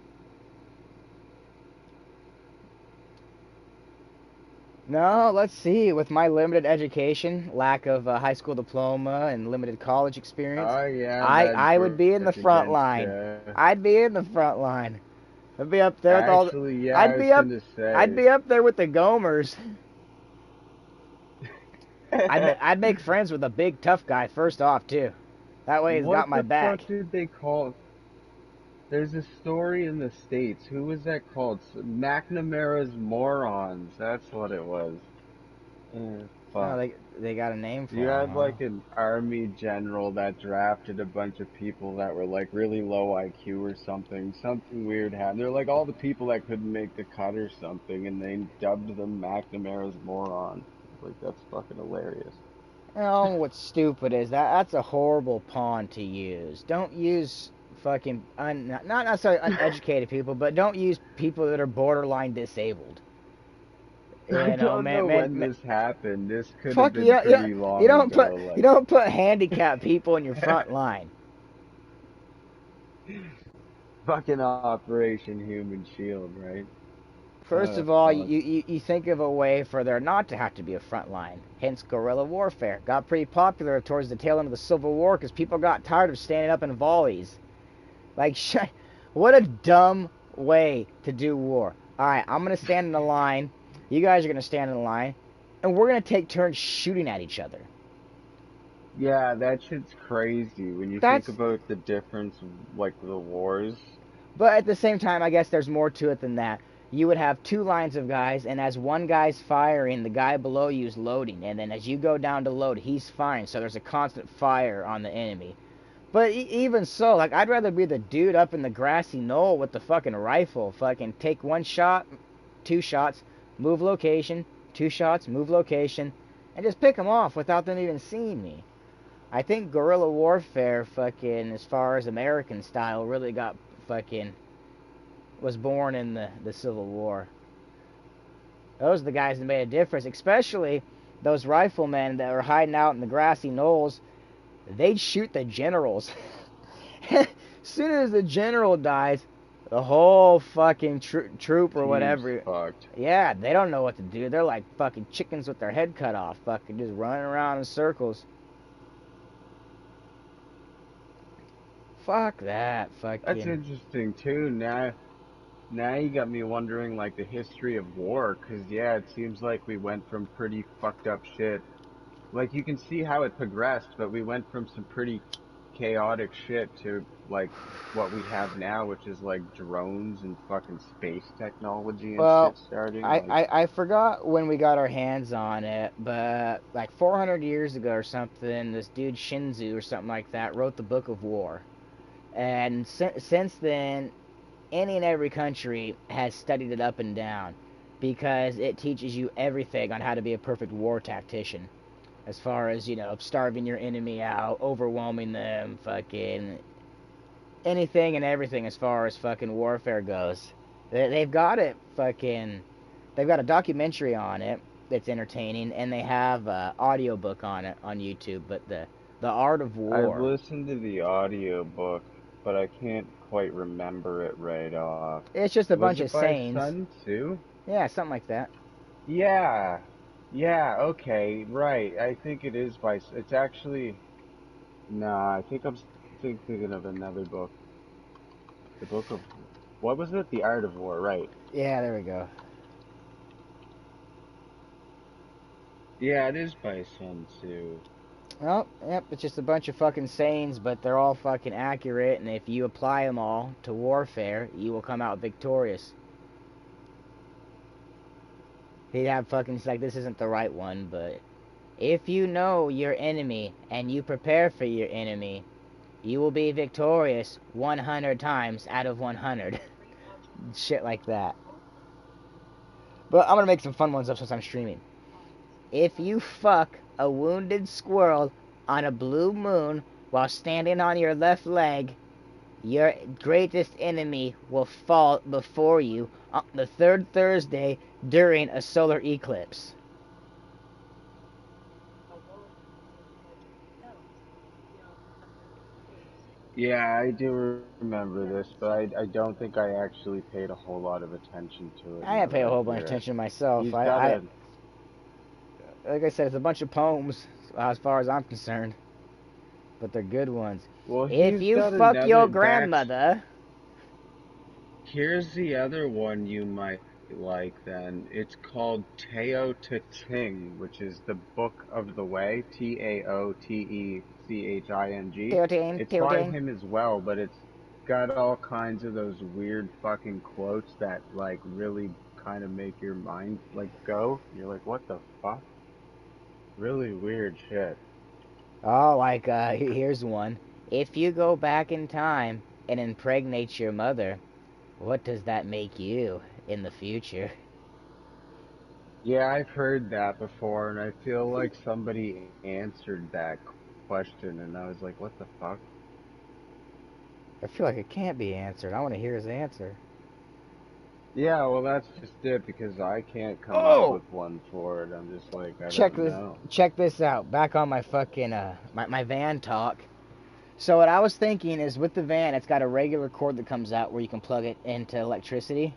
Speaker 1: No, let's see. With my limited education, lack of high school diploma, and limited college experience,
Speaker 3: Oh yeah, that
Speaker 1: I would be in the
Speaker 3: broke
Speaker 1: front
Speaker 3: against
Speaker 1: line.
Speaker 3: you.
Speaker 1: I'd be in the front line. I'd be up there with all.
Speaker 3: Actually, yeah, I
Speaker 1: I'd
Speaker 3: was
Speaker 1: be up.
Speaker 3: gonna
Speaker 1: I'd
Speaker 3: say.
Speaker 1: be up there with the Gomers. I'd make friends with a big tough guy first off too. That way he's got
Speaker 3: What
Speaker 1: my
Speaker 3: the
Speaker 1: back.
Speaker 3: fuck did they call? There's a story in the States. Who was that called? McNamara's Morons. That's what it was.
Speaker 1: Oh,
Speaker 3: Fuck.
Speaker 1: they got a name
Speaker 3: You
Speaker 1: for him,
Speaker 3: had
Speaker 1: huh?
Speaker 3: like an army general that drafted a bunch of people that were like really low IQ or something. Something weird happened. They're like all the people that couldn't make the cut or something, and they dubbed them McNamara's Morons. Like that's fucking hilarious.
Speaker 1: Oh, what's stupid is that's a horrible pawn to use. Don't use fucking not necessarily uneducated people, but don't use people that are borderline disabled.
Speaker 3: I
Speaker 1: You know,
Speaker 3: don't know when this happened. This could have
Speaker 1: fuck
Speaker 3: been
Speaker 1: you,
Speaker 3: pretty long ago.
Speaker 1: you
Speaker 3: Like,
Speaker 1: don't put handicapped people in your front line.
Speaker 3: Fucking Operation Human Shield, right?
Speaker 1: First of all,
Speaker 3: Fuck.
Speaker 1: you think of a way for there not to have to be a front line. Hence, guerrilla warfare got pretty popular towards the tail end of the Civil War because people got tired of standing up in volleys. Like, what a dumb way to do war. Alright, I'm going to stand in a line. You guys are going to stand in a line. And we're going to take turns shooting at each other.
Speaker 3: Yeah, that shit's crazy when you think
Speaker 1: That's...
Speaker 3: about the difference, like the wars.
Speaker 1: But at the same time, I guess there's more to it than that. You would have two lines of guys, and as one guy's firing, the guy below you is loading. And then as you go down to load, he's firing. So there's a constant fire on the enemy. But even so, like, I'd rather be the dude up in the grassy knoll with the fucking rifle. Fucking take one shot, two shots, move location, two shots, move location, and just pick them off without them even seeing me. I think guerrilla warfare, fucking, as far as American style, really got fucking, was born in the Civil War. Those are the guys that made a difference, especially those riflemen that were hiding out in the grassy knolls. They'd shoot the generals. As soon as the general dies, the whole fucking troop or
Speaker 3: Team's
Speaker 1: whatever.
Speaker 3: fucked.
Speaker 1: Yeah, they don't know what to do. They're like fucking chickens with their head cut off, fucking just running around in circles. Fuck that,
Speaker 3: That's
Speaker 1: fucking.
Speaker 3: interesting too. Now you got me wondering like the history of war, 'cause yeah, it seems like we went from pretty fucked up shit. Like you can see how it progressed, but we went from some pretty chaotic shit to like what we have now, which is like drones and fucking space technology and
Speaker 1: Well,
Speaker 3: shit starting.
Speaker 1: I,
Speaker 3: Like,
Speaker 1: I, I forgot when we got our hands on it, but like 400 years ago or something, this dude Shinzu or something like that wrote the Book of War. And since then, any and every country has studied it up and down because it teaches you everything on how to be a perfect war tactician. As far as, starving your enemy out, overwhelming them, fucking anything and everything as far as fucking warfare goes. They've got it fucking. They've got a documentary on it that's entertaining, and they have an audiobook on it on YouTube. But the Art of
Speaker 3: I've
Speaker 1: War,
Speaker 3: listened to the audiobook, but I can't quite remember it right off.
Speaker 1: it's just a
Speaker 3: Was
Speaker 1: bunch of
Speaker 3: it by
Speaker 1: sayings.
Speaker 3: Sun Tzu?
Speaker 1: Yeah, something like that.
Speaker 3: Yeah. Yeah, okay, right. I think it is it's actually, no, I think I'm thinking of another book. The book of, what was it? The Art of War, right.
Speaker 1: Yeah, there we go.
Speaker 3: Yeah, it is by Sun Tzu.
Speaker 1: Well, yep, it's just a bunch of fucking sayings, but they're all fucking accurate, and if you apply them all to warfare, you will come out victorious. He'd have fucking, like, this isn't the right one, but if you know your enemy and you prepare for your enemy, you will be victorious 100 times out of 100. Shit like that. But I'm gonna make some fun ones up since I'm streaming. If you fuck a wounded squirrel on a blue moon while standing on your left leg, your greatest enemy will fall before you on the third Thursday during a solar eclipse.
Speaker 3: Yeah, I do remember this, but I don't think I actually paid a whole lot of attention to it
Speaker 1: I
Speaker 3: now
Speaker 1: didn't pay
Speaker 3: that
Speaker 1: a
Speaker 3: I
Speaker 1: whole bunch of
Speaker 3: hear it.
Speaker 1: attention myself.
Speaker 3: He's got
Speaker 1: I
Speaker 3: a,
Speaker 1: like I said, it's a bunch of poems as far as I'm concerned, but they're good ones.
Speaker 3: well,
Speaker 1: If
Speaker 3: he's
Speaker 1: you
Speaker 3: got
Speaker 1: fuck your
Speaker 3: another back.
Speaker 1: grandmother,
Speaker 3: Here's the other one you might like then. It's called Tao Te Ching, which is the Book of the Way, Taoteching.
Speaker 1: Teotihuacan,
Speaker 3: It's by
Speaker 1: Teotihuacan.
Speaker 3: him as well, but it's got all kinds of those weird fucking quotes that like really kind of make your mind like go. You're like, what the fuck? Really weird shit.
Speaker 1: Oh, like, here's one. If you go back in time and impregnate your mother, what does that make you in the future?
Speaker 3: Yeah, I've heard that before, and I feel like somebody answered that question, and I was like, what the fuck?
Speaker 1: I feel like it can't be answered. I want to hear his answer.
Speaker 3: Yeah, well, that's just it, because I can't come up
Speaker 1: Oh!
Speaker 3: with one for it. I'm just like, I
Speaker 1: Check
Speaker 3: don't
Speaker 1: this
Speaker 3: know.
Speaker 1: check this out. Back on my fucking my van talk. So what I was thinking is with the van, it's got a regular cord that comes out where you can plug it into electricity.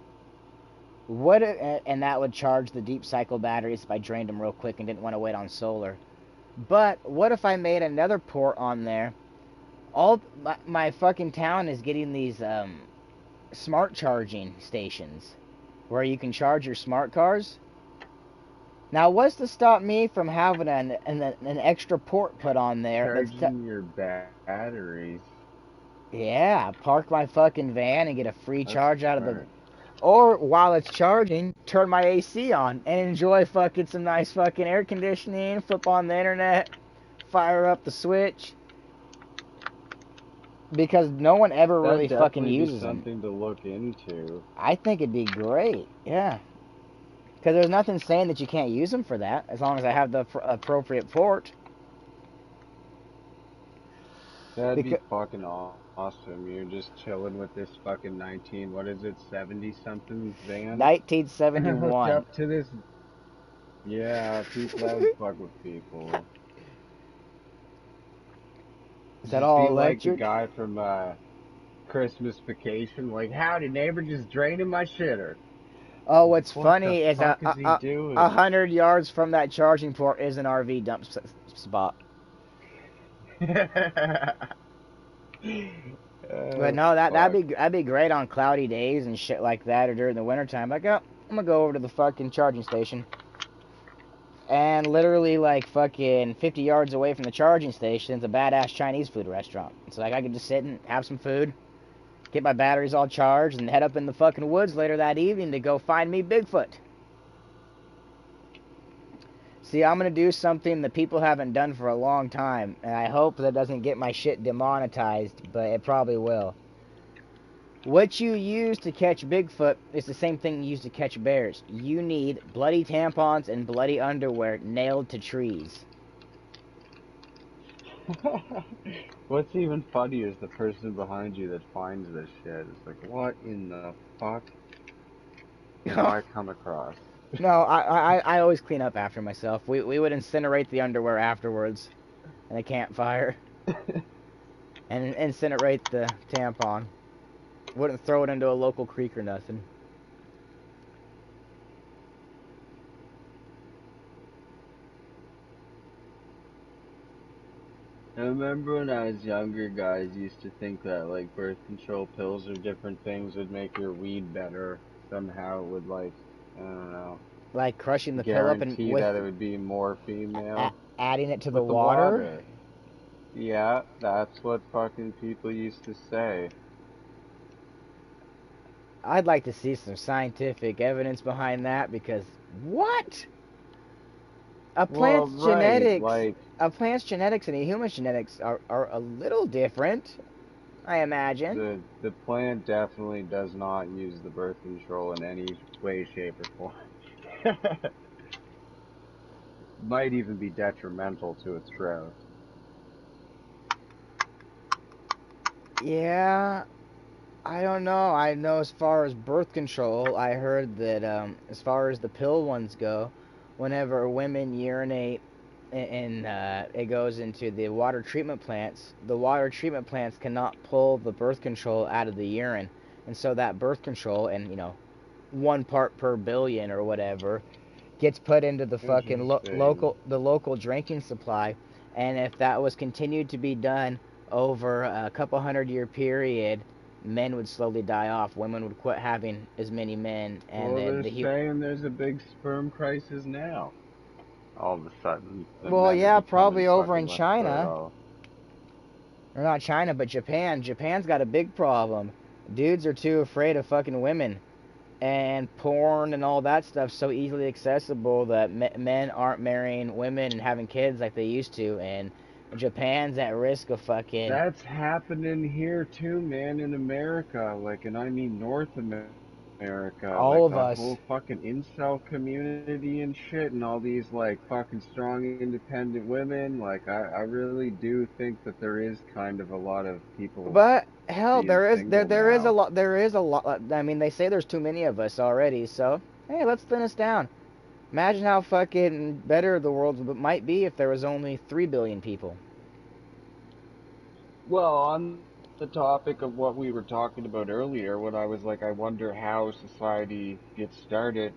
Speaker 1: And that would charge the deep cycle batteries if I drained them real quick and didn't want to wait on solar. But what if I made another port on there? All my fucking town is getting these smart charging stations where you can charge your smart cars. Now, what's to stop me from having an extra port put on there?
Speaker 3: Charging your batteries.
Speaker 1: Yeah, park my fucking van and get a free
Speaker 3: That's
Speaker 1: charge out of the.
Speaker 3: smart.
Speaker 1: Or while it's charging, turn my AC on and enjoy fucking some nice fucking air conditioning. Flip on the internet, fire up the switch. Because no one ever
Speaker 3: That'd
Speaker 1: really fucking
Speaker 3: definitely be
Speaker 1: uses them.
Speaker 3: something to look into.
Speaker 1: I think it'd be great. Yeah. Because there's nothing saying that you can't use them for that, as long as I have the appropriate port.
Speaker 3: That'd be fucking awesome. You're just chilling with this fucking 70 something van. Hooked
Speaker 1: 1971.
Speaker 3: up to this. Yeah, people, that would fuck with people.
Speaker 1: Is that
Speaker 3: Just be
Speaker 1: all
Speaker 3: like the
Speaker 1: electric?
Speaker 3: guy from Christmas Vacation. Like, howdy, neighbor, just draining my shitter.
Speaker 1: Oh, what's
Speaker 3: What the
Speaker 1: funny is
Speaker 3: fuck is he doing?
Speaker 1: 100 yards from that charging port is an RV dump spot. But no, that'd be great on cloudy days and shit like that, or during the wintertime. Like, oh, I'm gonna go over to the fucking charging station. And literally, like, fucking 50 yards away from the charging station is a badass Chinese food restaurant. So, like, I could just sit and have some food, get my batteries all charged, and head up in the fucking woods later that evening to go find me Bigfoot. See, I'm gonna do something that people haven't done for a long time, and I hope that doesn't get my shit demonetized, but it probably will. What you use to catch Bigfoot is the same thing you use to catch bears. You need bloody tampons and bloody underwear nailed to trees.
Speaker 3: What's even funnier is the person behind you that finds this shit. It's like, what in the fuck have I come across?
Speaker 1: No, I always clean up after myself. We would incinerate the underwear afterwards in a campfire. And incinerate the tampon. Wouldn't throw it into a local creek or nothing.
Speaker 3: I remember when I was younger, guys used to think that like birth control pills or different things would make your weed better. Somehow it would like, I don't know,
Speaker 1: Like crushing the pill up and
Speaker 3: guarantee that it would be more female
Speaker 1: adding it to the
Speaker 3: with the
Speaker 1: water.
Speaker 3: water. Yeah, that's what fucking people used to say.
Speaker 1: I'd like to see some scientific evidence behind that because what?
Speaker 3: Well, right, like
Speaker 1: A plant's genetics and a human's genetics are a little different, I imagine.
Speaker 3: the plant definitely does not use the birth control in any way, shape, or form. Might even be detrimental to its growth.
Speaker 1: Yeah, I don't know. I know as far as birth control, I heard that as far as the pill ones go, whenever women urinate and it goes into the water treatment plants, the water treatment plants cannot pull the birth control out of the urine. And so that birth control, and 1 part per billion or whatever, gets put into the fucking local drinking supply. And if that was continued to be done over a couple 100-year period, men would slowly die off. Women would quit having as many men, and
Speaker 3: Well,
Speaker 1: then
Speaker 3: they're saying there's a big sperm crisis now. All of a sudden, the
Speaker 1: well,
Speaker 3: men are
Speaker 1: yeah,
Speaker 3: becoming
Speaker 1: probably over in
Speaker 3: fucking less
Speaker 1: China,
Speaker 3: fertile.
Speaker 1: or not China, but Japan. Japan's got a big problem. Dudes are too afraid of fucking women, and porn and all that stuff so easily accessible that men aren't marrying women and having kids like they used to, and Japan's at risk of fucking.
Speaker 3: That's happening here too, man, in America. Like, and I mean North America.
Speaker 1: All
Speaker 3: Like,
Speaker 1: of
Speaker 3: that
Speaker 1: us.
Speaker 3: whole fucking incel community and shit, and all these, like, fucking strong, independent women. Like, I really do think that there is kind of a lot of people
Speaker 1: But hell,
Speaker 3: being single
Speaker 1: there is a
Speaker 3: now.
Speaker 1: lot. There is a lot. I mean, they say there's too many of us already. So hey, let's thin us down. Imagine how fucking better the world might be if there was only 3 billion people.
Speaker 3: Well, on the topic of what we were talking about earlier, when I was like, I wonder how society gets started,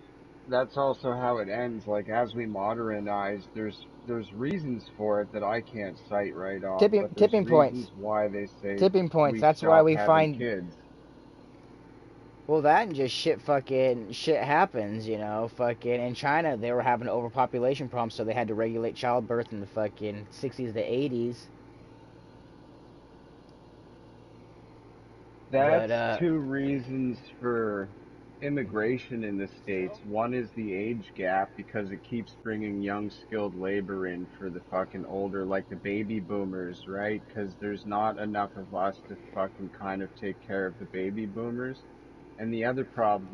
Speaker 3: that's also how it ends. Like, as we modernize, there's reasons for it that I can't cite right off, but there's
Speaker 1: Tipping points.
Speaker 3: reasons why they say
Speaker 1: Tipping points.
Speaker 3: we
Speaker 1: That's why
Speaker 3: stop
Speaker 1: we
Speaker 3: having
Speaker 1: find.
Speaker 3: kids.
Speaker 1: Well, that and just shit happens, you know. Fucking in China, they were having overpopulation problems, so they had to regulate childbirth in the fucking 60s to 80s. But
Speaker 3: That's two reasons for immigration in the States. One is the age gap because it keeps bringing young skilled labor in for the fucking older, like the baby boomers, right? Because there's not enough of us to fucking kind of take care of the baby boomers. And the other problem,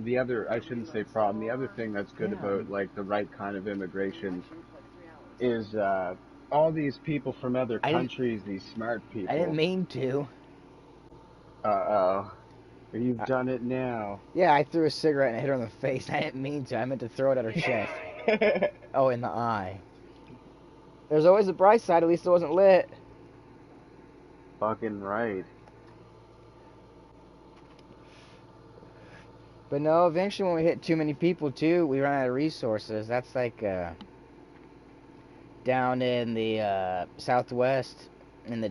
Speaker 3: I shouldn't say problem, the other thing that's good
Speaker 1: yeah,
Speaker 3: about like the right kind of immigration is all these people from other
Speaker 1: I didn't
Speaker 3: countries, these smart
Speaker 1: I didn't
Speaker 3: people.
Speaker 1: mean to.
Speaker 3: Uh-oh. You've
Speaker 1: I,
Speaker 3: done it now.
Speaker 1: yeah, I threw a cigarette and I hit her in the face. I didn't mean to. I meant to throw it at her chest. Oh, in the eye. There's always a bright side. At least it wasn't lit.
Speaker 3: Fucking right.
Speaker 1: But no, eventually when we hit too many people too, we run out of resources. That's like down in the southwest in the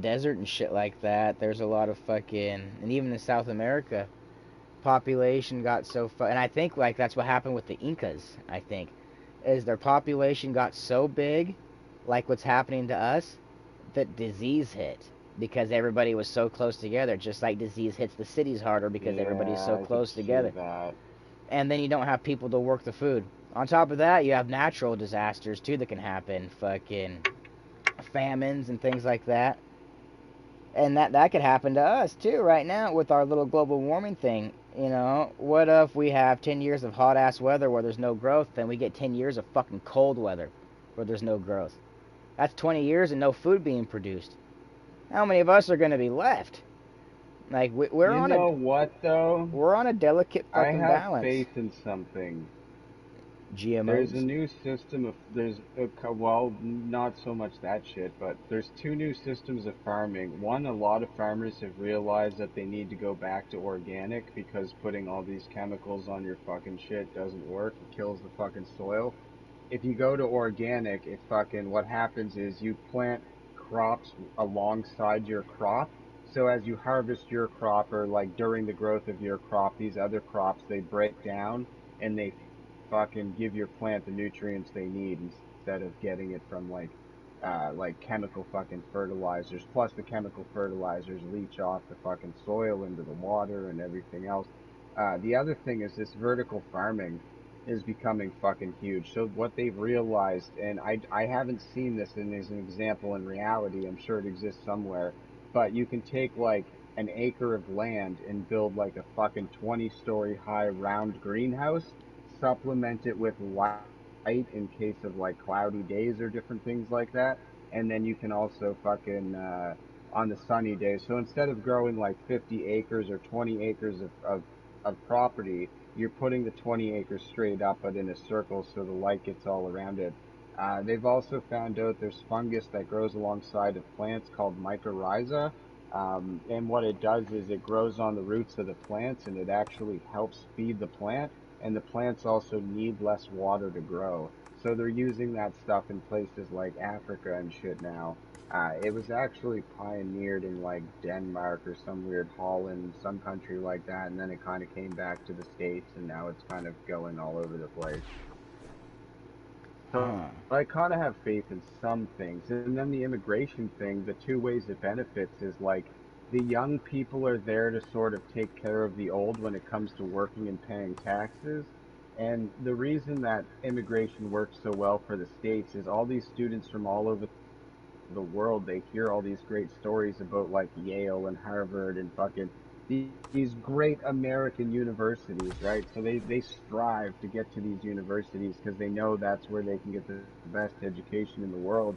Speaker 1: desert and shit like that. There's a lot of fucking, and even in South America, population got so and I think like that's what happened with the Incas. I think is their population got so big, like what's happening to us, that disease hit because everybody was so close together. Just like disease hits the cities harder because everybody's
Speaker 3: Yeah,
Speaker 1: so
Speaker 3: I could
Speaker 1: close
Speaker 3: see
Speaker 1: together,
Speaker 3: that.
Speaker 1: and then you don't have people to work the food. On top of that, you have natural disasters too that can happen, fucking famines and things like that. And that could happen to us too right now with our little global warming thing. You know, what if we have 10 years of hot ass weather where there's no growth, then we get 10 years of fucking cold weather where there's no growth. That's 20 years and no food being produced. How many of us are going to be left? Like
Speaker 3: You know what though?
Speaker 1: we're on a delicate
Speaker 3: I
Speaker 1: fucking
Speaker 3: have
Speaker 1: balance.
Speaker 3: faith in something. There's a
Speaker 1: GMOs.
Speaker 3: new system of well, not so much that shit, but there's two new systems of farming. One, a lot of farmers have realized that they need to go back to organic because putting all these chemicals on your fucking shit doesn't work. It kills the fucking soil. If you go to organic, it fucking what happens is you plant crops alongside your crop. So as you harvest your crop or like during the growth of your crop, these other crops they break down and they fucking give your plant the nutrients they need instead of getting it from like chemical fucking fertilizers. Plus the chemical fertilizers leach off the fucking soil into the water and everything else. The other thing is this vertical farming is becoming fucking huge. So what they've realized, and I haven't seen this in as an example in reality, I'm sure it exists somewhere, but you can take like an acre of land and build like a fucking 20-story high round greenhouse, supplement it with light in case of like cloudy days or different things like that, and then you can also fucking on the sunny days. So instead of growing like 50 acres or 20 acres of property, you're putting the 20 acres straight up but in a circle so the light gets all around it. They've also found out there's fungus that grows alongside of plants called mycorrhiza. And what it does is it grows on the roots of the plants and it actually helps feed the plant. And the plants also need less water to grow. So they're using that stuff in places like Africa and shit now. It was actually pioneered in like Denmark or some weird Holland, some country like that, and then it kind of came back to the States, and now it's kind of going all over the place. So
Speaker 1: Huh.
Speaker 3: I kind of have faith in some things. And then the immigration thing, the two ways it benefits is like the young people are there to sort of take care of the old when it comes to working and paying taxes. And the reason that immigration works so well for the States is all these students from all over the world, they hear all these great stories about like Yale and Harvard and fucking these great American universities, right? So they strive to get to these universities because they know that's where they can get the best education in the world.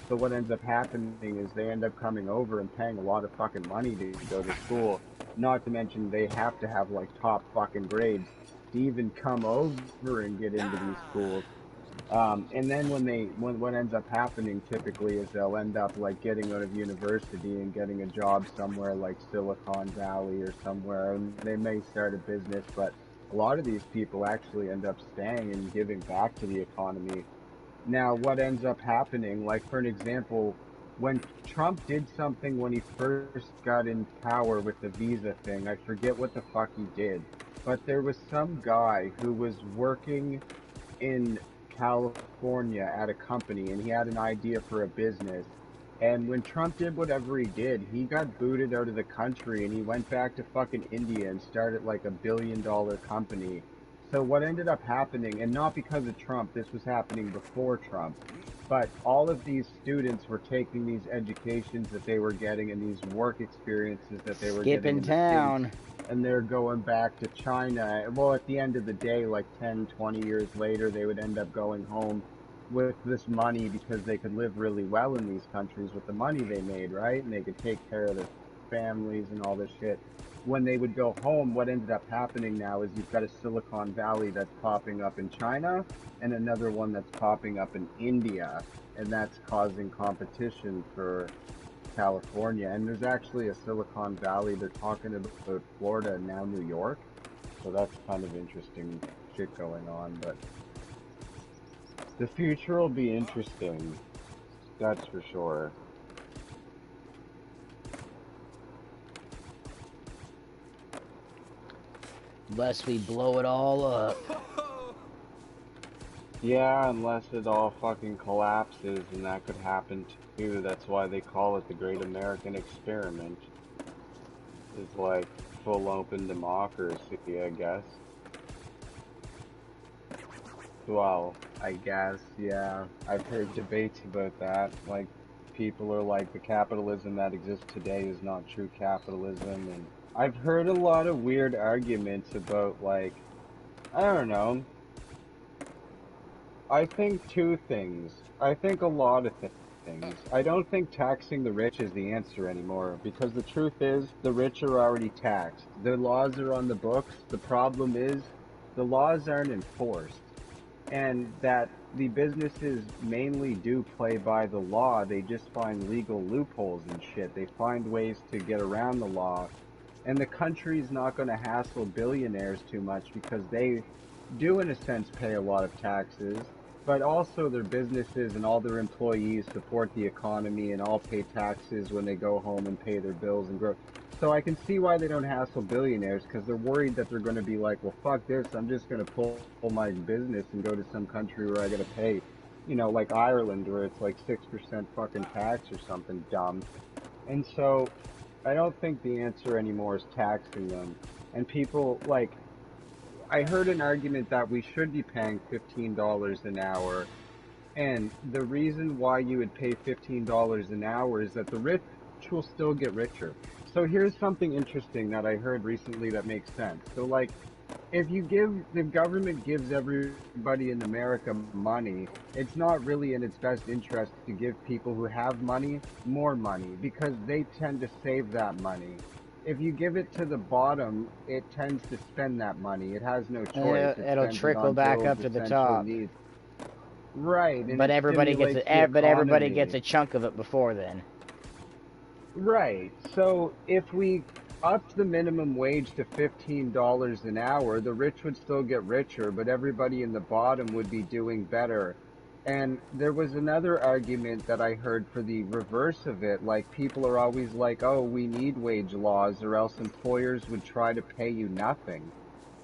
Speaker 3: So what ends up happening is they end up coming over and paying a lot of fucking money to go to school. Not to mention they have to have like top fucking grades to even come over and get into these schools. And then what ends up happening typically is they'll end up like getting out of university and getting a job somewhere like Silicon Valley or somewhere, and they may start a business, but a lot of these people actually end up staying and giving back to the economy. Now, what ends up happening, like for an example, when Trump did something when he first got in power with the visa thing, I forget what the fuck he did, but there was some guy who was working in California at a company and he had an idea for a business. And when Trump did whatever he did, he got booted out of the country and he went back to fucking India and started like $1 billion company. So what ended up happening, and not because of Trump, this was happening before Trump, but all of these students were taking these educations that they were getting and these work experiences that they were getting
Speaker 1: Skipping
Speaker 3: in the States,
Speaker 1: town.
Speaker 3: and they're going back to China. Well, at the end of the day, like 10, 20 years later, they would end up going home with this money because they could live really well in these countries with the money they made, right? And they could take care of their families and all this shit. When they would go home, what ended up happening now is you've got a Silicon Valley that's popping up in China and another one that's popping up in India, and that's causing competition for California. And there's actually a Silicon Valley, they're talking about Florida and now New York. So that's kind of interesting shit going on, but the future will be interesting, that's for sure.
Speaker 1: Unless we blow it all up.
Speaker 3: Yeah, unless it all fucking collapses, and that could happen too. That's why they call it the Great American Experiment. It's like full open democracy, I guess. Well, I guess, yeah. I've heard debates about that. Like, people are like, the capitalism that exists today is not true capitalism, and I've heard a lot of weird arguments about, like, I don't know. I think two things. I think a lot of things. I don't think taxing the rich is the answer anymore, because the truth is, the rich are already taxed. The laws are on the books. The problem is, the laws aren't enforced. And that the businesses mainly do play by the law, they just find legal loopholes and shit. They find ways to get around the law. And the country's not going to hassle billionaires too much because they do, in a sense, pay a lot of taxes, but also their businesses and all their employees support the economy and all pay taxes when they go home and pay their bills and grow. So I can see why they don't hassle billionaires, because they're worried that they're going to be like, well, fuck this, I'm just going to pull my business and go to some country where I got to pay, you know, like Ireland, where it's like 6% fucking tax or something dumb. And so I don't think the answer anymore is taxing them. And people, like, I heard an argument that we should be paying $15 an hour, and the reason why you would pay $15 an hour is that the rich will still get richer. So here's something interesting that I heard recently that makes sense. So like, if you give, the government gives everybody in America money, it's not really in its best interest to give people who have money more money because they tend to save that money. If you give it to the bottom, it tends to spend that money. It has no
Speaker 1: And
Speaker 3: choice. It
Speaker 1: it'll
Speaker 3: spends it
Speaker 1: trickle
Speaker 3: on
Speaker 1: back
Speaker 3: bills,
Speaker 1: up to the
Speaker 3: essential
Speaker 1: top.
Speaker 3: needs. Right, and
Speaker 1: But
Speaker 3: it
Speaker 1: everybody gets
Speaker 3: stimulates the
Speaker 1: a but everybody gets
Speaker 3: economy.
Speaker 1: a chunk of it before then.
Speaker 3: Right. So if we upped the minimum wage to $15 an hour, the rich would still get richer, but everybody in the bottom would be doing better. And there was another argument that I heard for the reverse of it. Like, people are always like, oh, we need wage laws or else employers would try to pay you nothing.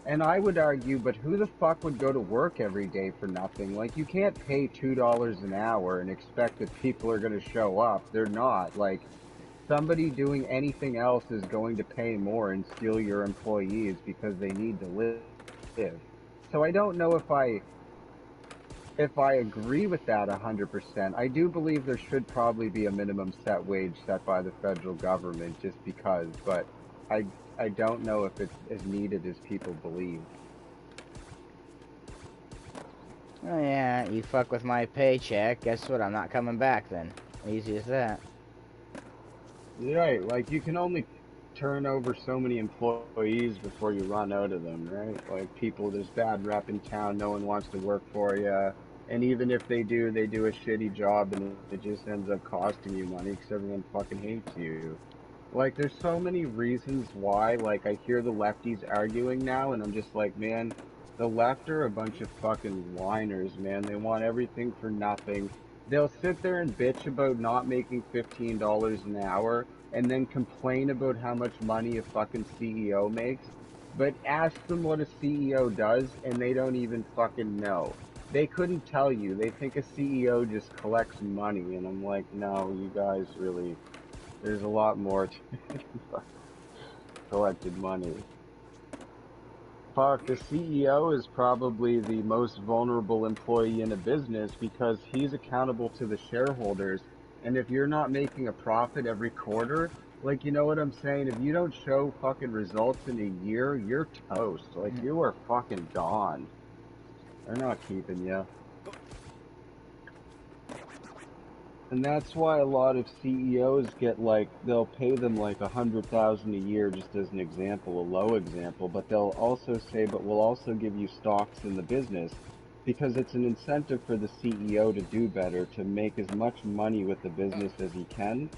Speaker 3: And I would argue, but who the fuck would go to work every day for nothing? Like, you can't pay $2 an hour and expect that people are going to show up. They're not. Like, somebody doing anything else is going to pay more and steal your employees because they need to live. So I don't know if I agree with that 100%. I do believe there should probably be a minimum set wage set by the federal government just because, but I I don't know if it's as needed as people believe.
Speaker 1: Oh yeah, you fuck with my paycheck, guess what? I'm not coming back then. Easy as that.
Speaker 3: Right, like you can only turn over so many employees before you run out of them, right? Like people, there's bad rep in town, no one wants to work for you. And even if they do a shitty job and it just ends up costing you money because everyone fucking hates you. Like, there's so many reasons why, like, I hear the lefties arguing now, and I'm just like, man, the left are a bunch of fucking whiners, man. They want everything for nothing. They'll sit there and bitch about not making $15 an hour, and then complain about how much money a fucking CEO makes. But ask them what a CEO does, and they don't even fucking know. They couldn't tell you. They think a CEO just collects money, and I'm like, no, you guys really, there's a lot more to collected money. Fuck, the CEO is probably the most vulnerable employee in a business because he's accountable to the shareholders. And if you're not making a profit every quarter, like, you know what I'm saying? If you don't show fucking results in a year, you're toast. Like, you are fucking gone. They're not keeping you. And that's why a lot of CEOs get like, they'll pay them like 100,000 a year, just as an example, a low example, but they'll also say, but we'll also give you stocks in the business because it's an incentive for the CEO to do better, to make as much money with the business as he can.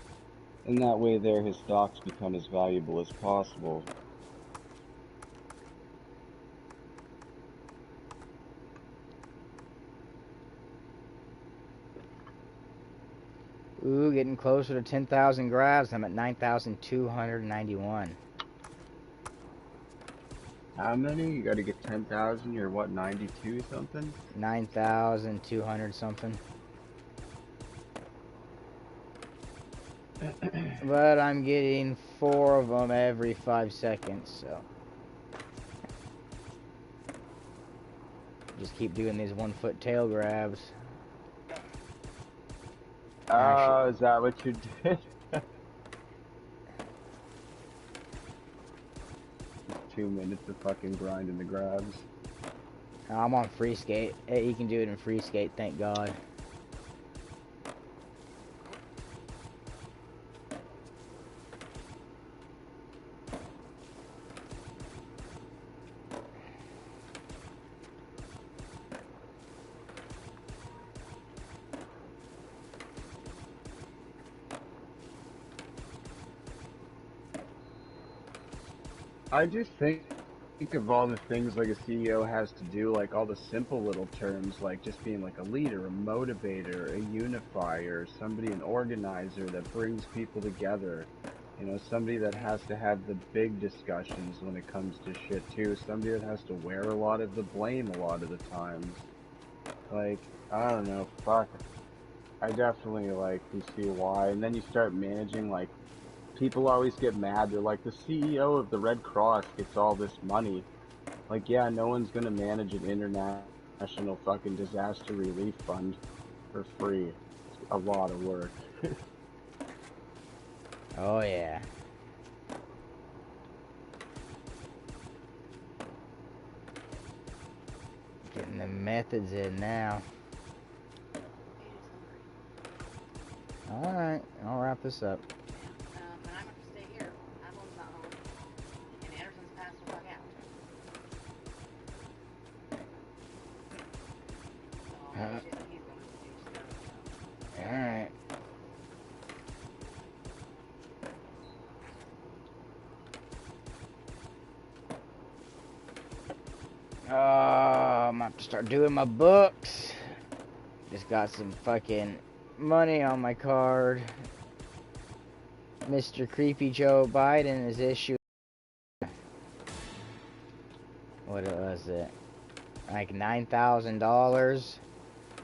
Speaker 3: And that way there his stocks become as valuable as possible.
Speaker 1: Ooh, getting closer to 10,000 grabs. I'm at 9,291.
Speaker 3: How many? You gotta get 10,000, you're what, 92 something?
Speaker 1: 9,200 something. But I'm getting 4 of them every 5 seconds, so. Just keep doing these 1-foot tail grabs.
Speaker 3: Oh, is that what you did? 2 minutes of fucking grinding the grabs.
Speaker 1: I'm on free skate. Hey, you can do it in free skate, thank God.
Speaker 3: I just think of all the things like a CEO has to do, like all the simple little terms, like just being like a leader, a motivator, a unifier, somebody, an organizer that brings people together. You know, somebody that has to have the big discussions when it comes to shit too. Somebody that has to wear a lot of the blame a lot of the times. Like, I don't know, fuck. I definitely like can see why. And then you start managing like people always get mad. They're like, the CEO of the Red Cross gets all this money. Like, yeah, no one's gonna manage an international fucking disaster relief fund for free. It's a lot of work.
Speaker 1: Oh, yeah. Getting the methods in now. Alright, I'll wrap this up.
Speaker 4: And I'm going to have to stay here. Adam's not home. And Anderson's passed the fuck out. So
Speaker 1: Uh,
Speaker 4: shit that he's going to do stuff.
Speaker 1: Alright. I'm gonna have to start doing my books. Just got some fucking money on my card. Mr. Creepy Joe Biden is issuing, what was it? Like $9,000,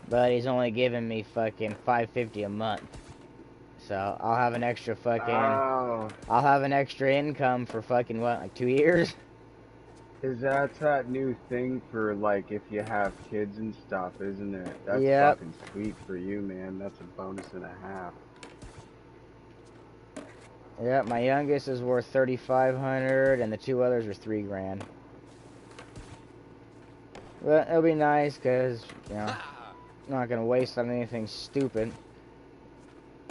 Speaker 1: but he's only giving me fucking $550 a month. So I'll have an extra fucking,
Speaker 3: Oh,
Speaker 1: I'll have an extra income for fucking what, like 2 years?
Speaker 3: is that new thing for like if you have kids and stuff, isn't it? That's
Speaker 1: Yep.
Speaker 3: fucking sweet for you, man. That's a bonus and a half.
Speaker 1: Yep, my youngest is worth 3,500 and the 2 others are 3 grand. But it'll be nice because, you know, I'm not gonna waste on anything stupid.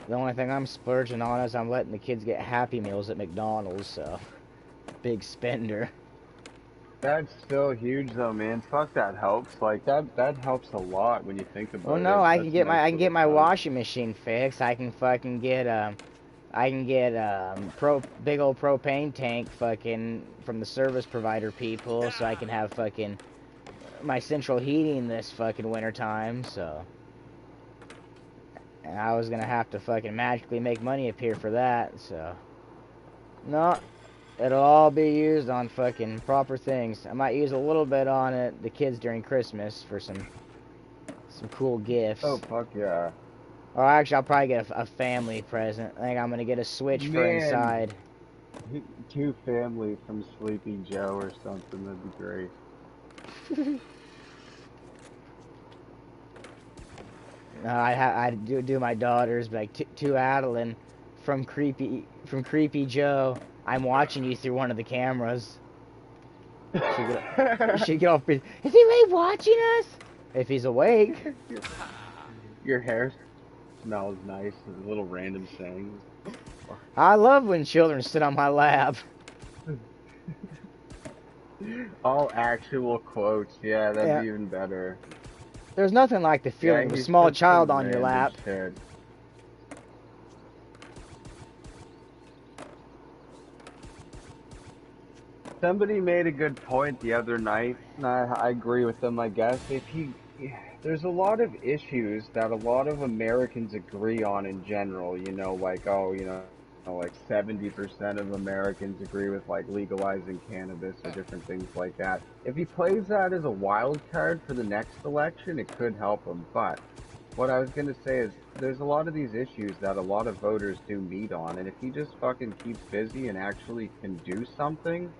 Speaker 1: The only thing I'm splurging on is I'm letting the kids get Happy Meals at McDonald's, so big spender.
Speaker 3: That's still huge though, man. Fuck, that helps. Like that helps a lot when you think
Speaker 1: Well,
Speaker 3: about
Speaker 1: no,
Speaker 3: it. That's a nice
Speaker 1: I can get
Speaker 3: little
Speaker 1: my
Speaker 3: chunk.
Speaker 1: washing machine fixed. I can fucking get I can get big old propane tank fucking from the service provider people, so I can have fucking my central heating this fucking winter time. So, and I was gonna have to fucking magically make money appear for that. So, no, it'll all be used on fucking proper things. I might use a little bit on it the kids during Christmas for some cool
Speaker 3: Oh
Speaker 1: gifts.
Speaker 3: fuck yeah,
Speaker 1: Or actually, I'll probably get a family present. I think I'm gonna get a Switch for
Speaker 3: man.
Speaker 1: inside.
Speaker 3: Two family from Sleepy Joe or something. That'd be great.
Speaker 1: I do my daughters like to Adeline from Creepy Joe. I'm watching you through one of the cameras. She get off. Is he really watching us? If he's awake.
Speaker 3: Your hair smells nice. Little random sayings.
Speaker 1: I love when children sit on my lap.
Speaker 3: All actual quotes. Yeah, that'd
Speaker 1: Yeah,
Speaker 3: be even better.
Speaker 1: there's nothing like the
Speaker 3: Yeah,
Speaker 1: feeling of a
Speaker 3: he
Speaker 1: small
Speaker 3: said
Speaker 1: child
Speaker 3: some
Speaker 1: on your
Speaker 3: random
Speaker 1: lap.
Speaker 3: shit. Somebody made a good point the other night, and I agree with them, I guess. There's a lot of issues that a lot of Americans agree on in general, like, oh, like 70% of Americans agree with like legalizing cannabis or different things like that. If he plays that as a wild card for the next election, it could help him. But what I was going to say is there's a lot of these issues that a lot of voters do meet on, and if he just fucking keeps busy and actually can do something,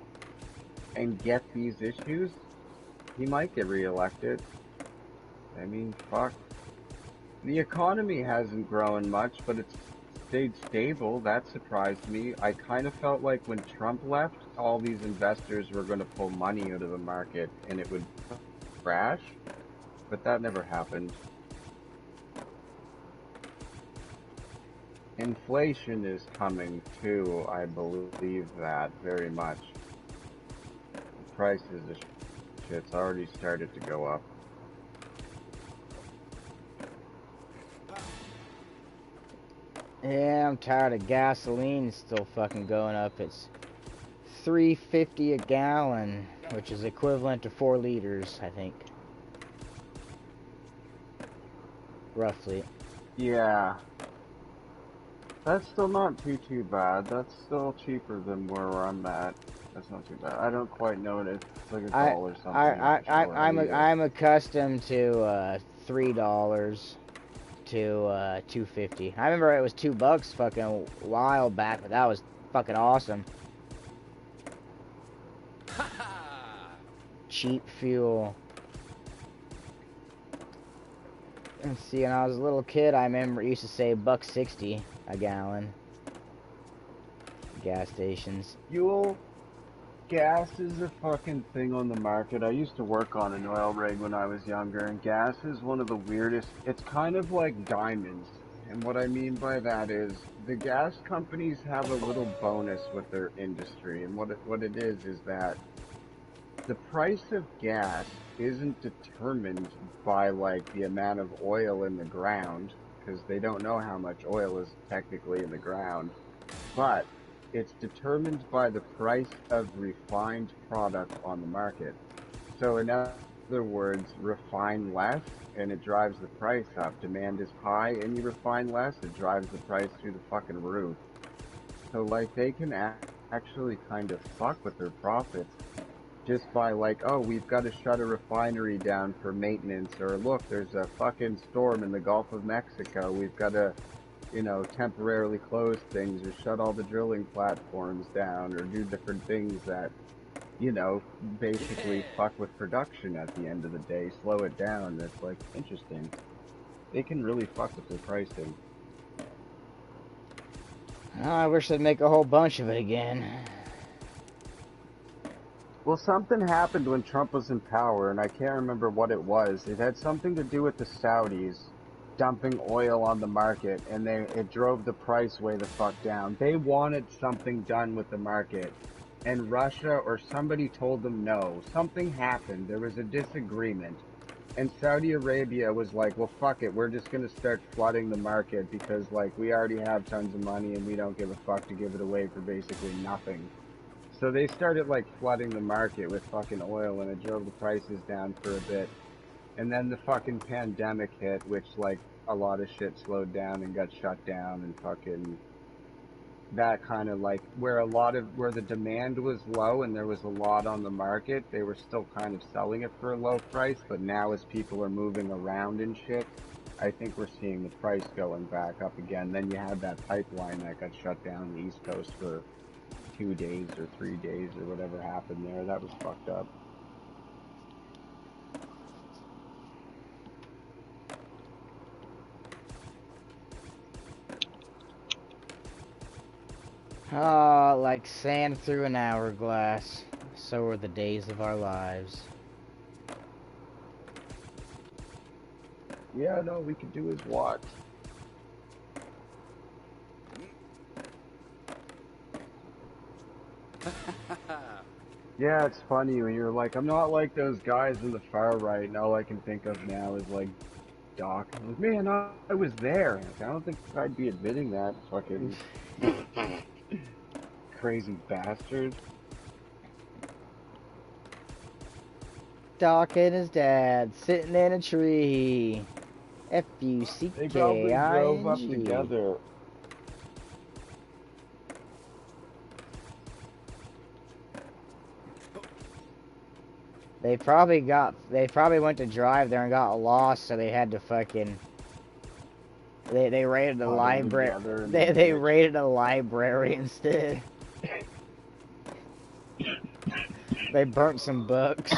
Speaker 3: and get these issues, he might get reelected. I mean, fuck. The economy hasn't grown much, but it's stayed stable. That surprised me. I kind of felt like when Trump left, all these investors were going to pull money out of the market and it would crash, but that never happened. Inflation is coming too, I believe that very much. The prices of shit's already started to go up.
Speaker 1: Yeah, I'm tired of gasoline still fucking going up. It's 3.50 a gallon, which is equivalent to 4 liters, I think, roughly.
Speaker 3: Yeah, that's still not too bad. That's still cheaper than where I'm at. That's not too bad. I don't quite know it. It's like a
Speaker 1: I
Speaker 3: dollar something. Not sure how you.
Speaker 1: I'm accustomed to $3 to 2.50. I remember it was $2 fucking a while back, but that was fucking awesome. Cheap fuel. And see, when I was a little kid, I remember it used to say $1.60 a gallon. Gas stations.
Speaker 3: Fuel, gas is a fucking thing on the market. I used to work on an oil rig when I was younger, and gas is one of the weirdest. It's kind of like diamonds. And what I mean by that is the gas companies have a little bonus with their industry. And what it is that the price of gas isn't determined by like the amount of oil in the ground, because they don't know how much oil is technically in the ground, but it's determined by the price of refined product on the market. So in other words, refine less and it drives the price up. Demand is high and you refine less, it drives the price through the fucking roof. So like they can actually kind of fuck with their profits just by like, oh, we've got to shut a refinery down for maintenance, or look, there's a fucking storm in the Gulf of Mexico, we've got to, temporarily close things or shut all the drilling platforms down or do different things that, basically fuck with production at the end of the day, slow it down. That's like interesting. They can really fuck with their pricing.
Speaker 1: Oh, I wish they'd make a whole bunch of it again.
Speaker 3: Well, something happened when Trump was in power, and I can't remember what it was. It had something to do with the Saudis dumping oil on the market, and it drove the price way the fuck down. They wanted something done with the market, and Russia or somebody told them no. Something happened. There was a disagreement. And Saudi Arabia was like, well, fuck it. We're just going to start flooding the market because, like, we already have tons of money and we don't give a fuck to give it away for basically nothing. So they started, like, flooding the market with fucking oil and it drove the prices down for a bit. And then the fucking pandemic hit, which, like, a lot of shit slowed down and got shut down and fucking that kind of like where the demand was low and there was a lot on the market, they were still kind of selling it for a low price, but now as people are moving around and shit, I think we're seeing the price going back up again. Then you had that pipeline that got shut down the East Coast for 2 days or 3 days or whatever happened there. That was fucked up.
Speaker 1: Ah, like sand through an hourglass. So are the days of our lives.
Speaker 3: Yeah, no, we could do is watch. Yeah, it's funny when you're like, I'm not like those guys in the far right, and all I can think of now is like Doc. I'm like, man, I was there. Like, I don't think I'd be admitting that. Fucking crazy bastard.
Speaker 1: Doc and his dad sitting in a tree.
Speaker 3: They probably drove up
Speaker 1: Fucking.
Speaker 3: together.
Speaker 1: They probably went to drive there and got lost, so they had to fucking. They raided the
Speaker 3: Huddle
Speaker 1: library.
Speaker 3: together in the
Speaker 1: They
Speaker 3: ditch.
Speaker 1: raided a library instead. They burnt some books.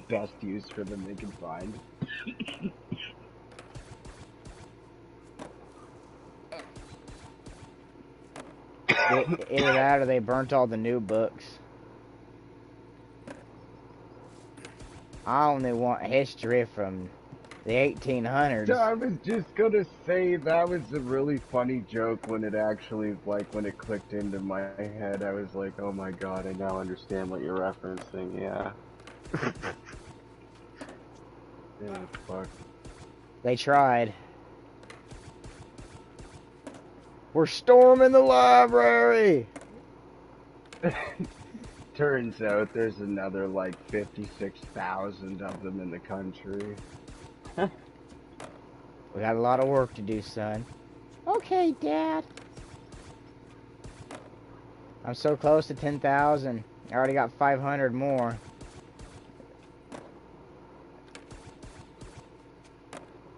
Speaker 3: Best use for them they can find.
Speaker 1: Either that or they burnt all the new books. I only want history from the 1800s.
Speaker 3: I was just gonna say that was a really funny joke when it actually, like, when it clicked into my head. I was like, oh my god, I now understand what you're referencing, yeah. Yeah, fuck.
Speaker 1: They tried. We're storming the library!
Speaker 3: Turns out there's another, like, 56,000 of them in the country.
Speaker 1: We got a lot of work to do, son. Okay, Dad. I'm so close to 10,000. I already got 500 more.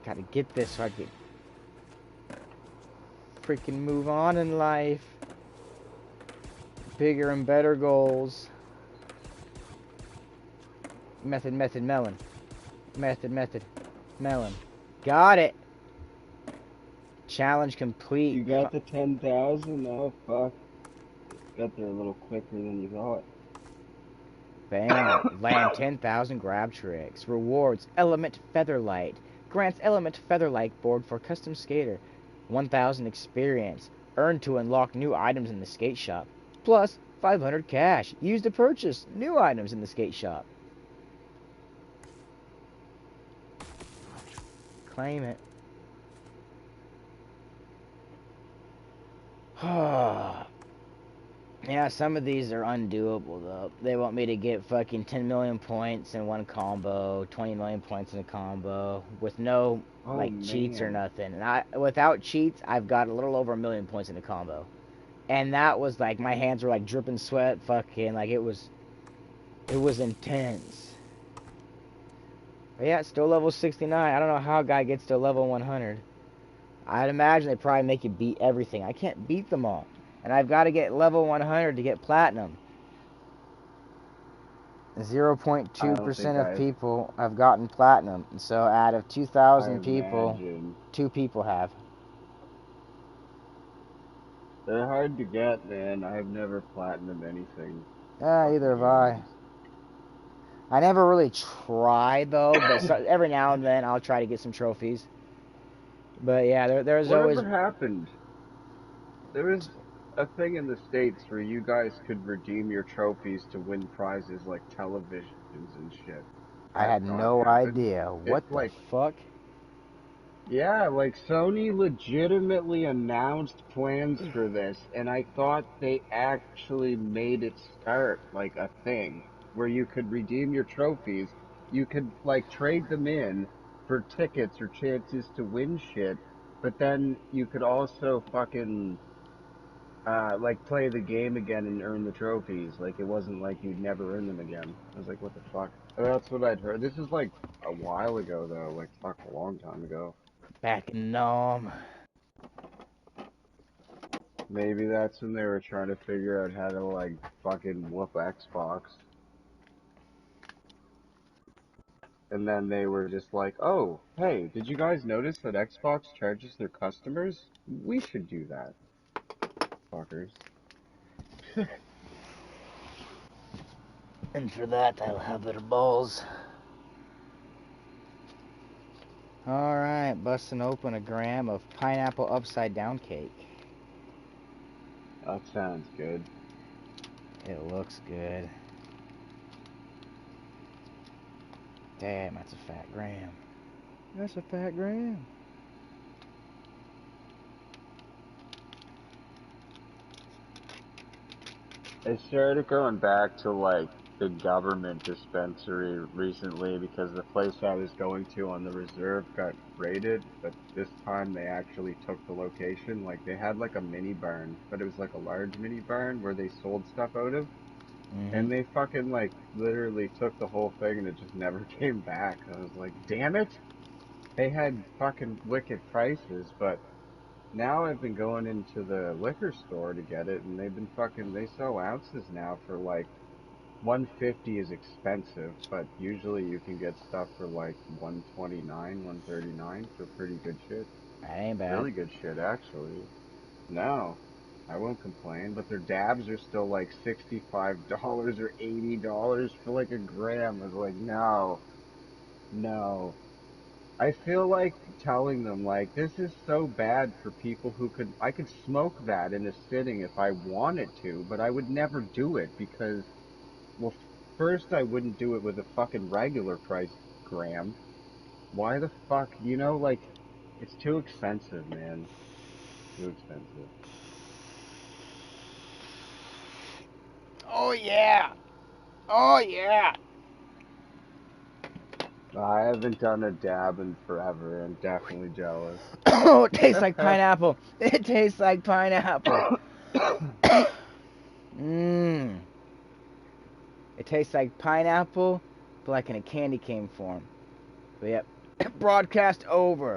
Speaker 1: Gotta get this so I can freaking move on in life. Bigger and better goals. Method, melon. Method, melon. Got it. Challenge complete.
Speaker 3: You got the 10,000? Oh, fuck. Got there a little quicker than you thought.
Speaker 1: Bam. Land 10,000 grab tricks. Rewards Element Featherlight. Grants Element Featherlight board for custom skater. 1,000 experience. Earned to unlock new items in the skate shop. Plus 500 cash. Used to purchase new items in the skate shop. Claim it. Yeah, some of these are undoable though. They want me to get fucking 10 million points in one combo, 20 million points in a combo with no cheats or nothing. And without cheats, I've got a little over 1 million points in a combo. And that was like my hands were like dripping sweat, fucking like it was intense. But yeah, still level 69. I don't know how a guy gets to level 100. I'd imagine they probably make you beat everything. I can't beat them all. And I've got to get level 100 to get platinum. 0.2% of people have gotten platinum. And so out of 2,000 people, 2 people have.
Speaker 3: They're hard to get, man. I've never platinum anything.
Speaker 1: Either have I. I never really tried though, but every now and then I'll try to get some trophies. But yeah, there's always.
Speaker 3: Whatever happened? There was a thing in the States where you guys could redeem your trophies to win prizes like televisions and shit.
Speaker 1: I
Speaker 3: That
Speaker 1: had
Speaker 3: not
Speaker 1: no
Speaker 3: happen.
Speaker 1: idea.
Speaker 3: It's
Speaker 1: What the
Speaker 3: like,
Speaker 1: fuck?
Speaker 3: yeah, like Sony legitimately announced plans for this, and I thought they actually made it start like a thing where you could redeem your trophies. You could like trade them in for tickets or chances to win shit, but then you could also fucking like play the game again and earn the trophies. Like it wasn't like you'd never earn them again. I was like, what the fuck? That's what I'd heard. This is like a while ago though, like fuck a long time ago.
Speaker 1: Back in Nom.
Speaker 3: Maybe that's when they were trying to figure out how to like fucking whoop Xbox. And then they were just like, oh, hey, did you guys notice that Xbox charges their customers? We should do that. Fuckers.
Speaker 1: And for that, they'll have their balls. Alright, busting open a gram of pineapple upside down cake.
Speaker 3: That sounds good.
Speaker 1: It looks good. Damn, that's a fat gram. That's a fat gram.
Speaker 3: I started going back to like the government dispensary recently because the place I was going to on the reserve got raided, but this time they actually took the location. Like they had like a mini barn, but it was like a large mini barn where they sold stuff out of.
Speaker 1: Mm-hmm.
Speaker 3: And they fucking like literally took the whole thing and it just never came back. I was like, damn it! They had fucking wicked prices, but now I've been going into the liquor store to get it and they sell ounces now for like 150 is expensive, but usually you can get stuff for like 129, 139 for pretty good shit.
Speaker 1: That ain't bad.
Speaker 3: Really good shit actually. No, I won't complain, but their dabs are still like $65 or $80 for like a gram. I was like, no, no. I feel like telling them like this is so bad for people who I could smoke that in a sitting if I wanted to, but I would never do it because well, first I wouldn't do it with a fucking regular price gram. Why the fuck? Like it's too expensive, man. Too expensive.
Speaker 1: Oh yeah! Oh yeah!
Speaker 3: I haven't done a dab in forever. I'm definitely jealous.
Speaker 1: Oh, it tastes like pineapple. It tastes like pineapple. Mmm. It tastes like pineapple, but like in a candy cane form. But yep. Broadcast over.